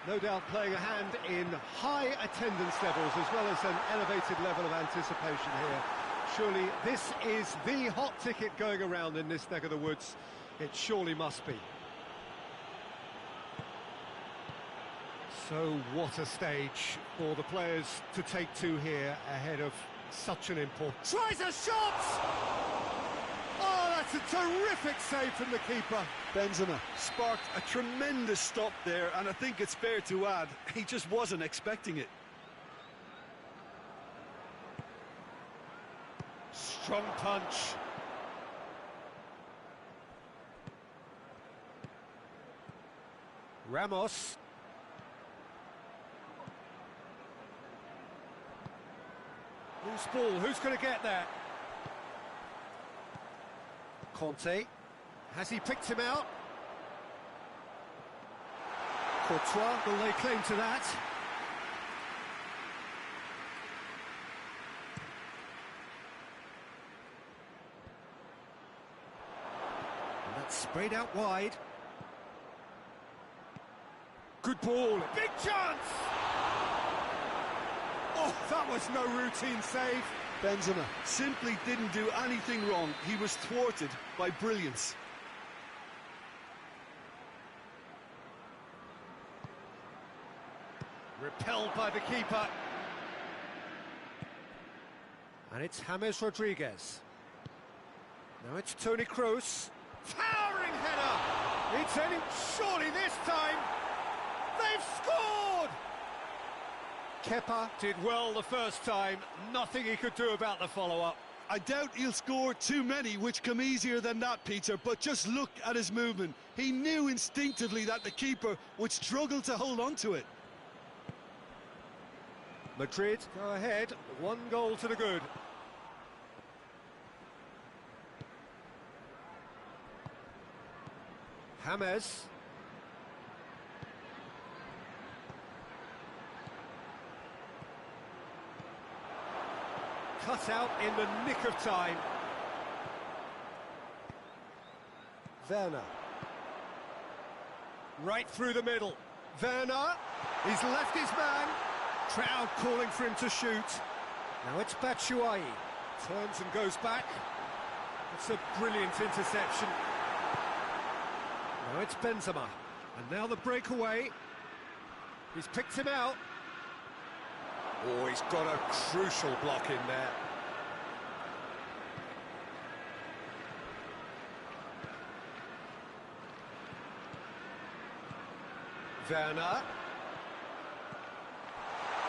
No doubt playing a hand in high attendance levels as well as an elevated level of anticipation here. Surely this is the hot ticket going around in this neck of the woods. It surely must be. So what a stage for the players to take to here ahead of such an important... Tries a shot! Oh, That's a terrific save from the keeper. Benzema sparked a tremendous stop there, and I think it's fair to add, he just wasn't expecting it. Strong punch. Ramos. Loose ball, who's going to get there? Conte. Has he picked him out? Courtois, will lay claim to that? And that's sprayed out wide. Good ball, big chance! Oh, that was no routine save. Benzema simply didn't do anything wrong. He was thwarted by brilliance. Repelled by the keeper. And it's James Rodriguez. Now it's Toni Kroos. Towering header! It's ending surely this time. They've scored! Kepa did well the first time. Nothing he could do about the follow-up. I doubt he'll score too many, which come easier than that, Peter, but just look at his movement. He knew instinctively that the keeper would struggle to hold on to it. Madrid go ahead, 1 goal to the good. James. Cut out in the nick of time. Werner. Right through the middle. Werner. He's left his man. Crowd calling for him to shoot. Now it's Batshuayi. Turns and goes back. It's a brilliant interception. Now it's Benzema. And now the breakaway. He's picked him out. Oh, he's got a crucial block in there. Werner.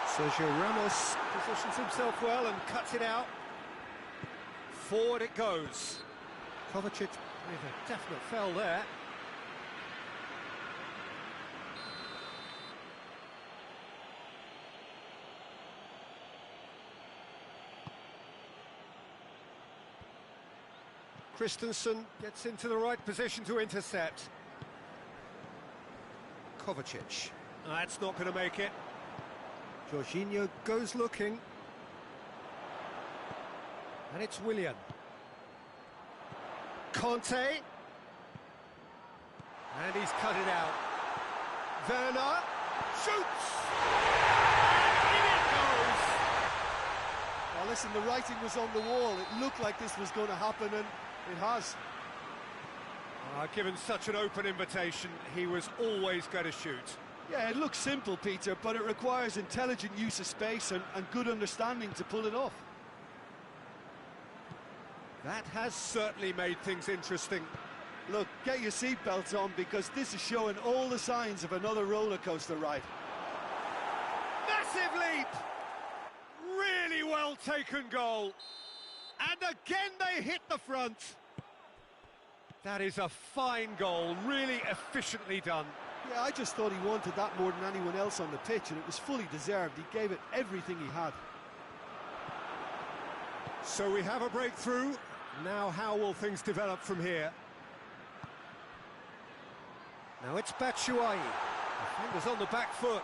Sergio Ramos positions himself well and cuts it out. Forward it goes. Kovacic with a definite foul there. Christensen gets into the right position to intercept. Kovacic. That's not going to make it. Jorginho goes looking. And it's Willian. Conte. And he's cut it out. Werner shoots! And in it goes! Now listen, the writing was on the wall. It looked like this was going to happen, and it has. Given such an open invitation, he was always going to shoot. Yeah, it looks simple, Peter, but it requires intelligent use of space and good understanding to pull it off. That has certainly made things interesting. Look, get your seatbelts on, because this is showing all the signs of another roller coaster ride. Massive leap! Really well taken goal. And again they hit the front. That is a fine goal, really efficiently done. Yeah, I just thought he wanted that more than anyone else on the pitch, and it was fully deserved. He gave it everything he had. So we have a breakthrough. Now how will things develop from here? Now it's Batshuayi. Defender's on the back foot.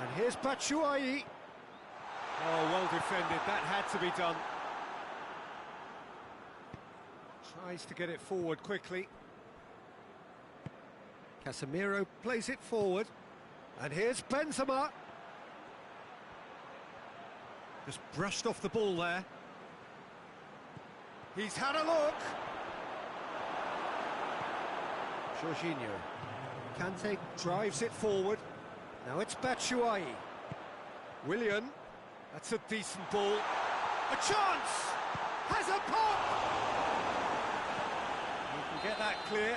And here's Batshuayi. Oh, well defended. That had to be done. Tries to get it forward quickly. Casemiro plays it forward. And here's Benzema. Just brushed off the ball there. He's had a look. Jorginho. Kante drives it forward. Now it's Batshuayi. Willian. That's a decent ball. A chance! Has a pop! You can get that clear.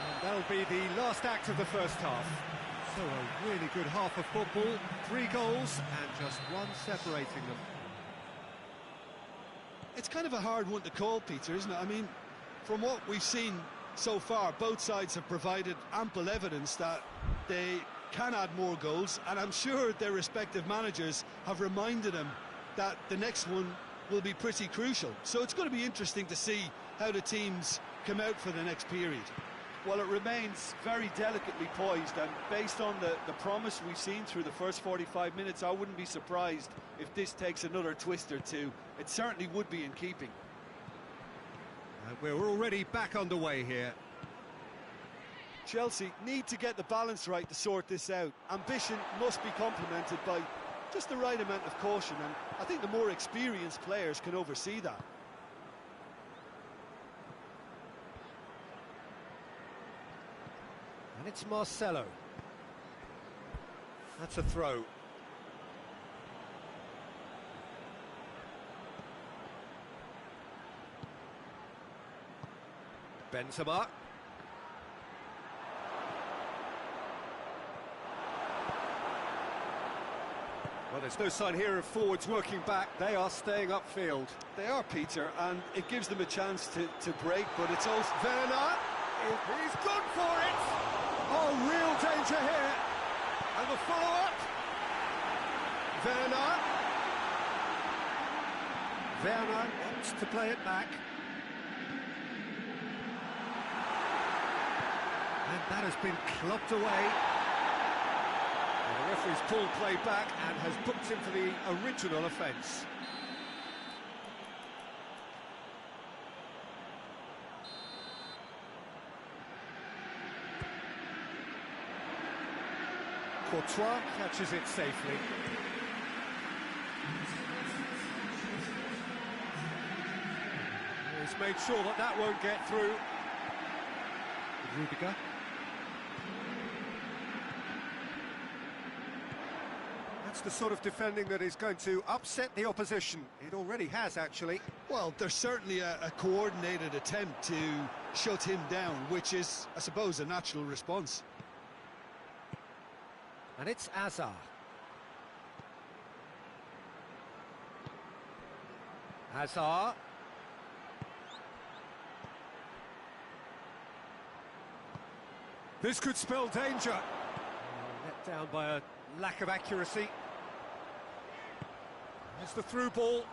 And that'll be the last act of the first half. So a really good half of football, 3 goals and just one separating them. It's kind of a hard one to call, Peter, isn't it? I mean, from what we've seen so far, both sides have provided ample evidence that they can add more goals, and I'm sure their respective managers have reminded them that the next one will be pretty crucial. So it's going to be interesting to see how the teams come out for the next period. Well, it remains very delicately poised, and based on the promise we've seen through the first 45 minutes, I wouldn't be surprised if this takes another twist or two. It certainly would be in keeping. And we're already back underway here. Chelsea need to get the balance right to sort this out. Ambition must be complemented by just the right amount of caution, and I think the more experienced players can oversee that. And it's Marcelo. That's a throw. Benzema. Well, there's no sign here of forwards working back. They are staying upfield. They are, Peter, and it gives them a chance to break, but it's also... Werner, he's gone for it! Oh, real danger here. And the follow-up. Werner. Werner wants to play it back. And that has been clubbed away. Well, the referee's pulled play back and has booked him for the original offence. Courtois catches it safely. He's made sure that that won't get through. Rudiger. That's the sort of defending that is going to upset the opposition. It already has, actually. Well, there's certainly a coordinated attempt to shut him down, which is, I suppose, a natural response. And it's Hazard. Hazard. This could spell danger. Let down by a lack of accuracy. There's the through ball.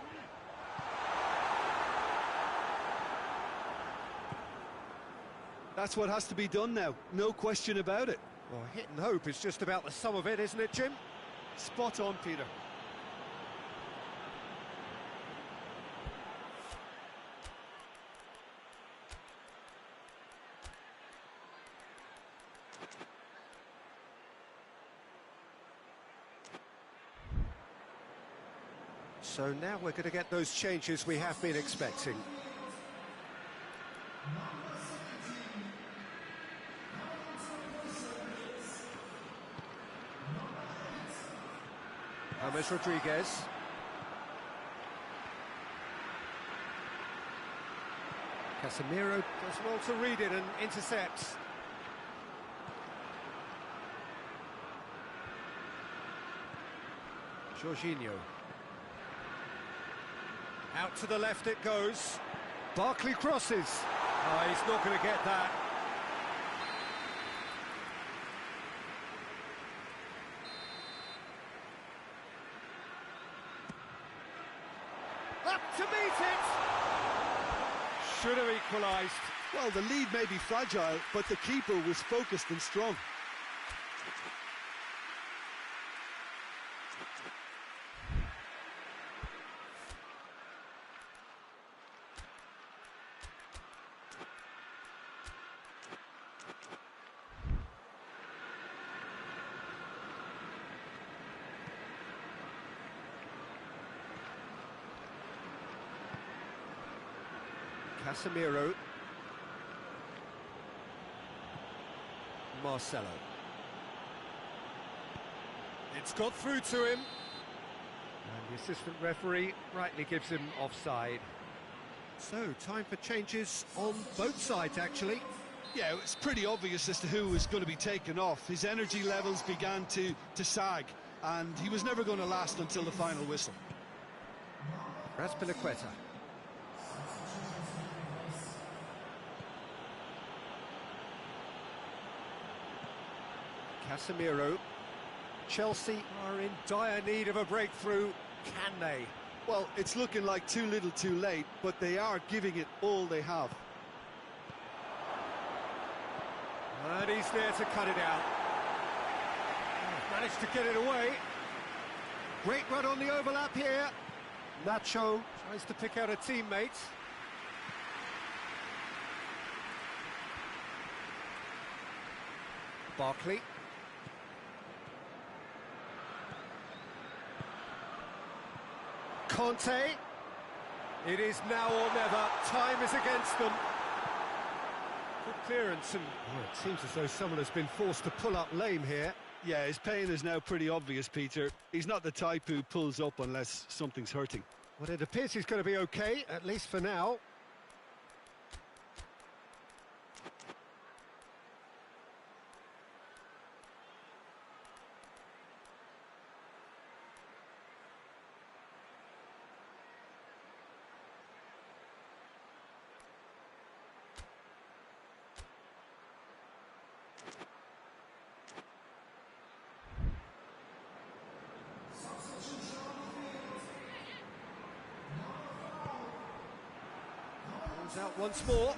That's what has to be done now, no question about it. Well, hit and hope is just about the sum of it, isn't it, Jim? Spot on, Peter. So now we're going to get those changes we have been expecting. James Rodriguez. Casemiro does well to read it and intercepts. Jorginho. Out to the left it goes. Barkley crosses. Oh, he's not going to get that. Up to meet it! Should have equalised. Well, the lead may be fragile, but the keeper was focused and strong. Casemiro. Marcelo. It's got through to him. And the assistant referee rightly gives him offside. So, time for changes on both sides, actually. Yeah, it's pretty obvious as to who was going to be taken off. His energy levels began to sag, and he was never going to last until the final whistle. Raspinaqueta. Casemiro. Chelsea are in dire need of a breakthrough. Can they? Well, it's looking like too little too late, but they are giving it all they have. And he's there to cut it out. Managed to get it away. Great run on the overlap here. Nacho tries to pick out a teammate. Barkley. Conte. It is now or never. Time is against them. Good clearance, and it seems as though someone has been forced to pull up lame here. Yeah, his pain is now pretty obvious, Peter. He's not the type who pulls up unless something's hurting. Well, it appears he's going to be okay, at least for now. Out once more.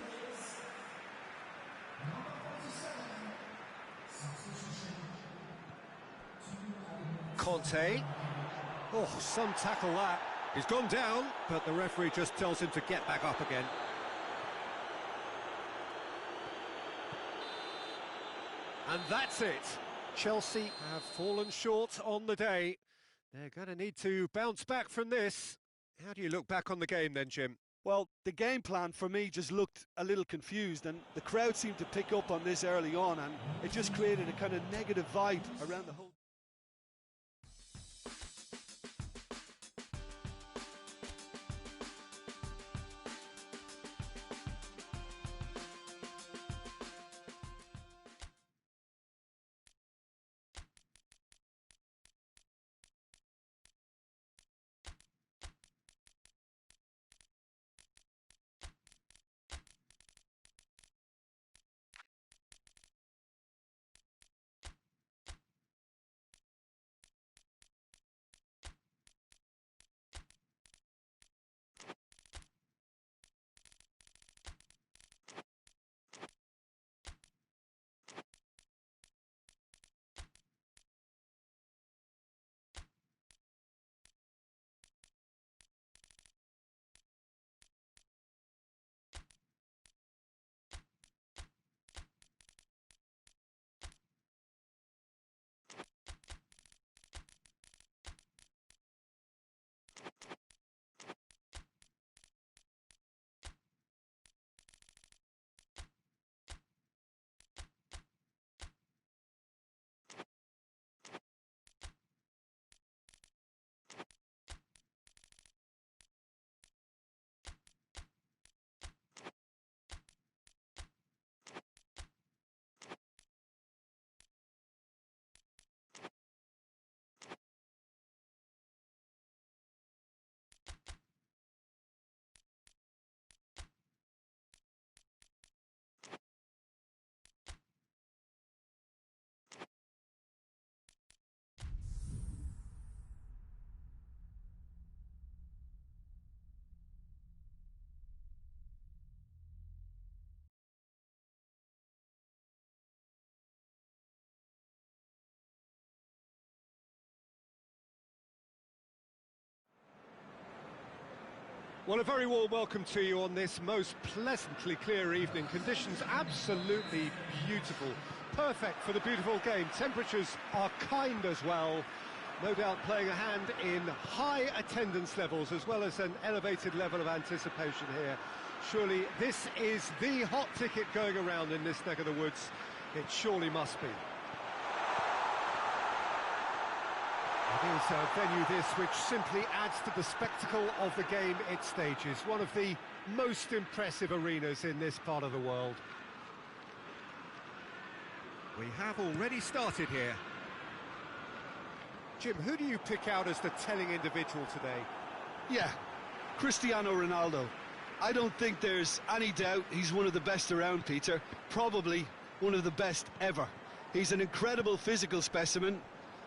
Conte. Oh, some tackle that. He's gone down, but the referee just tells him to get back up again. And that's it. Chelsea have fallen short on the day. They're going to need to bounce back from this. How do you look back on the game then, Jim? Well, the game plan for me just looked a little confused, and the crowd seemed to pick up on this early on, and it just created a kind of negative vibe around the whole... Well, a very warm welcome to you on this most pleasantly clear evening. Conditions absolutely beautiful. Perfect for the beautiful game. Temperatures are kind as well. No doubt playing a hand in high attendance levels as well as an elevated level of anticipation here. Surely this is the hot ticket going around in this neck of the woods. It surely must be. It is a venue this which simply adds to the spectacle of the game it stages. One of the most impressive arenas in this part of the world. We have already started here. Jim, who do you pick out as the telling individual today? Yeah, Cristiano Ronaldo. I don't think there's any doubt he's one of the best around, Peter. Probably one of the best ever. He's an incredible physical specimen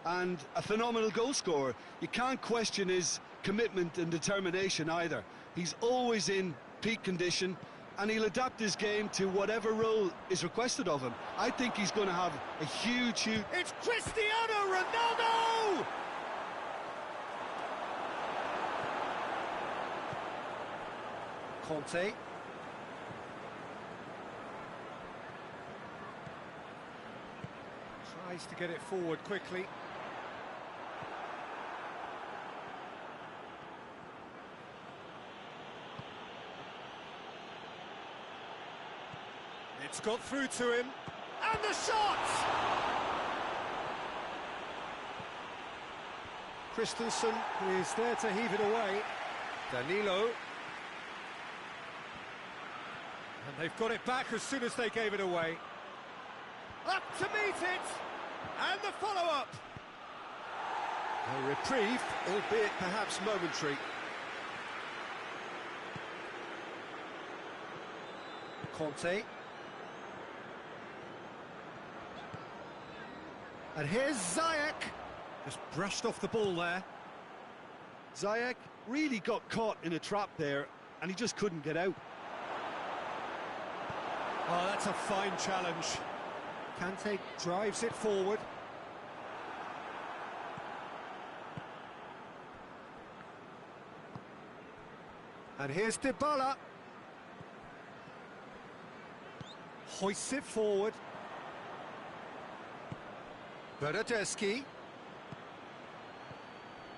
and a phenomenal goal scorer. You can't question his commitment and determination either. He's always in peak condition, and he'll adapt his game to whatever role is requested of him. I think he's going to have a huge... It's Cristiano Ronaldo! Conte. Tries to get it forward quickly. It's got through to him, and the shot! Christensen is there to heave it away. Danilo. And they've got it back as soon as they gave it away. Up to meet it! And the follow-up! A reprieve, albeit perhaps momentary. Conte. And here's Ziyech. Just brushed off the ball there. Ziyech really got caught in a trap there, and he just couldn't get out. Oh, that's a fine challenge. Kante drives it forward. And here's Dybala. Hoists it forward. Bernardeschi.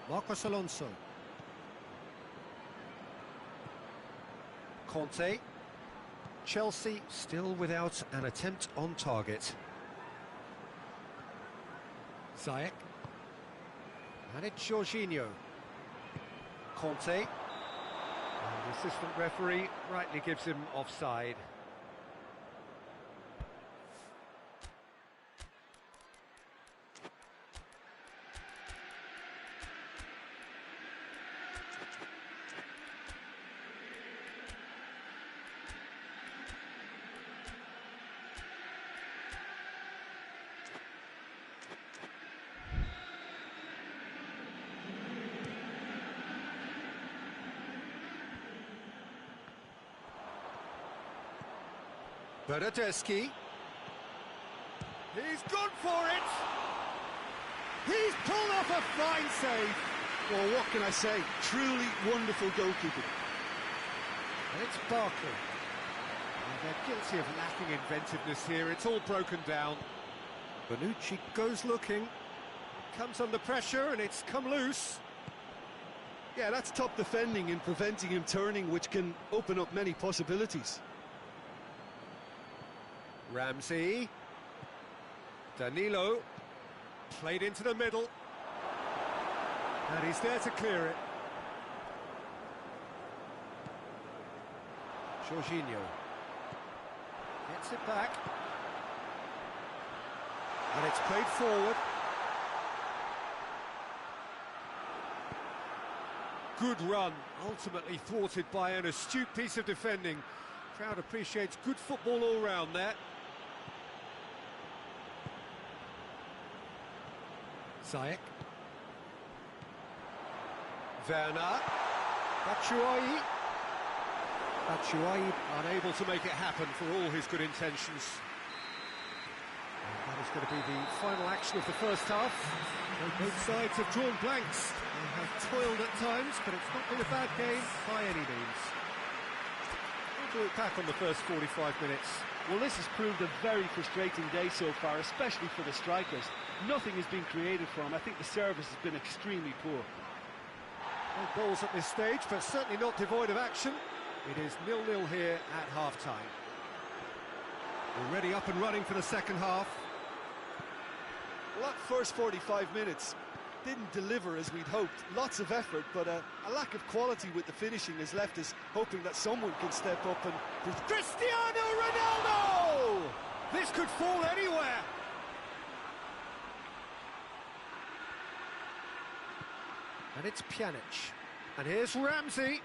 Marcos Alonso. Conte. Chelsea still without an attempt on target. Ziyech. And it's Jorginho. Conte. And the assistant referee rightly gives him offside. Bernardeschi. He's gone for it! He's pulled off a fine save! Well, what can I say? Truly wonderful goalkeeping. And it's Barkley. And they're guilty of lacking inventiveness here. It's all broken down. Bonucci goes looking. Comes under pressure and it's come loose. Yeah, that's top defending and preventing him turning, which can open up many possibilities. Ramsey. Danilo. Played into the middle. And he's there to clear it. Jorginho. Gets it back. And it's played forward. Good run, ultimately thwarted by an astute piece of defending. Crowd appreciates good football all round there. Ziyech. Werner. Batshuayi. Batshuayi unable to make it happen for all his good intentions. And that is going to be the final action of the first half. And both sides have drawn blanks. They have toiled at times, but it's not been a bad game by any means. We'll look back on the first 45 minutes. Well, this has proved a very frustrating day so far, especially for the strikers. Nothing has been created for them. I think the service has been extremely poor. No goals at this stage, but certainly not devoid of action. It is 0-0 here at half-time. Already up and running for the second half. Well, that first 45 minutes, didn't deliver as we'd hoped. Lots of effort, but a lack of quality with the finishing has left us hoping that someone can step up and... Cristiano Ronaldo! This could fall anywhere. And it's Pjanic. And here's Ramsey.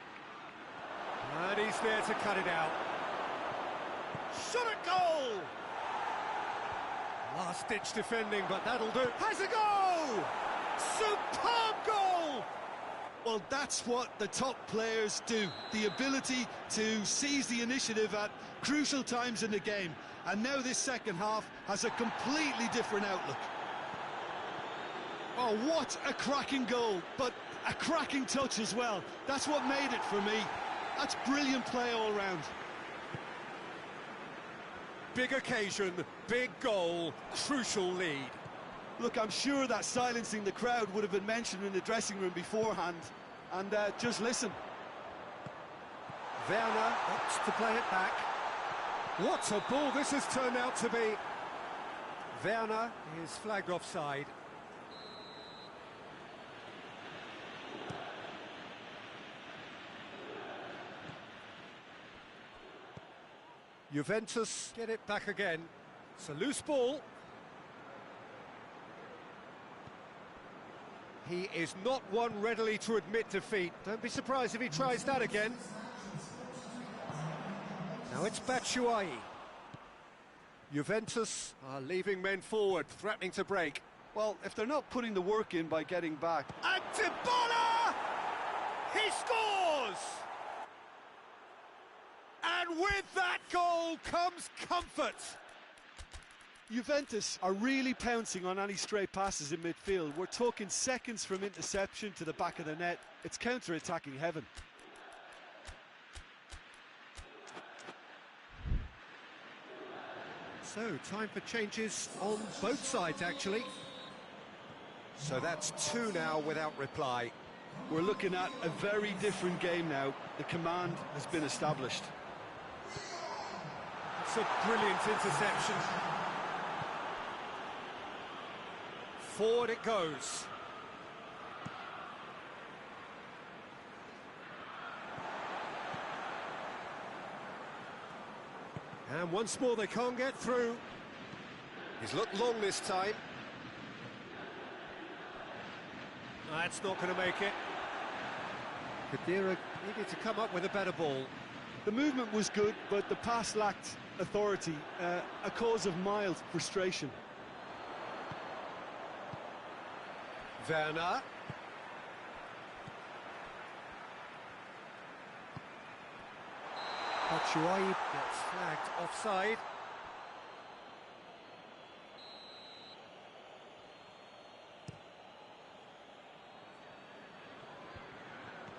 And he's there to cut it out. Shot at goal! Last-ditch defending, but that'll do. Has a goal! Superb goal! Well, that's what the top players do. The ability to seize the initiative at crucial times in the game. And now this second half has a completely different outlook. Oh, what a cracking goal, but a cracking touch as well. That's what made it for me. That's brilliant play all round. Big occasion, big goal, crucial lead. Look, I'm sure that silencing the crowd would have been mentioned in the dressing room beforehand. And just listen. Werner opts to play it back. What a ball this has turned out to be. Werner is flagged offside. Juventus get it back again. It's a loose ball. He is not one readily to admit defeat. Don't be surprised if he tries that again. Now it's Batshuayi. Juventus are leaving men forward, threatening to break. Well, if they're not putting the work in by getting back... And Dybala! He scores! And with that goal comes comfort. Juventus are really pouncing on any stray passes in midfield. We're talking seconds from interception to the back of the net. It's counter-attacking heaven. So, time for changes on both sides, actually. So that's two now without reply. We're looking at a very different game now. The command has been established. It's a brilliant interception. Forward it goes. And once more they can't get through. He's looked long this time. That's not going to make it. Kepada needed to come up with a better ball. The movement was good, but the pass lacked authority, a cause of mild frustration. Werner. Batshuayi gets flagged offside.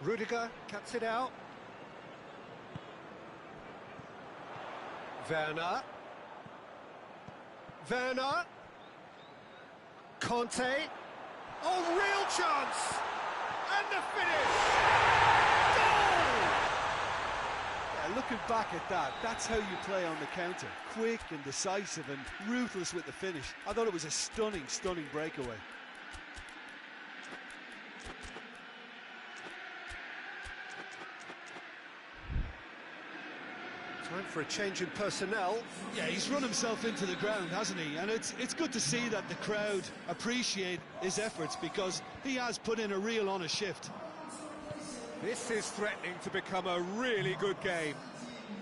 Rudiger cuts it out. Werner. Werner. Conte. Oh, real chance! And the finish! Goal! Yeah, looking back at that, that's how you play on the counter. Quick and decisive and ruthless with the finish. I thought it was a stunning, stunning breakaway. Time for a change in personnel. Yeah, he's run himself into the ground, hasn't he? And it's good to see that the crowd appreciate his efforts because he has put in a real honest shift. This is threatening to become a really good game.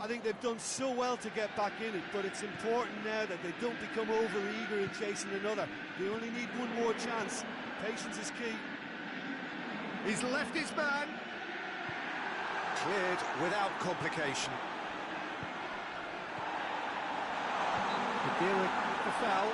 I think they've done so well to get back in it, but it's important now that they don't become over-eager in chasing another. They only need one more chance. Patience is key. He's left his man. Cleared without complication. Kepada with the foul.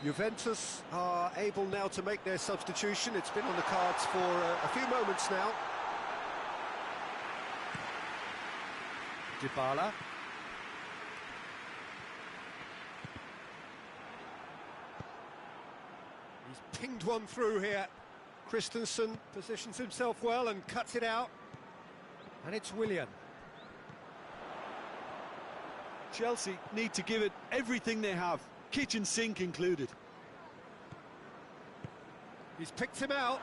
Juventus are able now to make their substitution. It's been on the cards for a few moments now. Dybala. He's pinged one through here. Christensen positions himself well and cuts it out. And it's Willian. Chelsea need to give it everything they have, kitchen sink included. He's picked him out.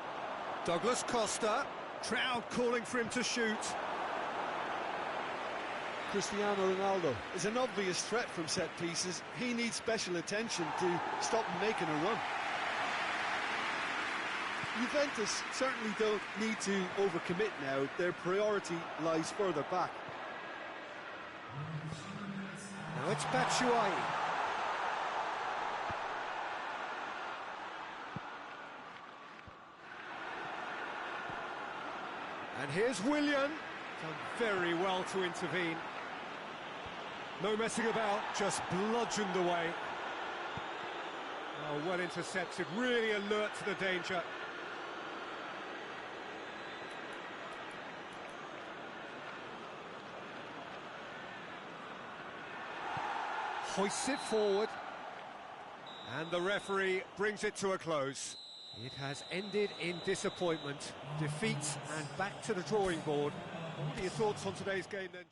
Douglas Costa. Crowd calling for him to shoot. Cristiano Ronaldo is an obvious threat from set pieces. He needs special attention to stop him making a run. Juventus certainly don't need to overcommit now. Their priority lies further back. Now it's Batshuayi. And here's Willian. Done very well to intervene. No messing about, just bludgeoned away. Oh, well intercepted, really alert to the danger. Hoists it forward. And the referee brings it to a close. It has ended in disappointment, defeat, and back to the drawing board. What are your thoughts on today's game then?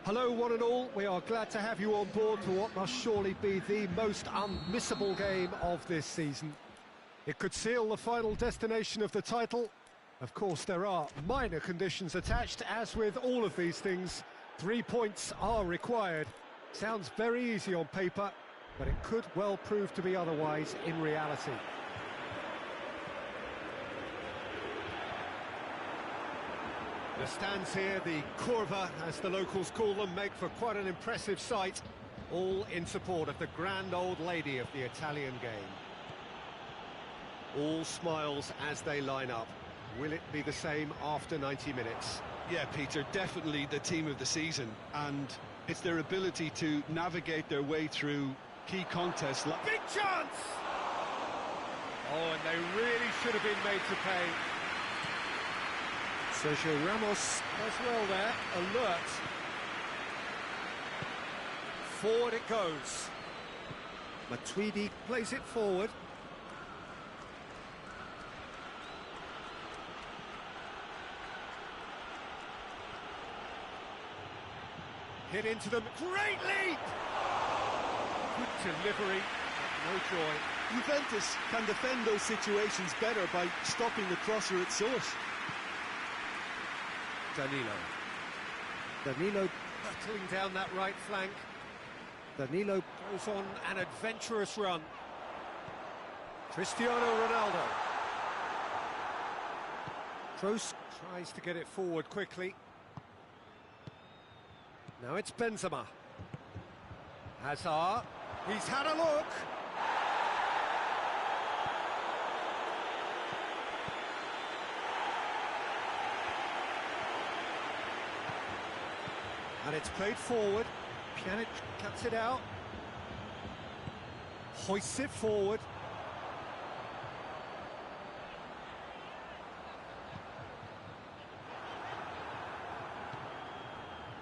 Hello one and all, we are glad to have you on board for what must surely be the most unmissable game of this season. It could seal the final destination of the title. Of course there are minor conditions attached, as with all of these things. 3 points are required. Sounds very easy on paper, but it could well prove to be otherwise in reality. The stands here, the curva, as the locals call them, make for quite an impressive sight, all in support of the grand old lady of the Italian game. All smiles as they line up. Will it be the same after 90 minutes? Yeah, Peter, definitely the team of the season, and it's their ability to navigate their way through key contests. Big chance! Oh, and they really should have been made to pay. Sergio Ramos as well there, alert. Forward it goes. Matuidi plays it forward. Hit into them. Great leap! Good delivery, but no joy. Juventus can defend those situations better by stopping the crosser at source. Danilo battling down that right flank. Danilo goes on an adventurous run. Cristiano Ronaldo. Kroos tries to get it forward quickly. Now it's Benzema. Hazard. He's had a look. And it's played forward. Pjanic cuts it out. Hoists it forward.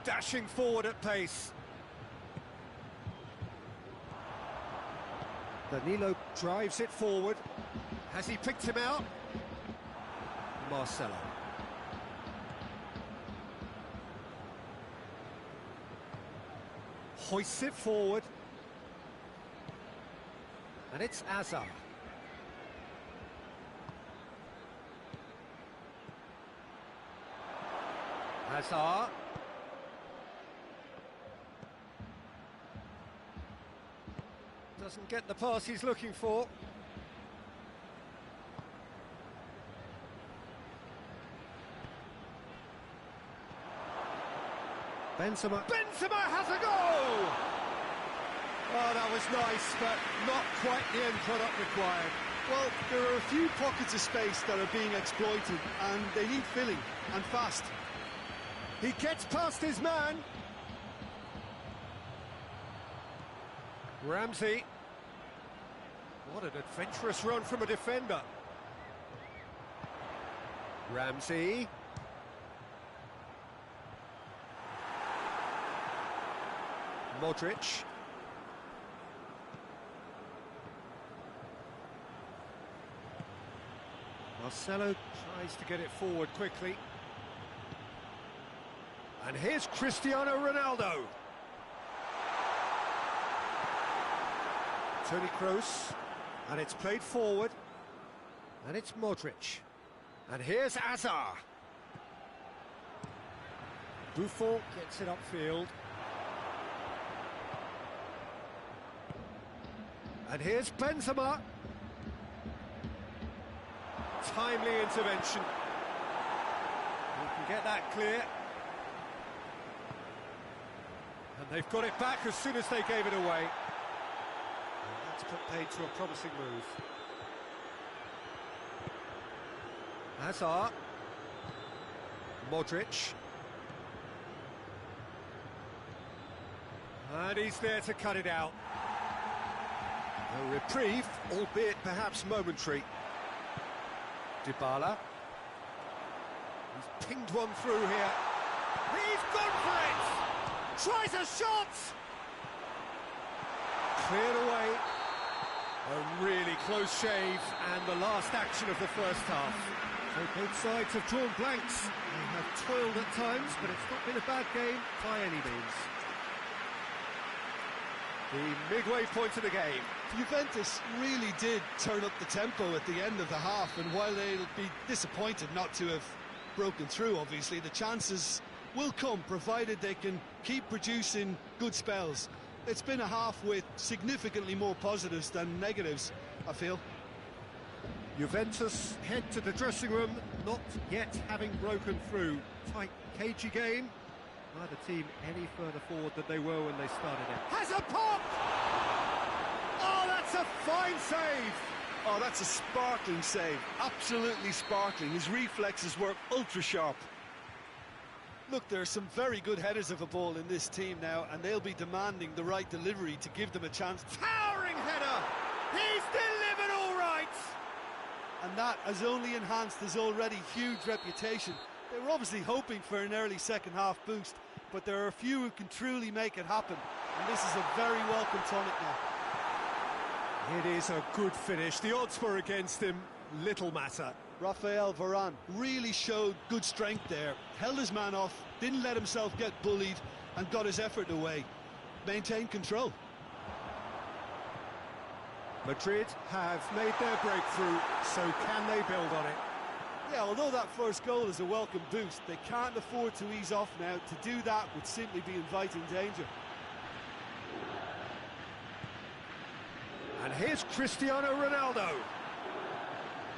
Dashing forward at pace. Danilo drives it forward. Has he picked him out? Marcelo. Hoists it forward. And it's Hazard. Hazard. Doesn't get the pass he's looking for. Benzema has a goal! Oh, that was nice, but not quite the end product required. Well, there are a few pockets of space that are being exploited, and they need filling, and fast. He gets past his man. Ramsey. What an adventurous run from a defender. Ramsey. Modric. Marcelo tries to get it forward quickly. And here's Cristiano Ronaldo. Toni Kroos. And it's played forward. And it's Modric. And here's Hazard. Buffon gets it upfield. And here's Benzema. Timely intervention. We can get that clear. And they've got it back as soon as they gave it away. And that's put paid to a promising move. Hazard. Modric. And he's there to cut it out. A reprieve, albeit perhaps momentary. Dybala. He's pinged one through here. He's gone for it! Tries a shot! Cleared away. A really close shave, and the last action of the first half. So both sides have drawn blanks. They have toiled at times, but it's not been a bad game by any means. The midway point of the game. Juventus really did turn up the tempo at the end of the half, and while they'll be disappointed not to have broken through, obviously, the chances will come, provided they can keep producing good spells. It's been a half with significantly more positives than negatives, I feel. Juventus head to the dressing room, not yet having broken through. Tight, cagey game. Neither team any further forward than they were when they started out. Has a pop! Oh, that's a fine save! Oh, that's a sparkling save. Absolutely sparkling. His reflexes were ultra sharp. Look, there are some very good headers of a ball in this team now, and they'll be demanding the right delivery to give them a chance. Towering header! He's delivered all right! And that has only enhanced his already huge reputation. They were obviously hoping for an early second half boost, but there are a few who can truly make it happen, and this is a very welcome tonic now. It is a good finish. The odds were against him. Little matter. Rafael Varane really showed good strength there. Held his man off, didn't let himself get bullied, and got his effort away. Maintained control. Madrid have made their breakthrough, so can they build on it? Yeah, although that first goal is a welcome boost, they can't afford to ease off now. To do that would simply be inviting danger. And here's Cristiano Ronaldo.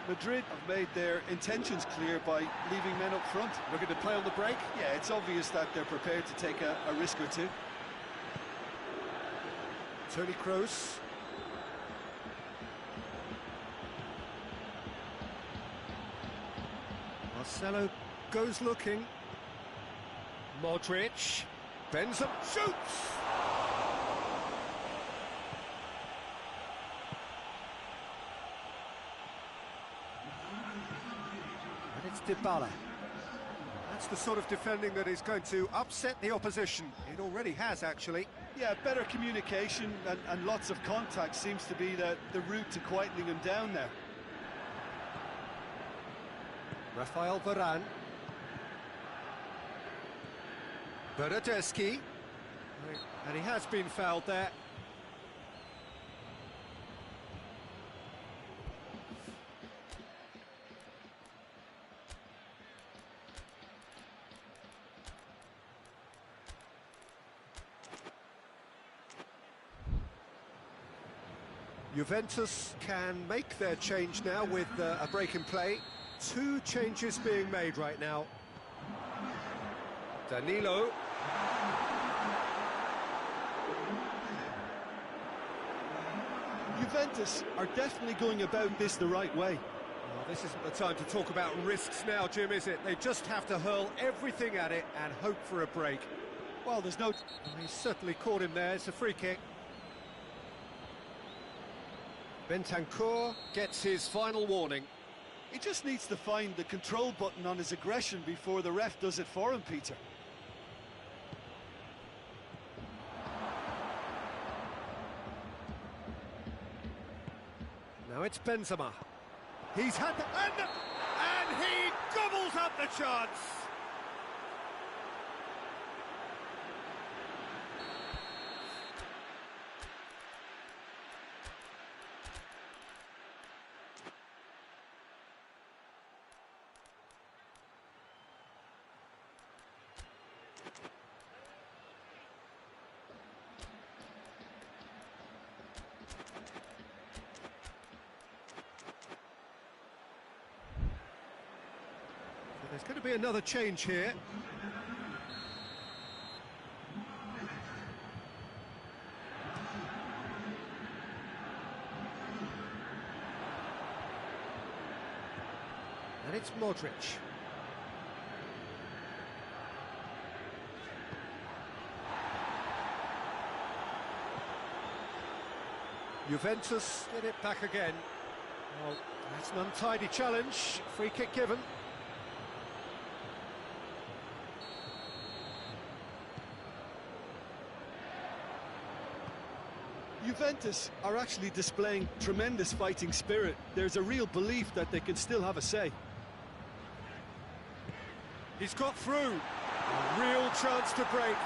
Madrid have made their intentions clear by leaving men up front. Looking to play on the break. Yeah, it's obvious that they're prepared to take a risk or two. Toni Kroos. Marcelo goes looking. Modric. Benzema shoots! And it's Dybala. That's the sort of defending that is going to upset the opposition. It already has, actually. Yeah, better communication and lots of contact seems to be the route to quietening them down there. Rafael Varane. Bernardeschi. And he has been fouled there. Juventus can make their change now with a break in play. 2 changes being made right now. Danilo. Juventus are definitely going about this the right way. Well, this isn't the time to talk about risks now, Jim, is it? They just have to hurl everything at it and hope for a break. Well, there's no... He's certainly caught him there. It's a free kick. Bentancur gets his final warning. He just needs to find the control button on his aggression before the ref does it for him, Peter. Now it's Benzema. He's had the... And he gobbles up the chance! There's going to be another change here. And it's Modric. Juventus get it back again. Well, that's an untidy challenge. Free kick given. Juventus are actually displaying tremendous fighting spirit. There's a real belief that they can still have a say. He's got through. A real chance to break.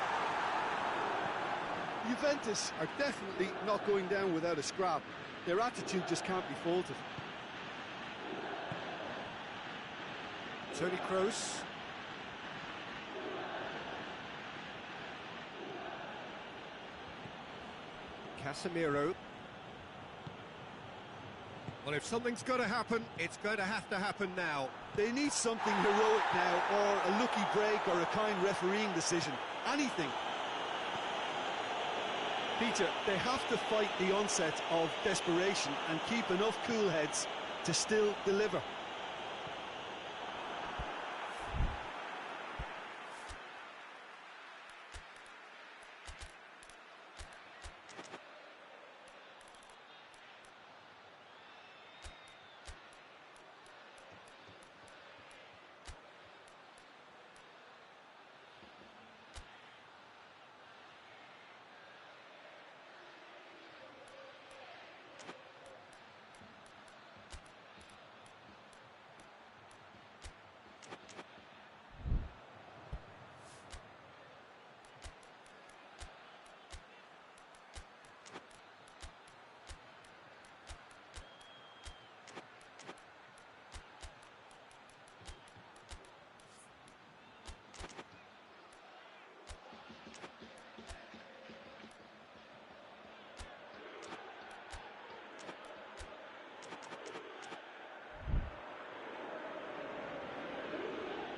Juventus are definitely not going down without a scrap. Their attitude just can't be faulted. Toni Kroos. Casemiro. Well, if something's got to happen, it's going to happen now. They need something heroic now, or a lucky break, or a kind refereeing decision. Anything. Peter, they have to fight the onset of desperation and keep enough cool heads to still deliver.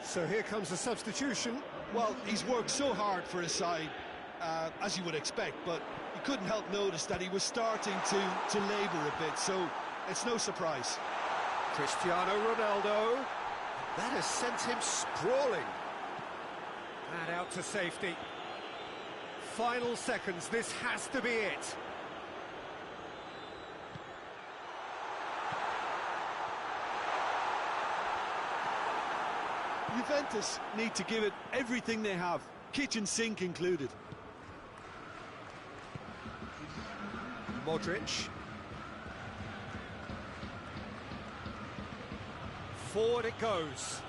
So here comes the substitution. Well, he's worked so hard for his side, as you would expect, but you couldn't help notice that he was starting to labour a bit, so it's no surprise. Cristiano Ronaldo. That has sent him sprawling. And out to safety. Final seconds, this has to be it. Juventus need to give it everything they have, kitchen sink included. Modric. Forward it goes.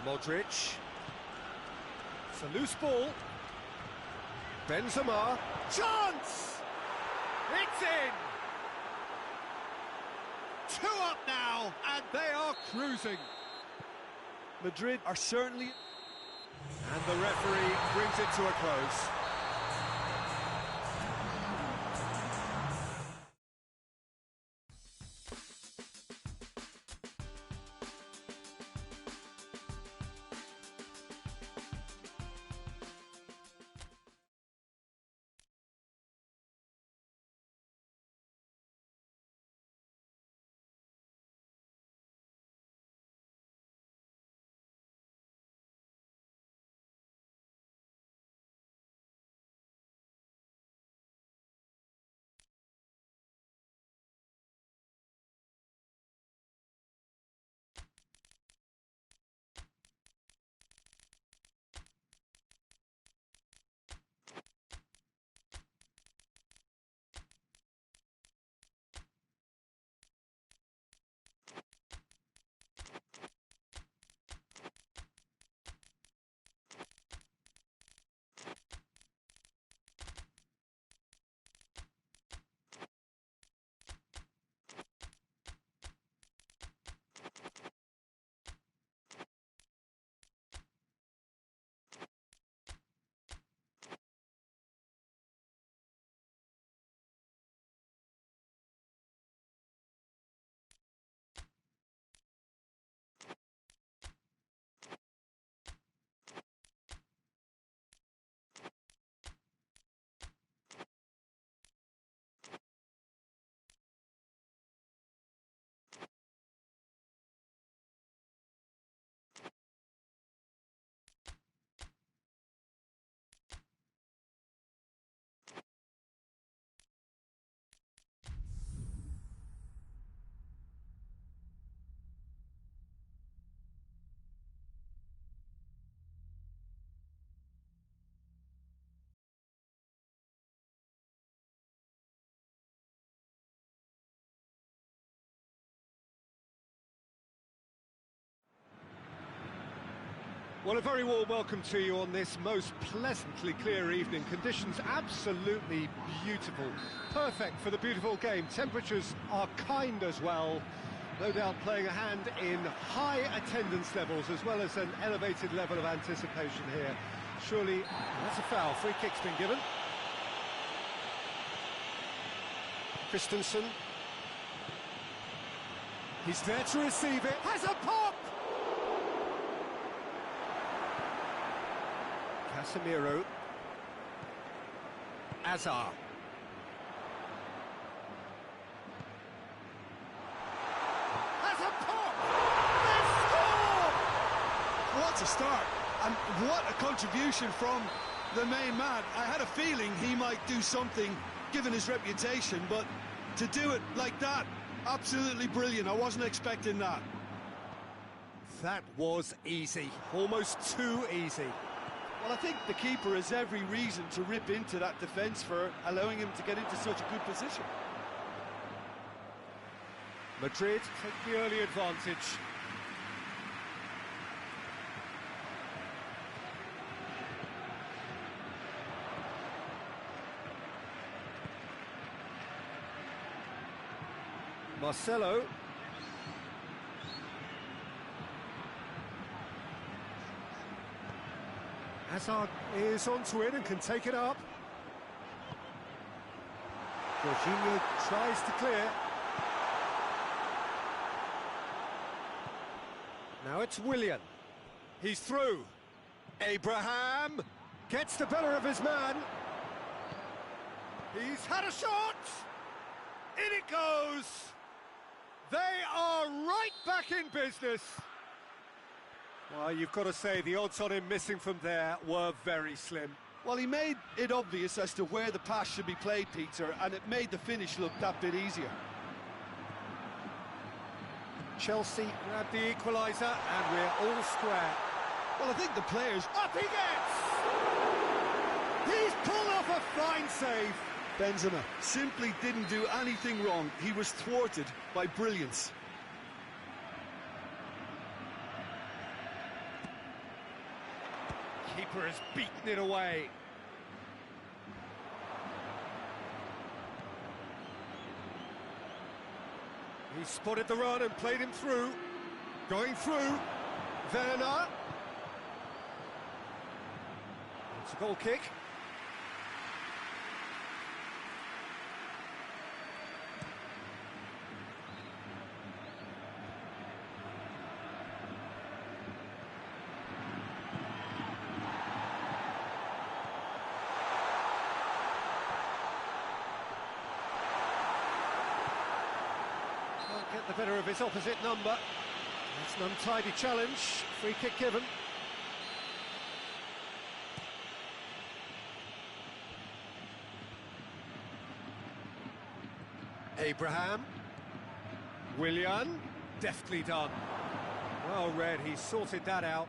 Modric. It's a loose ball. Benzema. Chance! It's in! 2 up now, and they are cruising. Madrid are certainly... And the referee brings it to a close. Well, a very warm welcome to you on this most pleasantly clear evening. Conditions absolutely beautiful. Perfect for the beautiful game. Temperatures are kind as well. No doubt playing a hand in high attendance levels as well as an elevated level of anticipation here. Surely, that's a foul. Free kick's been given. Christensen. He's there to receive it. Has a pop! Casemiro. Azar. Has a pop! They score! What a start, and what a contribution from the main man. I had a feeling he might do something, given his reputation, but to do it like that, absolutely brilliant. I wasn't expecting that. That was easy, almost too easy. Well, I think the keeper has every reason to rip into that defence for allowing him to get into such a good position. Madrid take the early advantage. Marcelo. Hazard is onto it and can take it up. Jorginho tries to clear. Now it's Willian. He's through. Abraham gets the better of his man. He's had a shot. In it goes. They are right back in business. Well, you've got to say the odds on him missing from there were very slim. Well, he made it obvious as to where the pass should be played, Peter, and it made the finish look that bit easier. Chelsea grab the equaliser, and we're all square. Well, I think the players... Up he gets! He's pulled off a fine save. Benzema simply didn't do anything wrong. He was thwarted by brilliance. Keeper has beaten it away. He spotted the run and played him through. Going through. Werner. It's a goal kick. Get the better of his opposite number. It's an untidy challenge. Free kick given. Abraham. Willian. Deftly done. Well read, he sorted that out.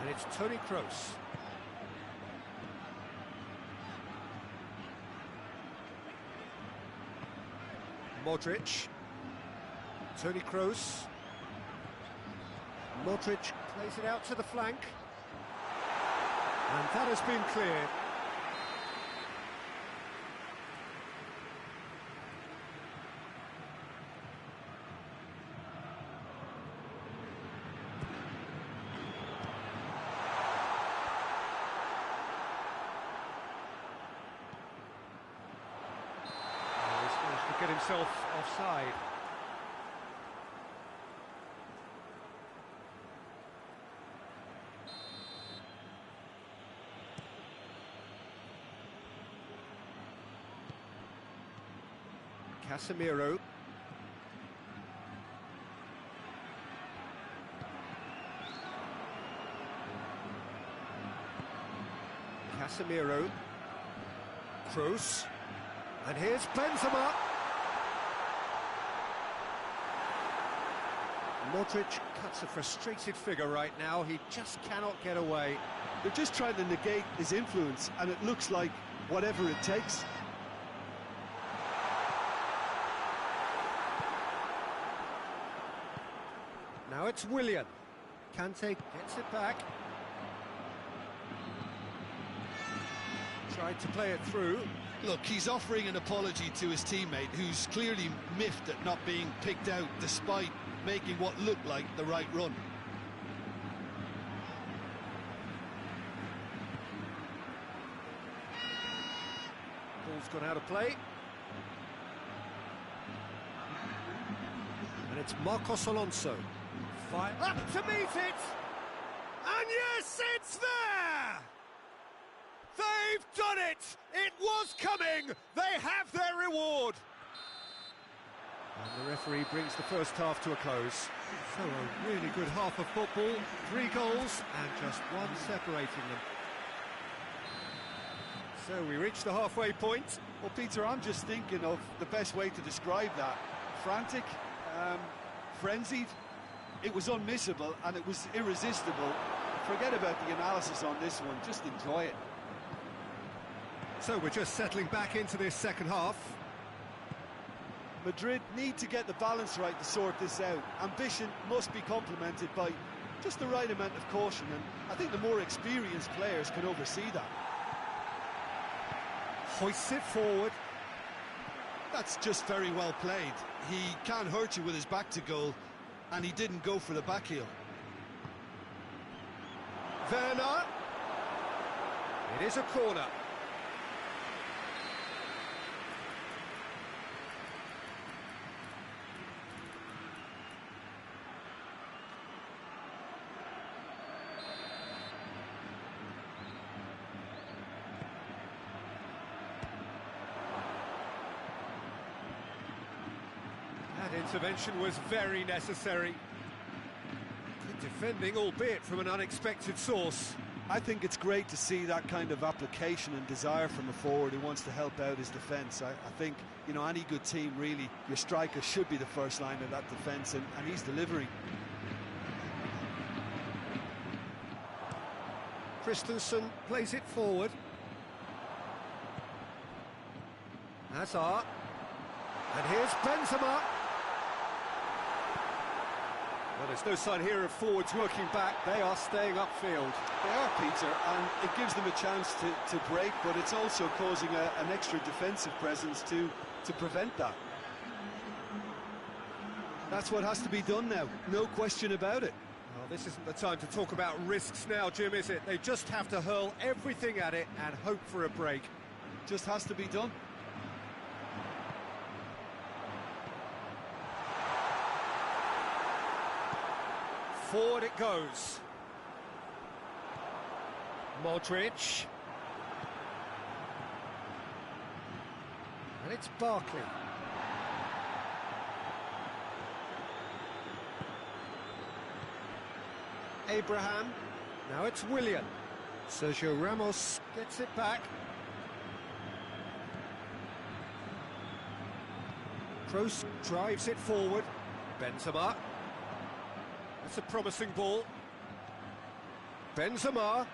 And it's Toni Kroos. Modric. Toni Kroos. Modric plays it out to the flank. And that has been cleared. To get himself offside. Casemiro. Casemiro. Kroos. And here's Benzema. Modric cuts a frustrated figure right now. He just cannot get away. They're just trying to negate his influence, and it looks like whatever it takes. Now it's Willian. Kante gets it back. Tried to play it through. Look, he's offering an apology to his teammate, who's clearly miffed at not being picked out despite making what looked like the right run. Ball's gone out of play. And it's Marcos Alonso. Fire up to meet it! And yes, it's there! They've done it! It was coming! They have their reward! And the referee brings the first half to a close. So a really good half of football, 3 goals and just one separating them. So we reach the halfway point. Well, Peter, I'm just thinking of the best way to describe that. Frantic, frenzied. It was unmissable and it was irresistible. Forget about the analysis on this one, just enjoy it. So we're just settling back into this second half. Madrid need to get the balance right to sort this out. Ambition must be complemented by just the right amount of caution, and I think the more experienced players can oversee that. Hoists it forward. That's just very well played. He can't hurt you with his back to goal, and he didn't go for the back heel. Werner. It is a corner. That intervention was very necessary. Good defending, albeit from an unexpected source. I think it's great to see that kind of application and desire from a forward who wants to help out his defence. I think, you know, any good team, really, your striker should be the first line of that defence, and he's delivering. Christensen plays it forward. Hazard. And here's Benzema. Well, there's no sign here of forwards working back. They are staying upfield. They are, Peter, and it gives them a chance to break, but it's also causing an extra defensive presence to prevent that. That's what has to be done now, no question about it. Well, this isn't the time to talk about risks now, Jim, is it? They just have to hurl everything at it and hope for a break. Just has to be done. Forward it goes. Modric. And it's Barkley. Abraham. Now it's Willian. Sergio Ramos gets it back. Kroos drives it forward. Benzema. That's a promising ball. Benzema.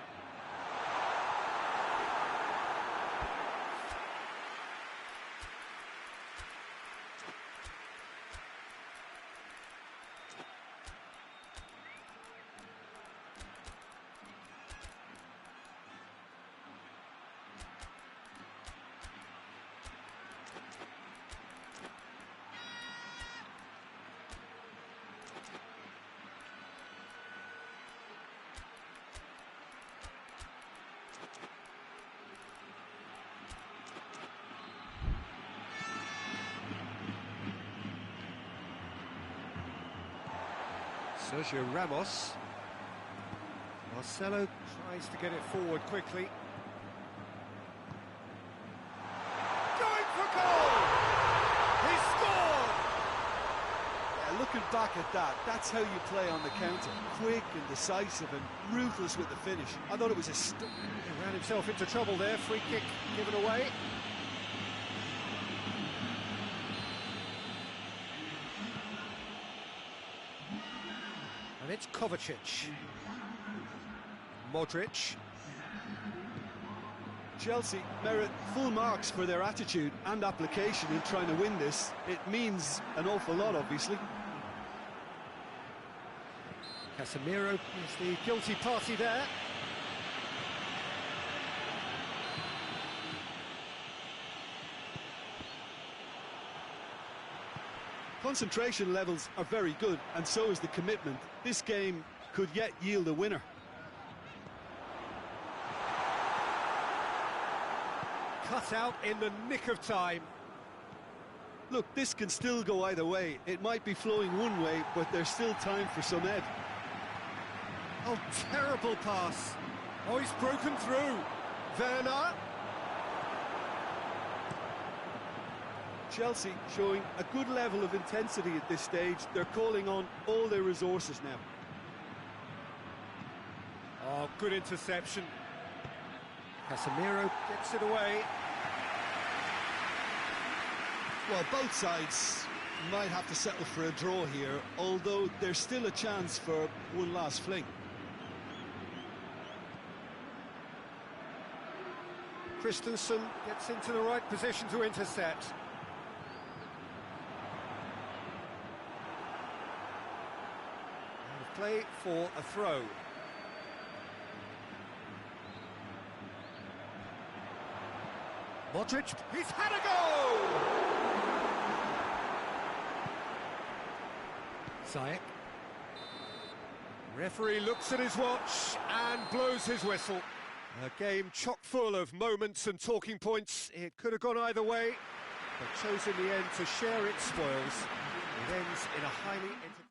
Sergio Ramos. Marcelo tries to get it forward quickly. Going for goal! He scored! Yeah, looking back at that, that's how you play on the counter. Quick and decisive and ruthless with the finish. I thought it was a... He ran himself into trouble there. Free kick given away. And it's Kovacic. Modric. Chelsea merit full marks for their attitude and application in trying to win this. It means an awful lot, obviously. Casemiro is the guilty party there. Concentration levels are very good, and so is the commitment. This game could yet yield a winner. Cut out in the nick of time. Look, this can still go either way. It might be flowing one way, but there's still time for some ebb. Oh, terrible pass. Oh, he's broken through. Werner. Chelsea showing a good level of intensity at this stage. They're calling on all their resources now. Oh, good interception. Casemiro gets it away. Well, both sides might have to settle for a draw here, although there's still a chance for one last fling. Christensen gets into the right position to intercept. And play for a throw. Modric, he's had a go! Ziyech. Referee looks at his watch and blows his whistle. A game chock full of moments and talking points. It could have gone either way, but chose in the end to share its spoils. It ends in a highly entertaining...